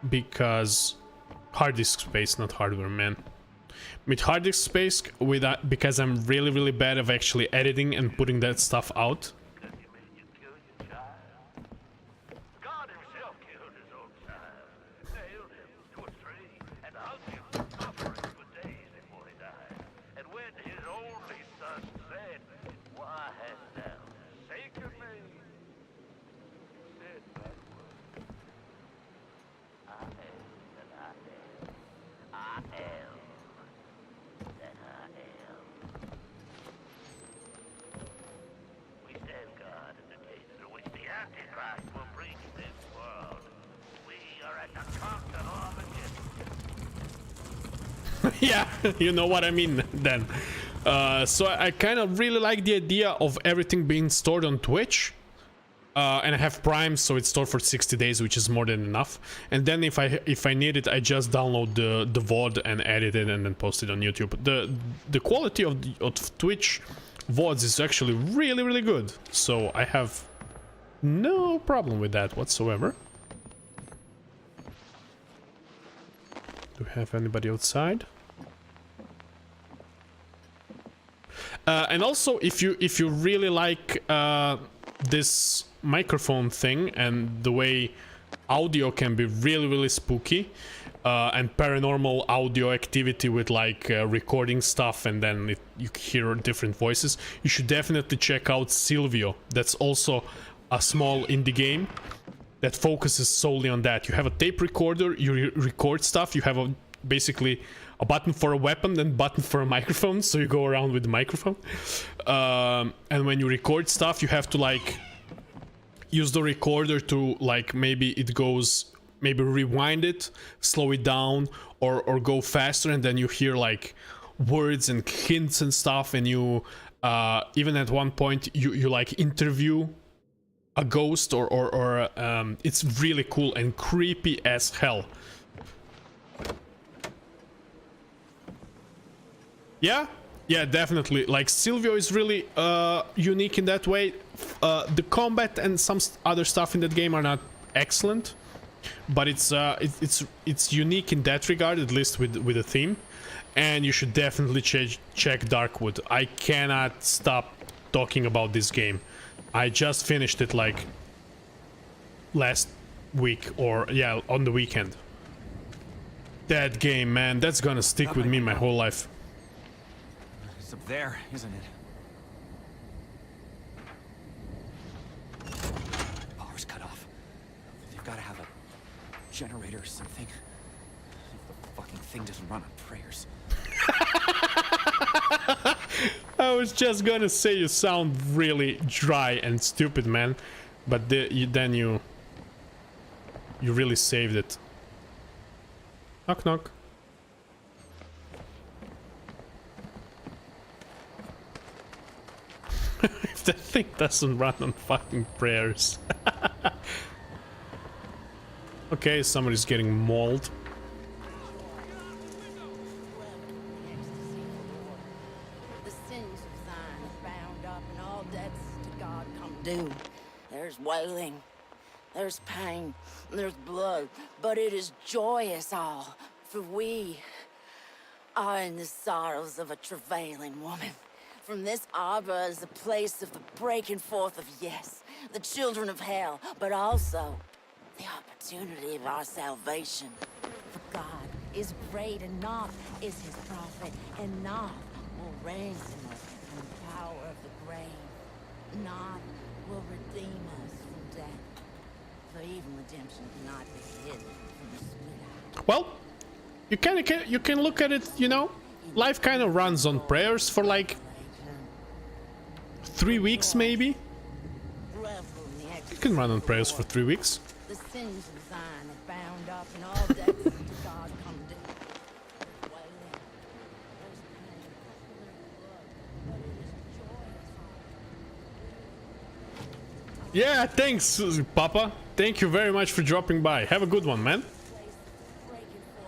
because hard disk space, not hardware, man. With hard disk space, with that, because I'm really bad at actually editing and putting that stuff out. God himself killed his own child, nailed him to a tree, and hung him suffering for days before he died. And when his only son said, "Why hast thou forsaken me?" he said backwoods, "I am that I am. I am that I am." We stand guard at the gates through which the Antichrist will bring this world. We are at the cost of Armageddon. Yeah, you know what I mean then. So I kind of really like the idea of everything being stored on Twitch. And I have Prime, so it's stored for 60 days, which is more than enough. And then if I need it, I just download the VOD and edit it and then post it on YouTube. The quality of Twitch VODs is actually really good. So I have no problem with that whatsoever. Do we have anybody outside? And also, if you really like this microphone thing and the way audio can be really spooky, and paranormal audio activity with like recording stuff, and then you hear different voices, you should definitely check out Silvio. That's also a small indie game that focuses solely on that. You have a tape recorder, you record stuff, you have basically a button for a weapon, then button for a microphone, so you go around with the microphone. And when you record stuff, you have to like use the recorder to like maybe rewind it, slow it down, or go faster, and then you hear like words and hints and stuff, and you even at one point you like interview a ghost or it's really cool and creepy as hell. Yeah, definitely. Like Silvio is really unique in that way. The combat and some other stuff in that game are not excellent, but it's unique in that regard, at least with the theme. And you should definitely check Darkwood. I cannot stop talking about this game. I just finished it like last week, or yeah, on the weekend. That game, man, that's gonna stick with me my whole life. It's up there, isn't it? Power's cut off. They've got to have a generator or something. If the fucking thing doesn't run on prayers. I was just gonna say you sound really dry and stupid, man, but then you really saved it. Knock knock. If that thing doesn't run on fucking prayers. Okay, somebody's getting mauled. The sins of Zion are bound up, and all debts to God come due. There's wailing, there's pain, there's blood, but it is joyous all, for we are in the sorrows of a travailing woman. From this arbor is the place of the breaking forth of yes, the children of hell, but also the opportunity of our salvation. For God is great, and naught is his prophet, and naught will ransom us from the power of the grave. Naught will redeem us from death. For even redemption cannot be hidden from the split eye. Well, you can look at it, you know, life kind of runs on prayers for like 3 weeks maybe. You can run on prayers for 3 weeks. The sins of Zion are bound up, and all debts to God come due. Wailing, there's pain, there's blood, but it is joyous. Yeah, thanks, Papa. Thank you very much for dropping by. Have a good one, man.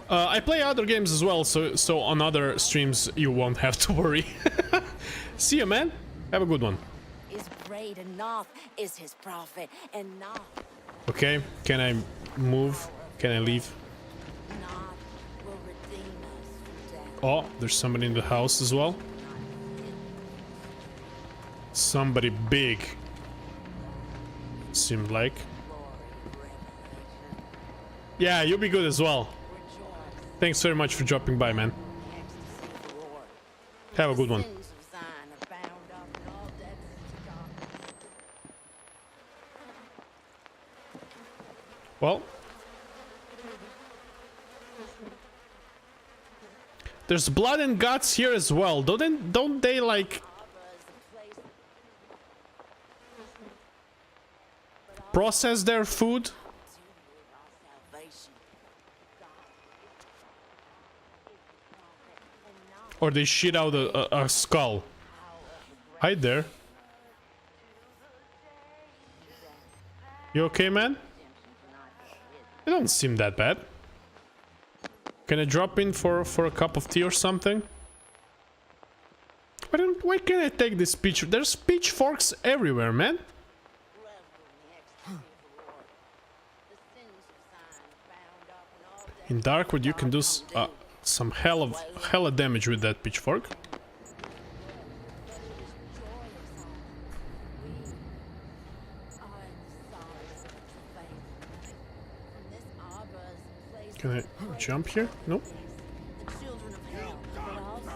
I play other games as well, so on other streams you won't have to worry. See you, man. Have a good one. Is great, and naught is his prophet, and naught, Okay, can I move? Can I leave? naught will redeem us from death. Oh, there's somebody in the house as well. Somebody big. Seemed like. Yeah, you'll be good as well. Thanks very much for dropping by, man. Have a good one. Sins of Zion are bound up, and all debts to God. Well, there's blood and guts here as well. Don't they like process their food? Or they shit out a skull? Hi there. You okay, man? You don't seem that bad. Can I drop in for a cup of tea or something? Why can't I take this pitch? There's pitchforks everywhere, man. In Darkwood you can do some hella damage with that pitchfork. Can I jump here? Nope. The children of hell, but also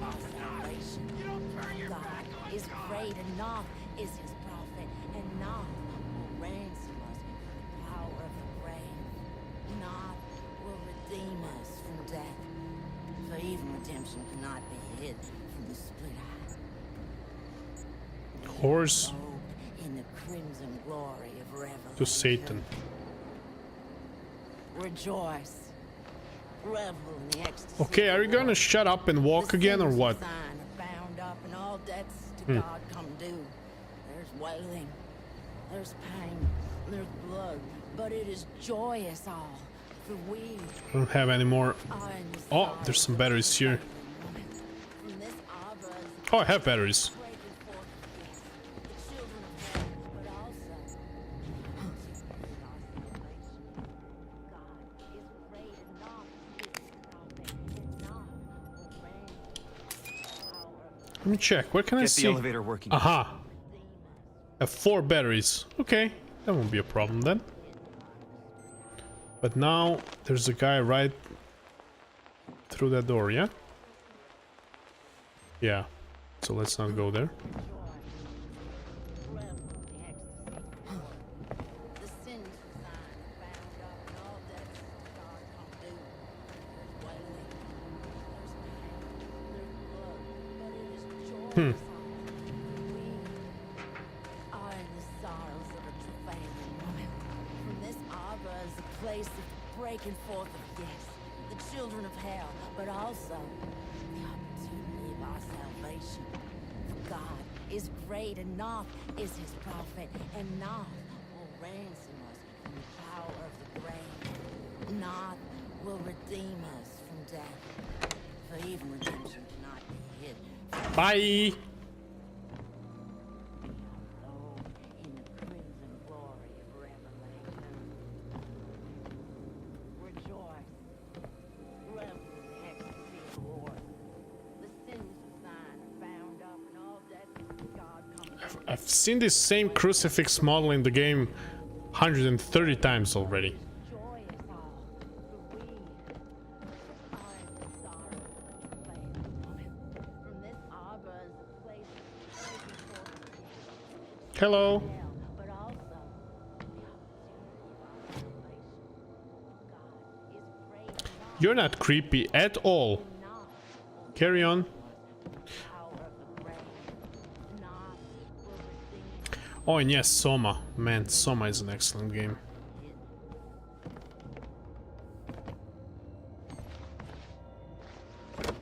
our salvation. God is great, and naught is his prophet, and naught will ransom us from the power of the grave. Naught will redeem us from death. For even redemption cannot be hid from the split eye. Horse Robed in the crimson glory of revelation. to Satan. Rejoice. Revel in the ecstasy. Okay, are you gonna shut up and walk again or what? The sins of Zion are bound up, and all debts to God come due. There's wailing, there's pain, there's blood, but it is joyous all, for we I don't have any more. are in the Oh, there's some batteries here. From this arbor is Oh, I have batteries. breaking forth the children of hell, but also God is great, and naught is his prophet, and naught will reign power of Let me check. Where can I Get see? the elevator working. Aha. I have 4 batteries. Okay, that won't be a problem then. But now there's a guy right through that door, yeah? Yeah. So let's not go there. the sins of Zion are bound up, and all debts to God come due. We are in the sorrows of a travailing woman. From this arbor is a place of breaking forth of yes, the children of hell, but also the opportunity of our salvation. For God is great, and Noth is his prophet, and Noth will ransom us from the power of the grave. Noth will redeem us from death. For even redemption cannot be hid. Bye. Oh, in the crimson glory of revelation. Rejoice. Revel in the ecstasy of the Lord. The sins of thine are bound up, and all debts to God come. I've seen this same crucifix model in the game 130 times already. Joy is all, for we are in the sorrow of a travailing woman. From this arbor is a place of breaking forth of Hello. hell, but also the opportunity of our salvation. God is great and not You're not creepy at all. Carry on. power of the grave. Not will redeem Oh, and yes, Soma. Man, Soma is an excellent game.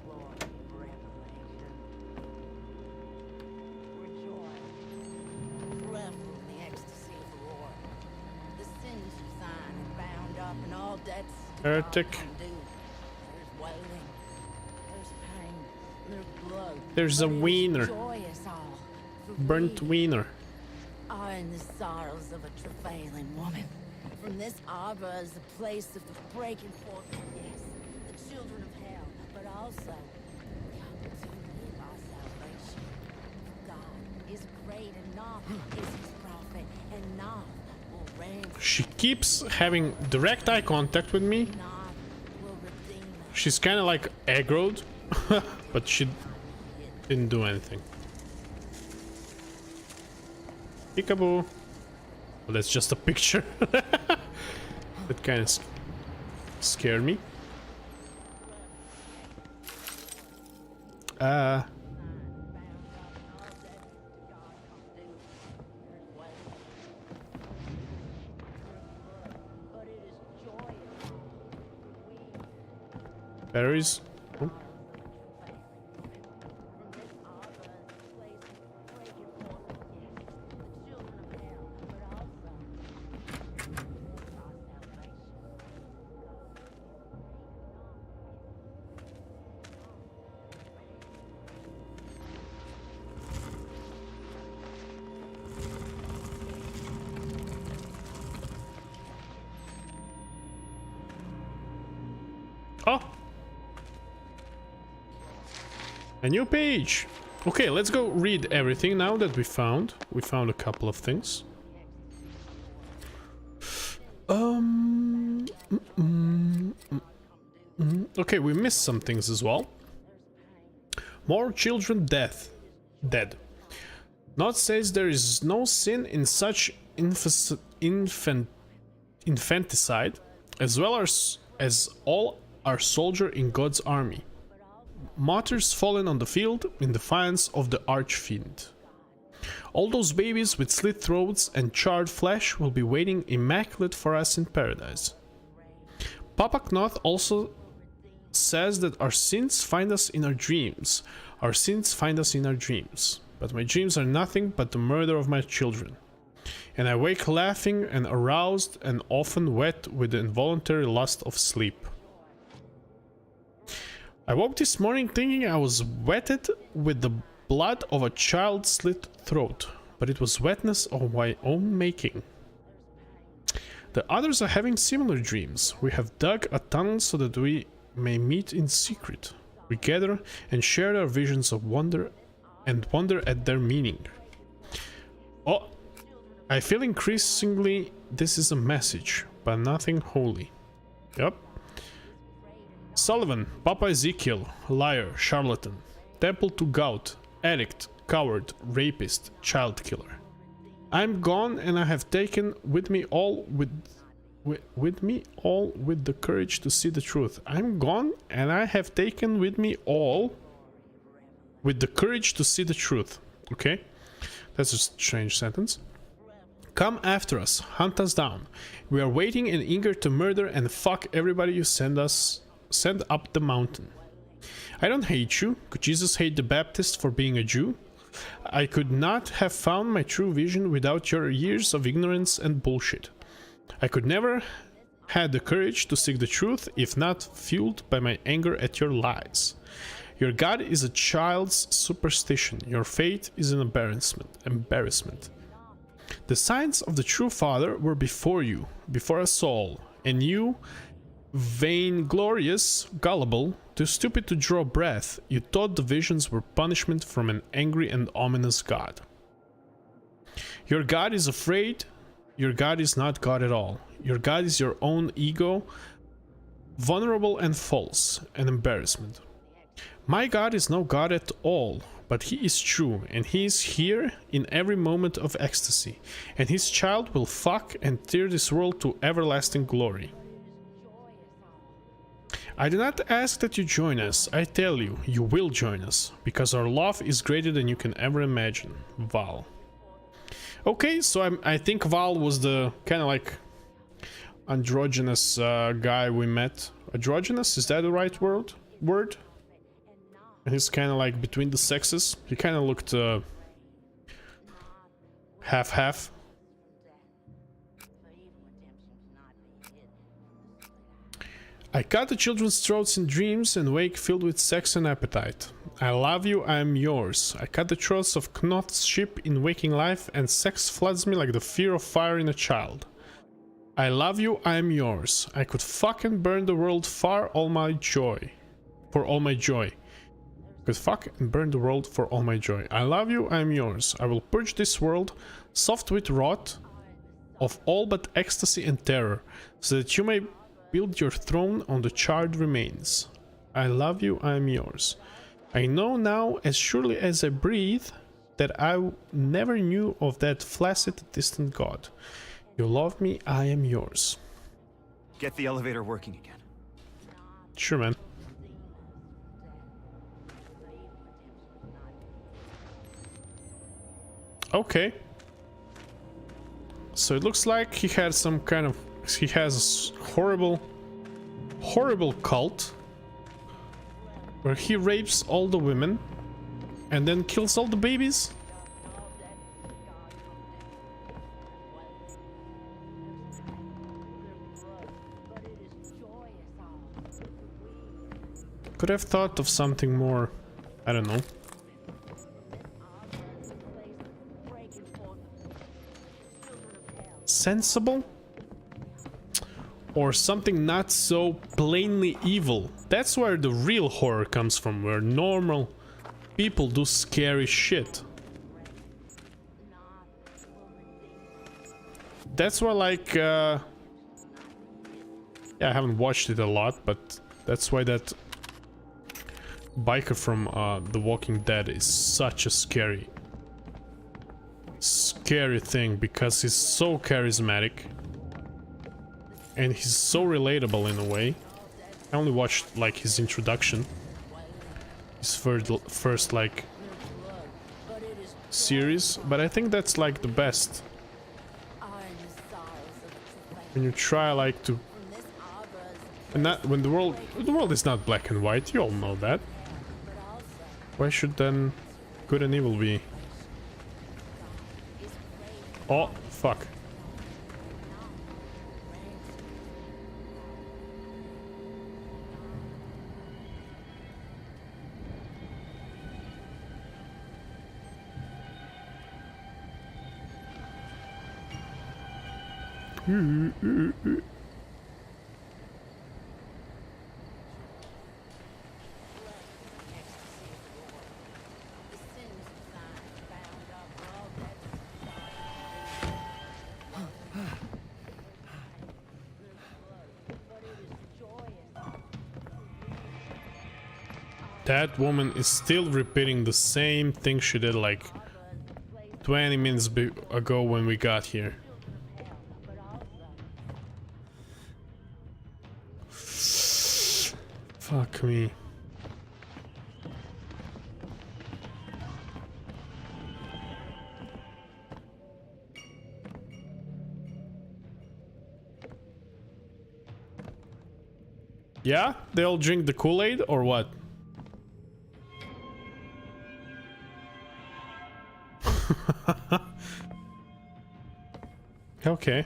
glory of revelation. Rejoice. Revel in the ecstasy of the Lord. The sins of thine are bound up, and all debts Heretic. are undue. There's wailing, there's pain, there's blood. There's a but it is wiener. joyous all, for Burnt we wiener. are in the sorrows of a travailing woman. From this arbor is a place of the breaking forth of yes, the children of hell, but also the opportunity of our salvation. God is great, and Noth is his prophet, and Noth will ransom. She keeps having direct eye contact with me. Noth will redeem us. She's kind of like aggroed, but she didn't do anything. Peekaboo. Well, that's just a picture. That kind of scared me. Berries. Oh. Oh! A new page! Okay, let's go read everything now that we found. We found a couple of things. Okay, we missed some things as well. More children dead. Not says there is no sin in such infanticide, as well as all are soldier in God's army. Martyrs fallen on the field in defiance of the archfiend. All those babies with slit throats and charred flesh will be waiting immaculate for us in paradise. Papa Knoth also says that our sins find us in our dreams. Our sins find us in our dreams. But my dreams are nothing but the murder of my children. And I wake laughing and aroused and often wet with the involuntary lust of sleep. I woke this morning thinking I was wetted with the blood of a child's slit throat, but it was wetness of my own making. The others are having similar dreams. We have dug a tunnel so that we may meet in secret. We gather and share our visions of wonder and wonder at their meaning. Oh, I feel increasingly this is a message, but nothing holy. Yep. Sullivan, Papa Ezekiel, liar, charlatan, temple to gout, addict, coward, rapist, child killer. I'm gone, and I have taken with me all with the courage to see the truth. I'm gone, and I have taken with me all with the courage to see the truth. Okay, that's a strange sentence. Come after us, hunt us down. We are waiting and eager to murder and fuck everybody you send up the mountain. I don't hate you. Could Jesus hate the Baptist for being a Jew? I could not have found my true vision without your years of ignorance and bullshit. I could never had the courage to seek the truth if not fueled by my anger at your lies. Your God is a child's superstition. Your faith is an embarrassment. The signs of the true Father were before you, before us all, and you, vainglorious, gullible, too stupid to draw breath, you thought the visions were punishment from an angry and ominous God. Your God is afraid. Your God is not God at all. Your God is your own ego, vulnerable and false, an embarrassment. My God is no God at all, but he is true, and he is here in every moment of ecstasy, and his child will fuck and tear this world to everlasting glory. I do not ask that you join us, I tell you, you will join us, because our love is greater than you can ever imagine. Val. Okay, so I think Val was the kind of like androgynous guy we met. Androgynous, is that the right word? And he's kind of like between the sexes. He kind of looked half-half. I cut the children's throats in dreams and wake filled with sex and appetite. I love you, I am yours. I cut the throats of Knoth's ship in waking life, and sex floods me like the fear of fire in a child. I love you, I am yours. I could fucking burn the world for all my joy. Could fuck and burn the world for all my joy. I love you, I am yours. I will purge this world, soft with rot, of all but ecstasy and terror, so that you may build your throne on the charred remains. I love you, I am yours. I know now, as surely as I breathe, that I never knew of that flaccid, distant God. You love me, I am yours. Get the elevator working again. Sure, man. Okay. So it looks like he had some kind of... He has a horrible cult where he rapes all the women and then kills all the babies. Could have thought of something more, I don't know, sensible? Or something not so plainly evil. That's where the real horror comes from, where normal people do scary shit. That's why, like, yeah, I haven't watched it a lot, but that's why that biker from The Walking Dead is such a scary thing, because he's so charismatic. And he's so relatable in a way. I only watched like his introduction, his first like series, but I think that's like the best. When you try like to, and not when the world is not black and white. You all know that. Why should then good and evil be? Oh fuck. That woman is still repeating the same thing she did like 20 minutes ago when we got here. Fuck me. Yeah? They all drink the Kool-Aid or what? Okay.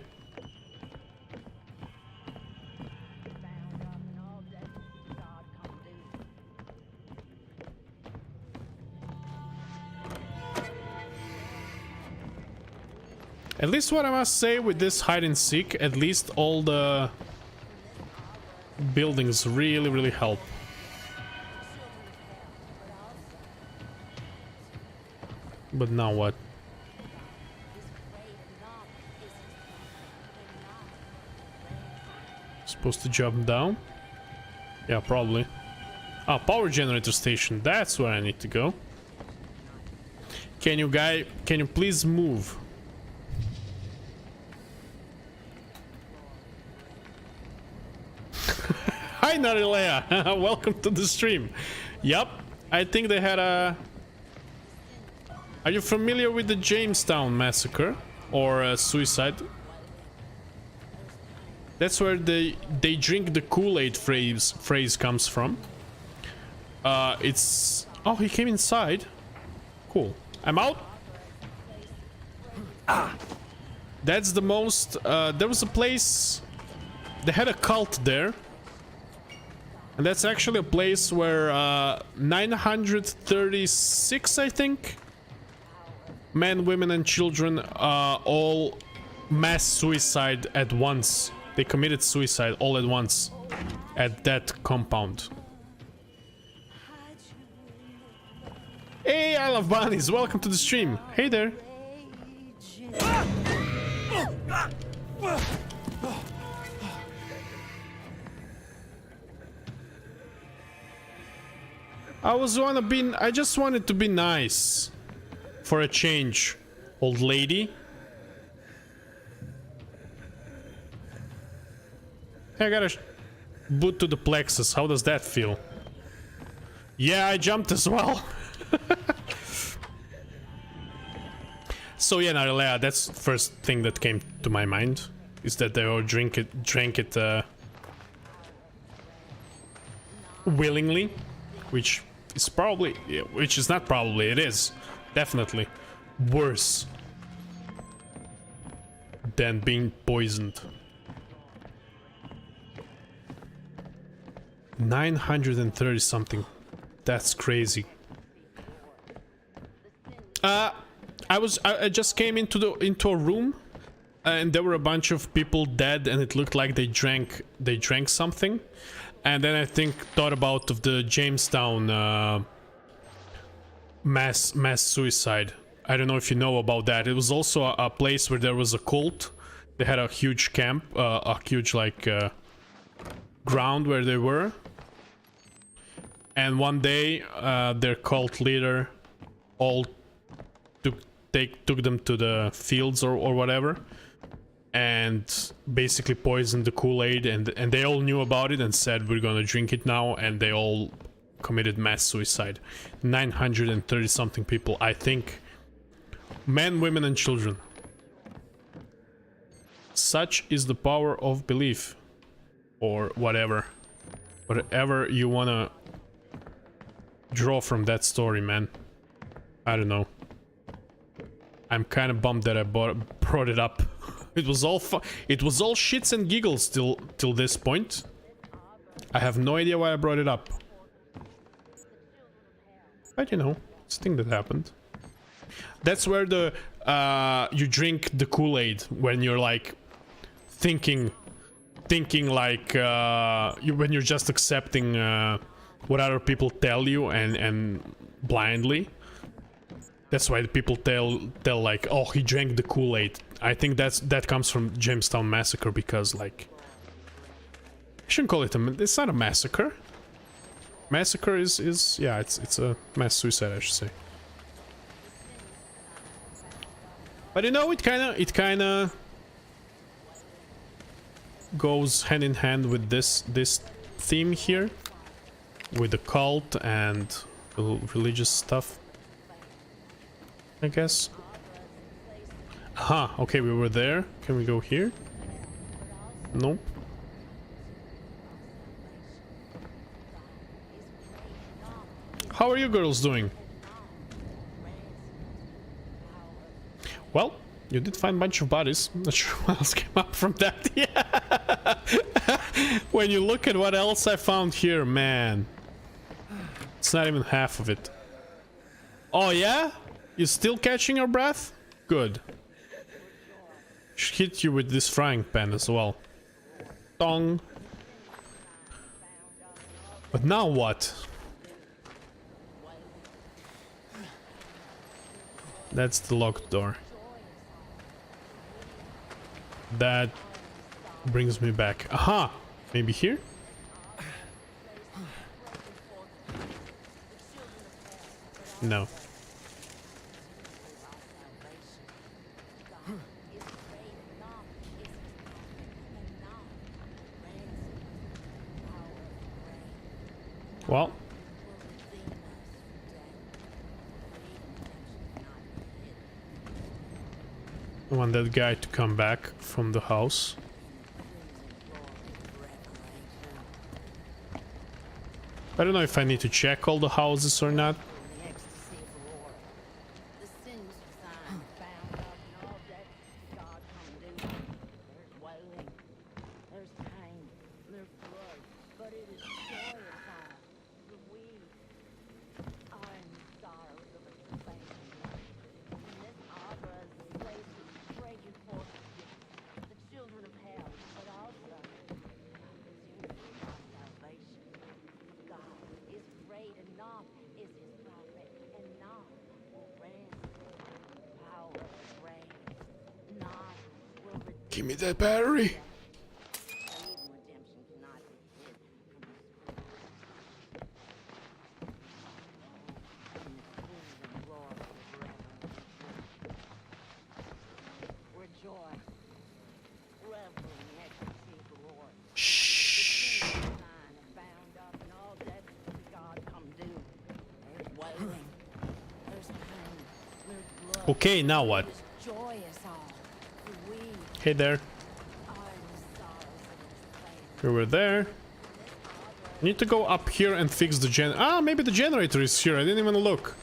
At least what I must say with this hide and seek, at least all the buildings really help. But now what? Supposed to jump down? Yeah, probably. Ah, power generator station. That's where I need to go. Can you please move? Hi, Narilea. Welcome to the stream. Yup, I think they had a... Are you familiar with the Jamestown massacre or suicide? That's where they drink the Kool-Aid phrase comes from. It's... Oh, he came inside. Cool. I'm out. That's the most... there was a place... They had a cult there. And that's actually a place where 936, I think, men, women, and children all mass suicide at once. They committed suicide all at once at that compound. Hey, I love bunnies. Welcome to the stream. Hey there. I just wanted to be nice for a change, old lady. I got a boot to the plexus. How does that feel? Yeah, I jumped as well. So yeah, Narilea, that's the first thing that came to my mind, is that they all drank it willingly, which is probably, which is not probably, it is definitely worse than being poisoned. 930 something. That's crazy. I just came into a room and there were a bunch of people dead and it looked like they drank something. And then I thought about of the Jamestown mass suicide. I don't know if you know about that. It was also a place where there was a cult. They had a huge camp, a huge like ground where they were. And one day, their cult leader all took them to the fields or whatever, and basically poisoned the Kool-Aid, and they all knew about it and said we're gonna drink it now, and they all committed mass suicide. 930 something people, I think, men, women, and children. Such is the power of belief, or whatever you wanna draw from that story, man. I don't know. I'm kind of bummed that I brought it up. It was all shits and giggles till this point. I have no idea why I brought it up. But you know, it's a thing that happened. That's where the you drink the Kool-Aid when you're like thinking like when you're just accepting what other people tell you and blindly. That's why the people tell like, oh, he drank the Kool-Aid. I think that comes from Jamestown massacre, because like, I shouldn't call it it's not a massacre. Massacre is yeah, it's a mass suicide, I should say. But you know, it kind of goes hand in hand with this theme here, with the cult and religious stuff, I guess. Aha, okay, we were there. Can we go here? Nope. how are you girls doing? Well, you did find a bunch of bodies. Not sure what else came up from that. Yeah. When you look at what else I found here, man. It's not even half of it. Oh yeah? You still catching your breath? Good. Should hit you with this frying pan as well. Tong. But now what? That's the locked door. That brings me back. Aha! Maybe here? No. Well. I want that guy to come back from the house. I don't know if I need to check all the houses or not. Give me that battery. Shh. Okay, now what? Hey there. We were there. I need to go up here and fix the maybe the generator is here. I didn't even look.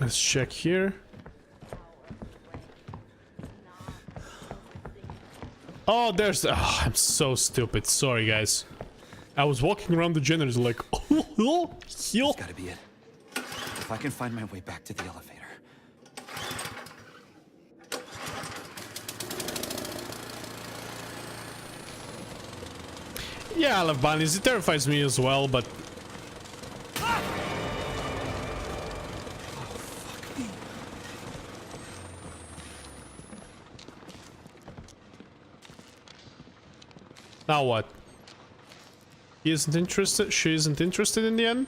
Let's check here. Oh, there's... Oh, I'm so stupid. Sorry, guys. I was walking around the generator like... Oh, That's gotta be it. If I can find my way back to the elevator. Yeah, I love bunnies. It terrifies me as well, but... Now what? He isn't interested? She isn't interested in the end?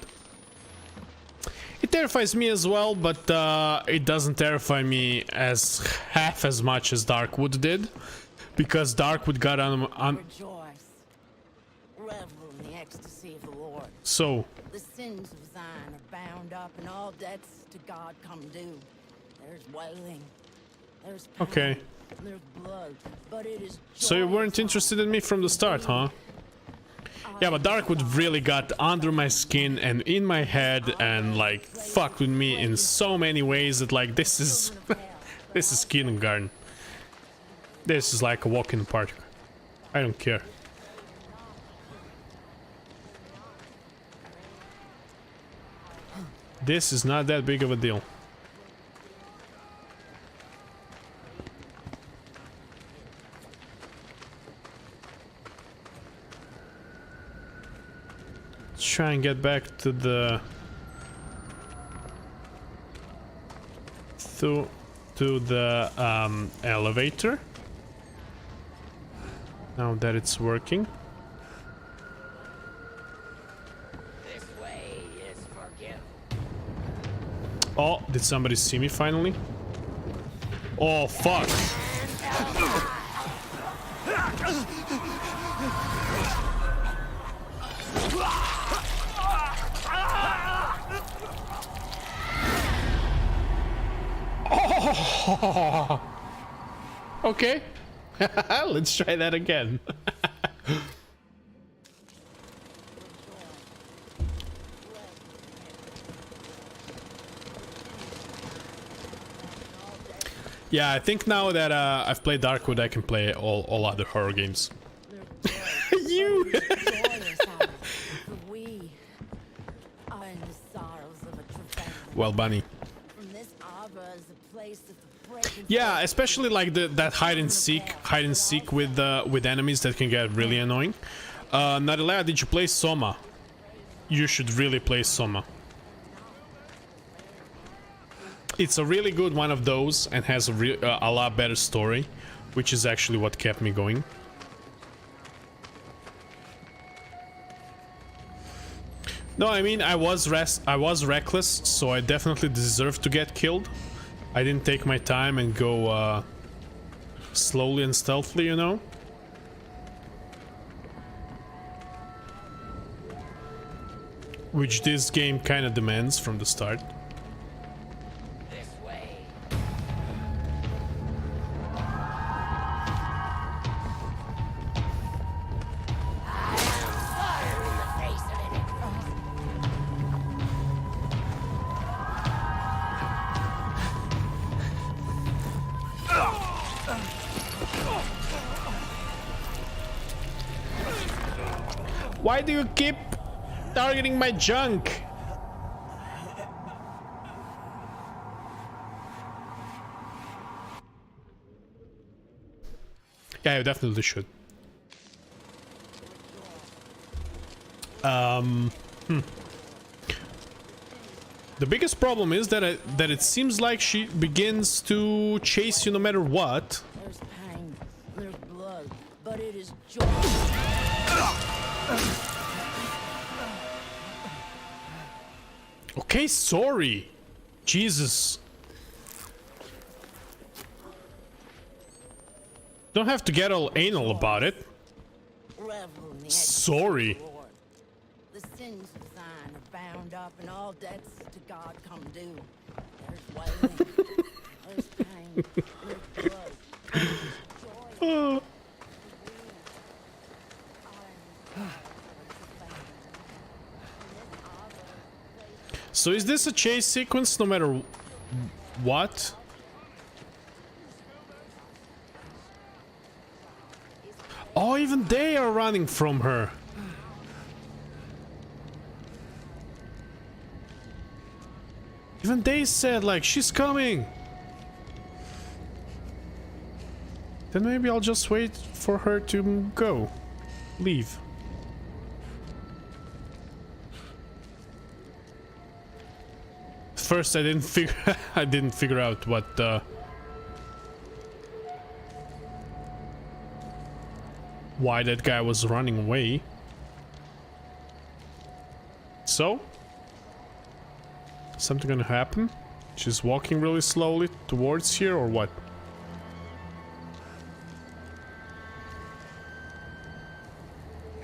It terrifies me as well, but it doesn't terrify me as half as much as Darkwood did. Because Darkwood got on... Rejoice. Revel in the ecstasy of the Lord. So... The sins of Zion are bound up and all debts to God come due. There's wailing. There's pain. Okay. There's blood. But it is So you weren't interested in me from the start, huh? Yeah, but Darkwood really got under my skin and in my head and like fucked with me in so many ways that like this is this is kindergarten. This is like a walk in the park. I don't care. This is not that big of a deal. Let's try and get back to the elevator. Now that it's working. This way is forgiven. Oh, did somebody see me finally? Oh, fuck. Oh. Okay. Let's try that again. Yeah, I think now that I've played Darkwood, I can play all other horror games. You! Well, Bunny. Yeah, especially like that hide and seek with enemies that can get really annoying. Narilea, did you play Soma? You should really play Soma. It's a really good one of those and has a lot better story, which is actually what kept me going. No, I mean I was reckless, so I definitely deserved to get killed. I didn't take my time and go slowly and stealthily, you know. Which this game kind of demands from the start. Why do you keep targeting my junk? Yeah, you definitely should. The biggest problem is that it seems like she begins to chase you no matter what. There's pain, there's blood, but it is joy. Okay, sorry. Jesus. Don't have to get all anal about it. Sorry. The sins of thine are bound up, and all debts to God come due. There's wailing, there's pain, there's blood, there's joy. So is this a chase sequence no matter what? Oh, even they are running from her. Even they said like, she's coming. Then maybe I'll just wait for her to go. Leave. First, I didn't figure out what why that guy was running away. So, something gonna happen? She's walking really slowly towards here, or what?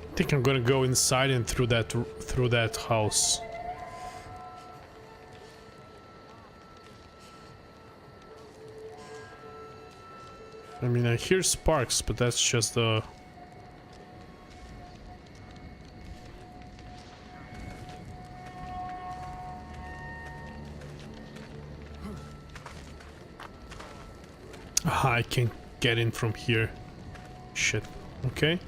I think I'm gonna go inside and through that house. I mean, I hear sparks, but that's just the... I can get in from here. Shit. Okay.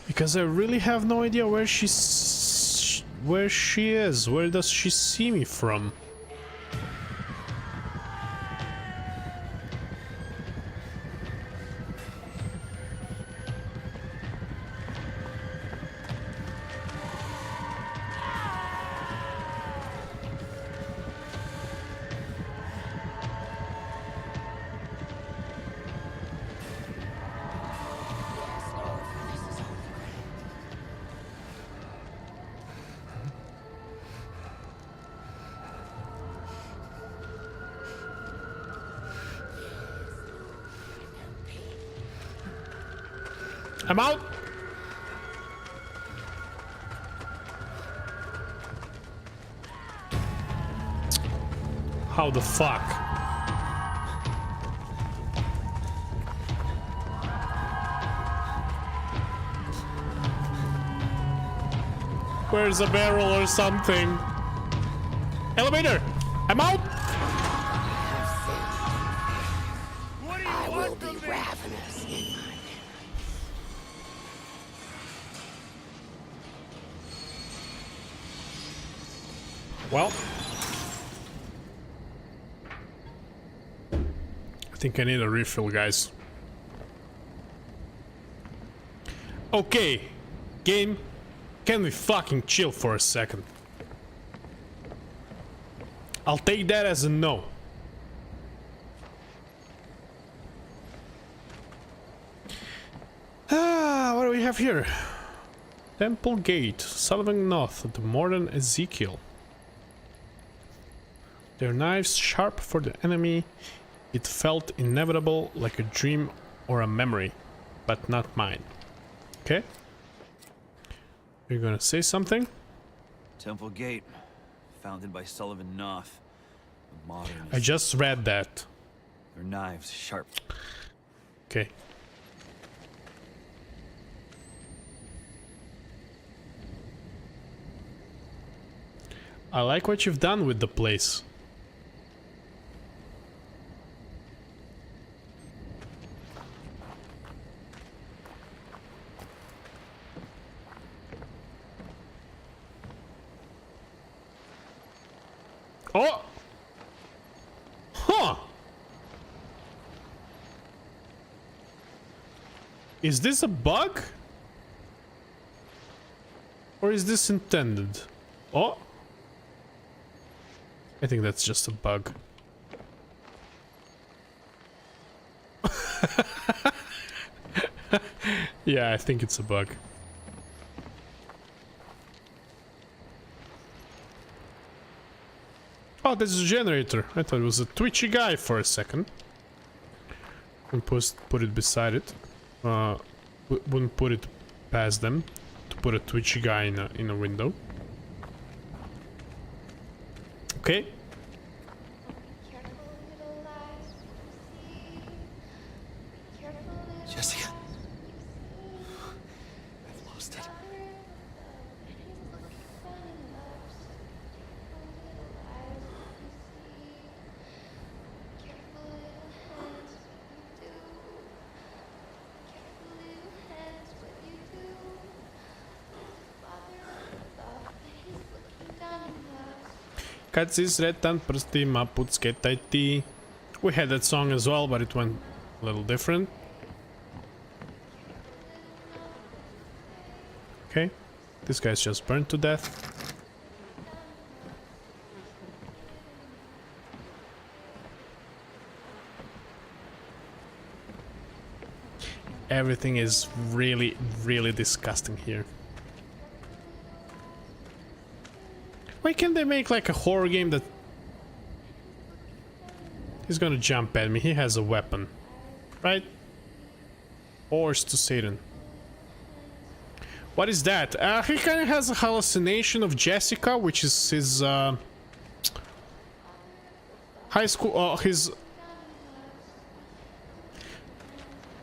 Because I really have no idea where she is. Where does she see me from? I'm out. How the fuck? Where's a barrel or something? Elevator! I'm out! What do you I will want be from me? ravenous in my Well, I think I need a refill, guys. Okay, game, can we fucking chill for a second? I'll take that as a no. What do we have here? Temple Gate, Sullivan North, the modern Ezekiel. Their knives sharp for the enemy. It felt inevitable, like a dream or a memory, but not mine. Okay? You're gonna say something? Temple Gate, founded by Sullivan Noth. A modern. I just read that. Their knives sharp. Okay. I like what you've done with the place. Oh! Huh! Is this a bug? Or is this intended? Oh! I think that's just a bug. Yeah, I think it's a bug. Oh, this is a generator. I thought it was a twitchy guy for a second. Wouldn't put it beside it. Wouldn't put it past them to put a twitchy guy in a window. Okay. Jessica. I've lost it. Kad si sretan prstima pucketaj ti. We had that song as well, but it went a little different. Okay, this guy's just burned to death. Everything is really, really disgusting here. Why can't they make like a horror game that... He's gonna jump at me, he has a weapon. Right? Horse to Satan. What is that? He kind of has a hallucination of Jessica, which is his high school. His.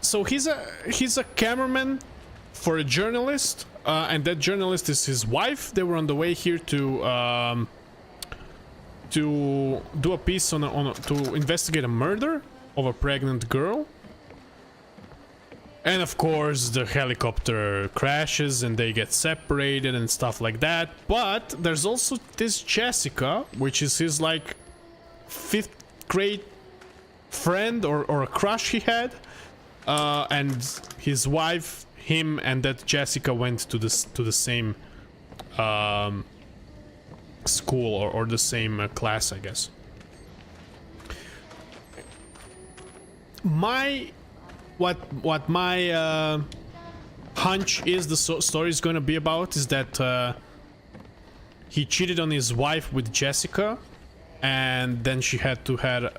So he's a cameraman for a journalist, and that journalist is his wife. They were on the way here to do a piece to investigate a murder of a pregnant girl. And of course the helicopter crashes and they get separated and stuff like that. But there's also this Jessica, which is his like 5th grade friend or a crush he had. And his wife, him and that Jessica went to the same school or the same class, I guess. What my hunch is the story is gonna be about is that he cheated on his wife with Jessica, and then she had to have.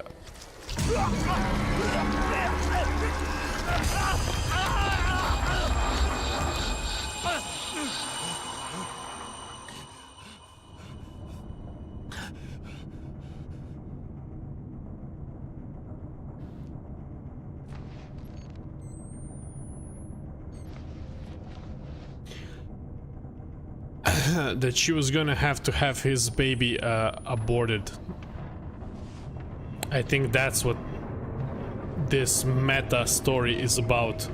That she was gonna have to have his baby aborted. I think that's what this meta story is about.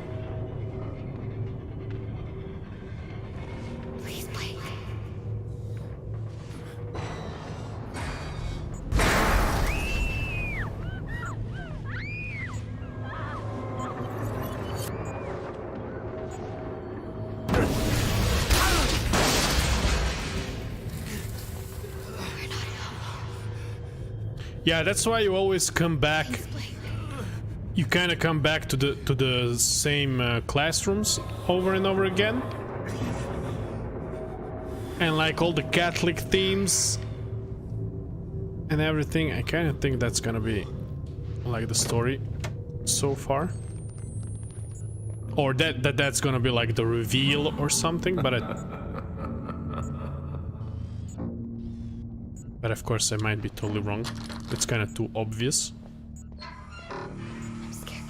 Please, Blake. Yeah, that's why you always come back. You kind of come back to the same classrooms over and over again, and like all the Catholic themes and everything. I kind of think that's gonna be like the story so far, or that's gonna be like the reveal or something. But of course I might be totally wrong. It's kind of too obvious. I'm scared.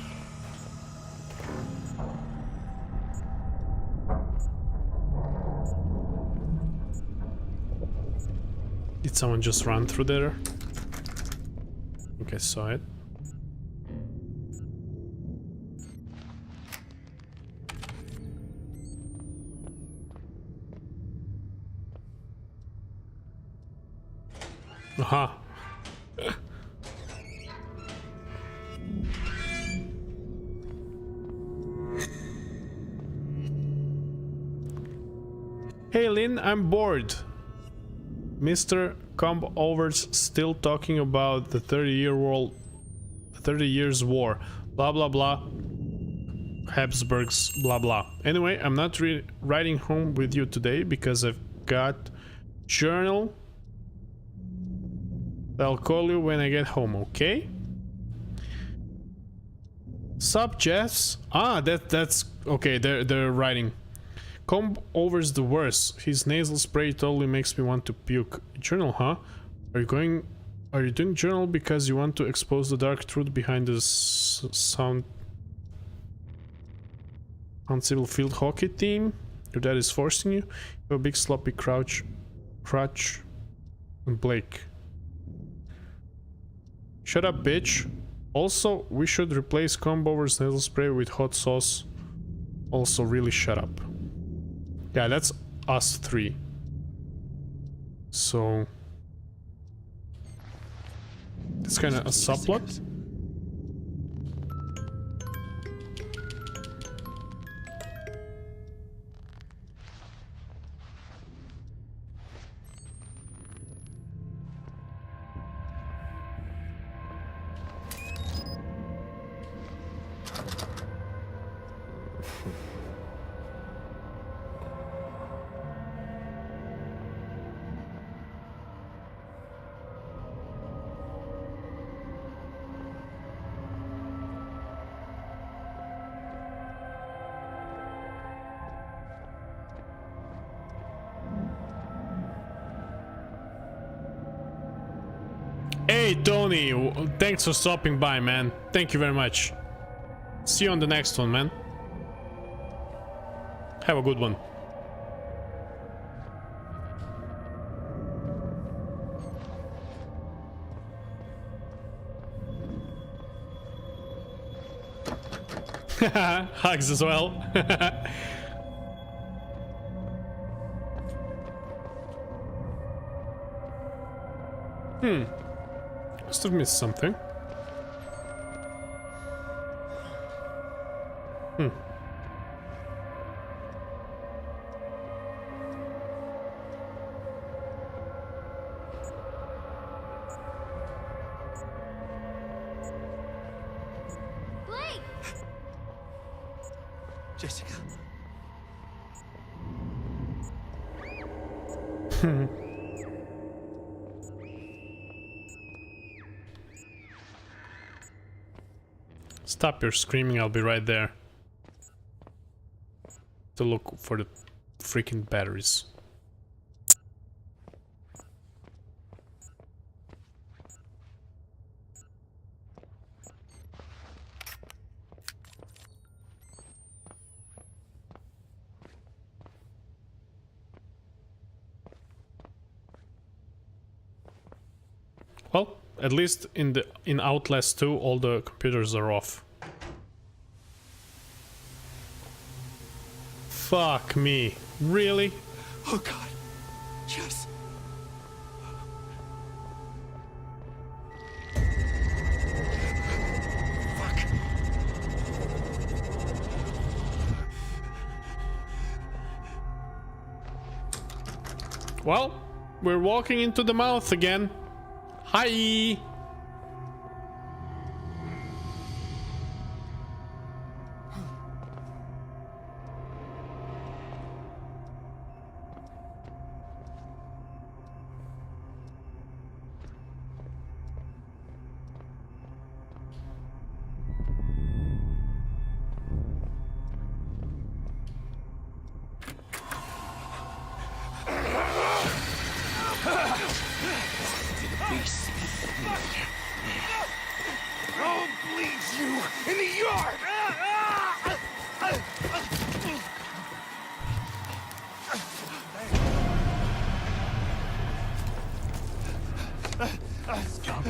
Did someone just run through there? I think I saw it. Aha. Hey Lynn, I'm bored. Mr. Comb-Over's still talking about the 30 years war. Blah blah blah. Habsburgs blah blah. Anyway, I'm not riding home with you today because I've got journal. I'll call you when I get home, okay? Sup, Jess? Ah, that's okay. They're writing. Comb-Over's the worst. His nasal spray totally makes me want to puke. Journal, huh? Are you doing journal because you want to expose the dark truth behind this uncivil field hockey team? Your dad is forcing you? You have a big sloppy crutch, and Blake. Shut up, bitch. Also, we should replace Comb-Over's nasal spray with hot sauce. Also, really shut up. Yeah, that's us three. So... it's kind of a subplot. Hey Tony, thanks for stopping by, man. Thank you very much. See you on the next one, man. Have a good one. Hugs as well. Must have missed something. Blake! Jessica. Stop your screaming, I'll be right there. To look for the freaking batteries. Well, at least in Outlast 2 all the computers are off. Fuck me. Really? Oh God. Yes. Fuck. Well, we're walking into the mouth again. Hi. I'll bleed you in the yard. Scum.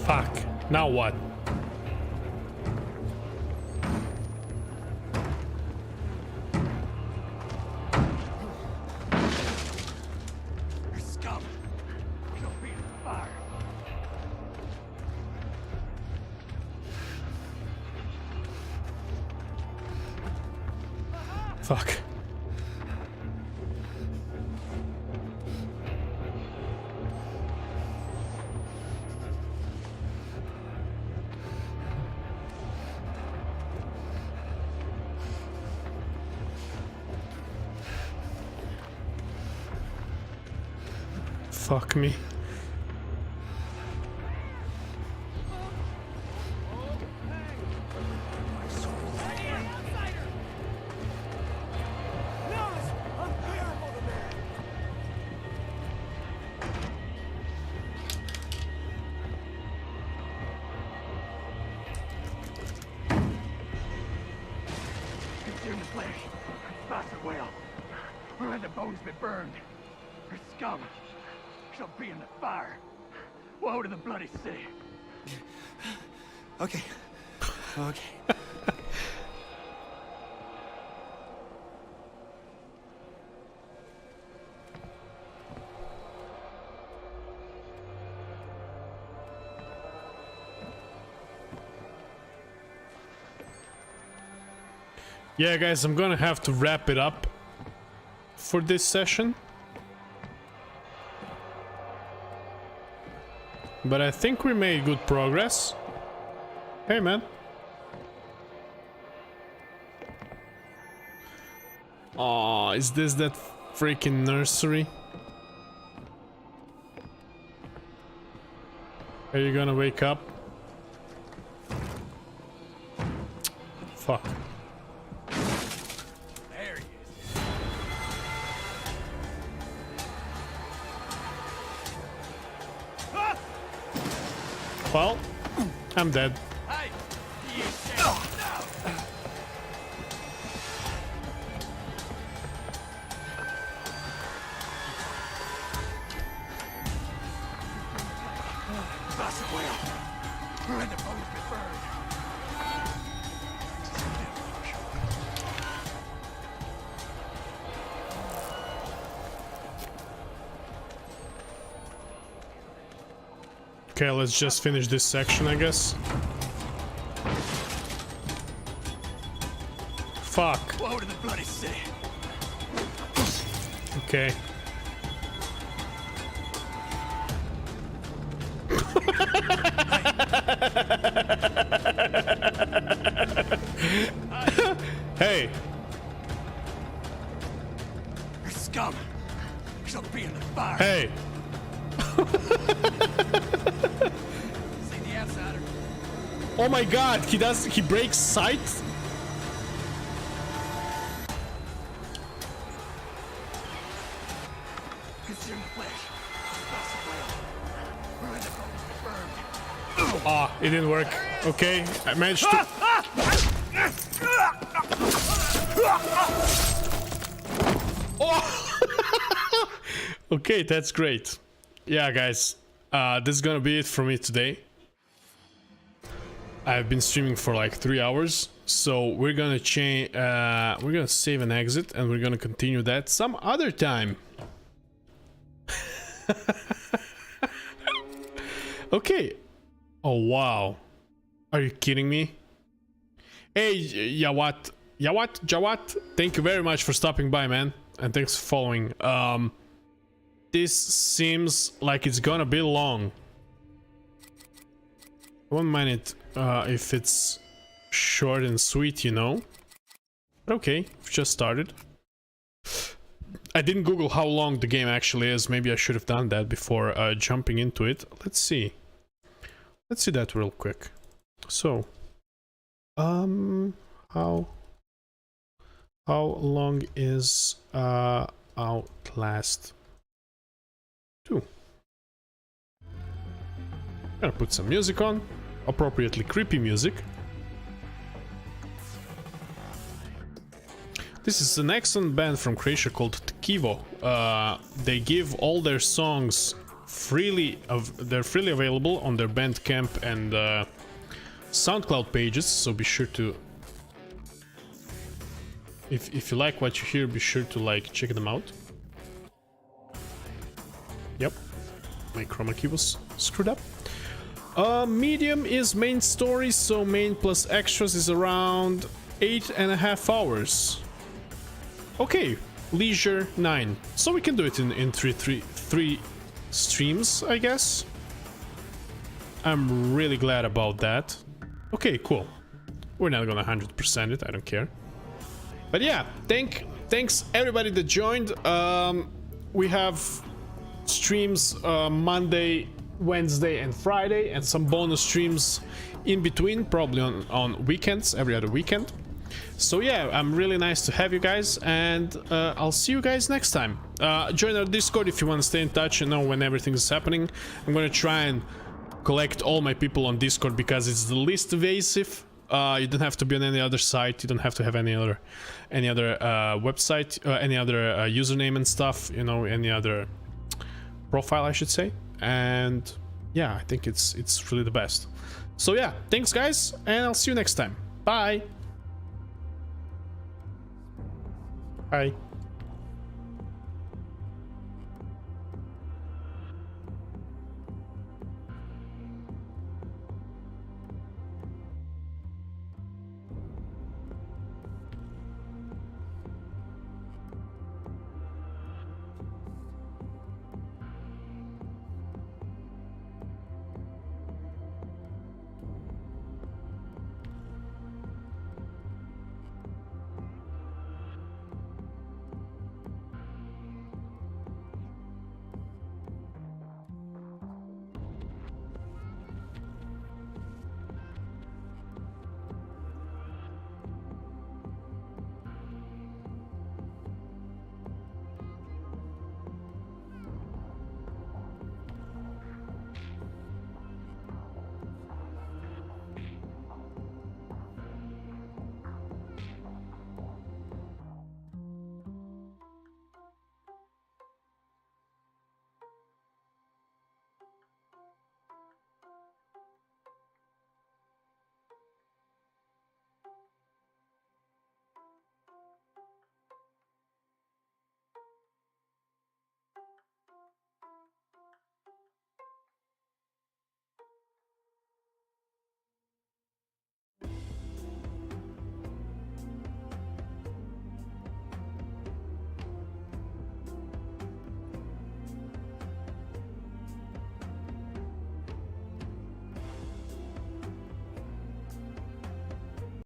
Fuck. Now what? Scum. You'll be in the fire. Fuck. Fuck me. Continue to play. Faster, whale. Or let the bones be burned. Her scum shall be in the fire. Woe to the bloody city. Okay. Okay. Yeah, guys, I'm gonna have to wrap it up for this session. But I think we made good progress. Hey, man. Aw, is this that freaking nursery? Are you gonna wake up? Fuck. There he is. Well, I'm dead. Hey! You can't. No! Faster, whale. Let the bones be burned. Okay, let's just finish this section, I guess. Fuck. Woe to the bloody city. Okay. shall be in the fire. Hey. See the outsider? Oh my god, he breaks sight? Consume the flesh. Thus it will. Where the bones be burned. Ah, it didn't work. Okay, I managed to... Oh! Okay, that's great. Yeah, guys, this is gonna be it for me today. I've been streaming for like 3 hours, so we're gonna change. We're gonna save and exit, and we're gonna continue that some other time. Okay. Oh wow, are you kidding me? Hey, Jawat, thank you very much for stopping by, man, and thanks for following. This seems like it's gonna be long. I won't mind it if it's short and sweet, you know. But okay, we've just started. I didn't Google how long the game actually is. Maybe I should have done that before jumping into it. Let's see. Let's see that real quick. So, how long is Outlast 2? Gonna put some music on, appropriately creepy music. This is an excellent band from Croatia called Tkivo. They give all their songs freely, they're freely available on their Bandcamp and SoundCloud pages, so be sure to, if you like what you hear, be sure to like check them out. Yep, my chroma key was screwed up. Medium is main story, so main plus extras is around 8.5 hours. Okay, leisure 9, so we can do it in three streams, I guess. I'm really glad about that. Okay, cool. We're not gonna 100% it, I don't care. But yeah, thanks everybody that joined. We have streams Monday, Wednesday and Friday, and some bonus streams in between, probably on weekends, every other weekend. So yeah, I'm really nice to have you guys, and I'll see you guys next time. Join our Discord if you want to stay in touch and know when everything is happening. I'm gonna try and collect all my people on Discord because it's the least evasive. You don't have to be on any other site, you don't have to have any other website, any other username and stuff, you know, any other profile, I should say. And yeah, I think it's really the best. So yeah, thanks guys, and I'll see you next time. Bye. Bye.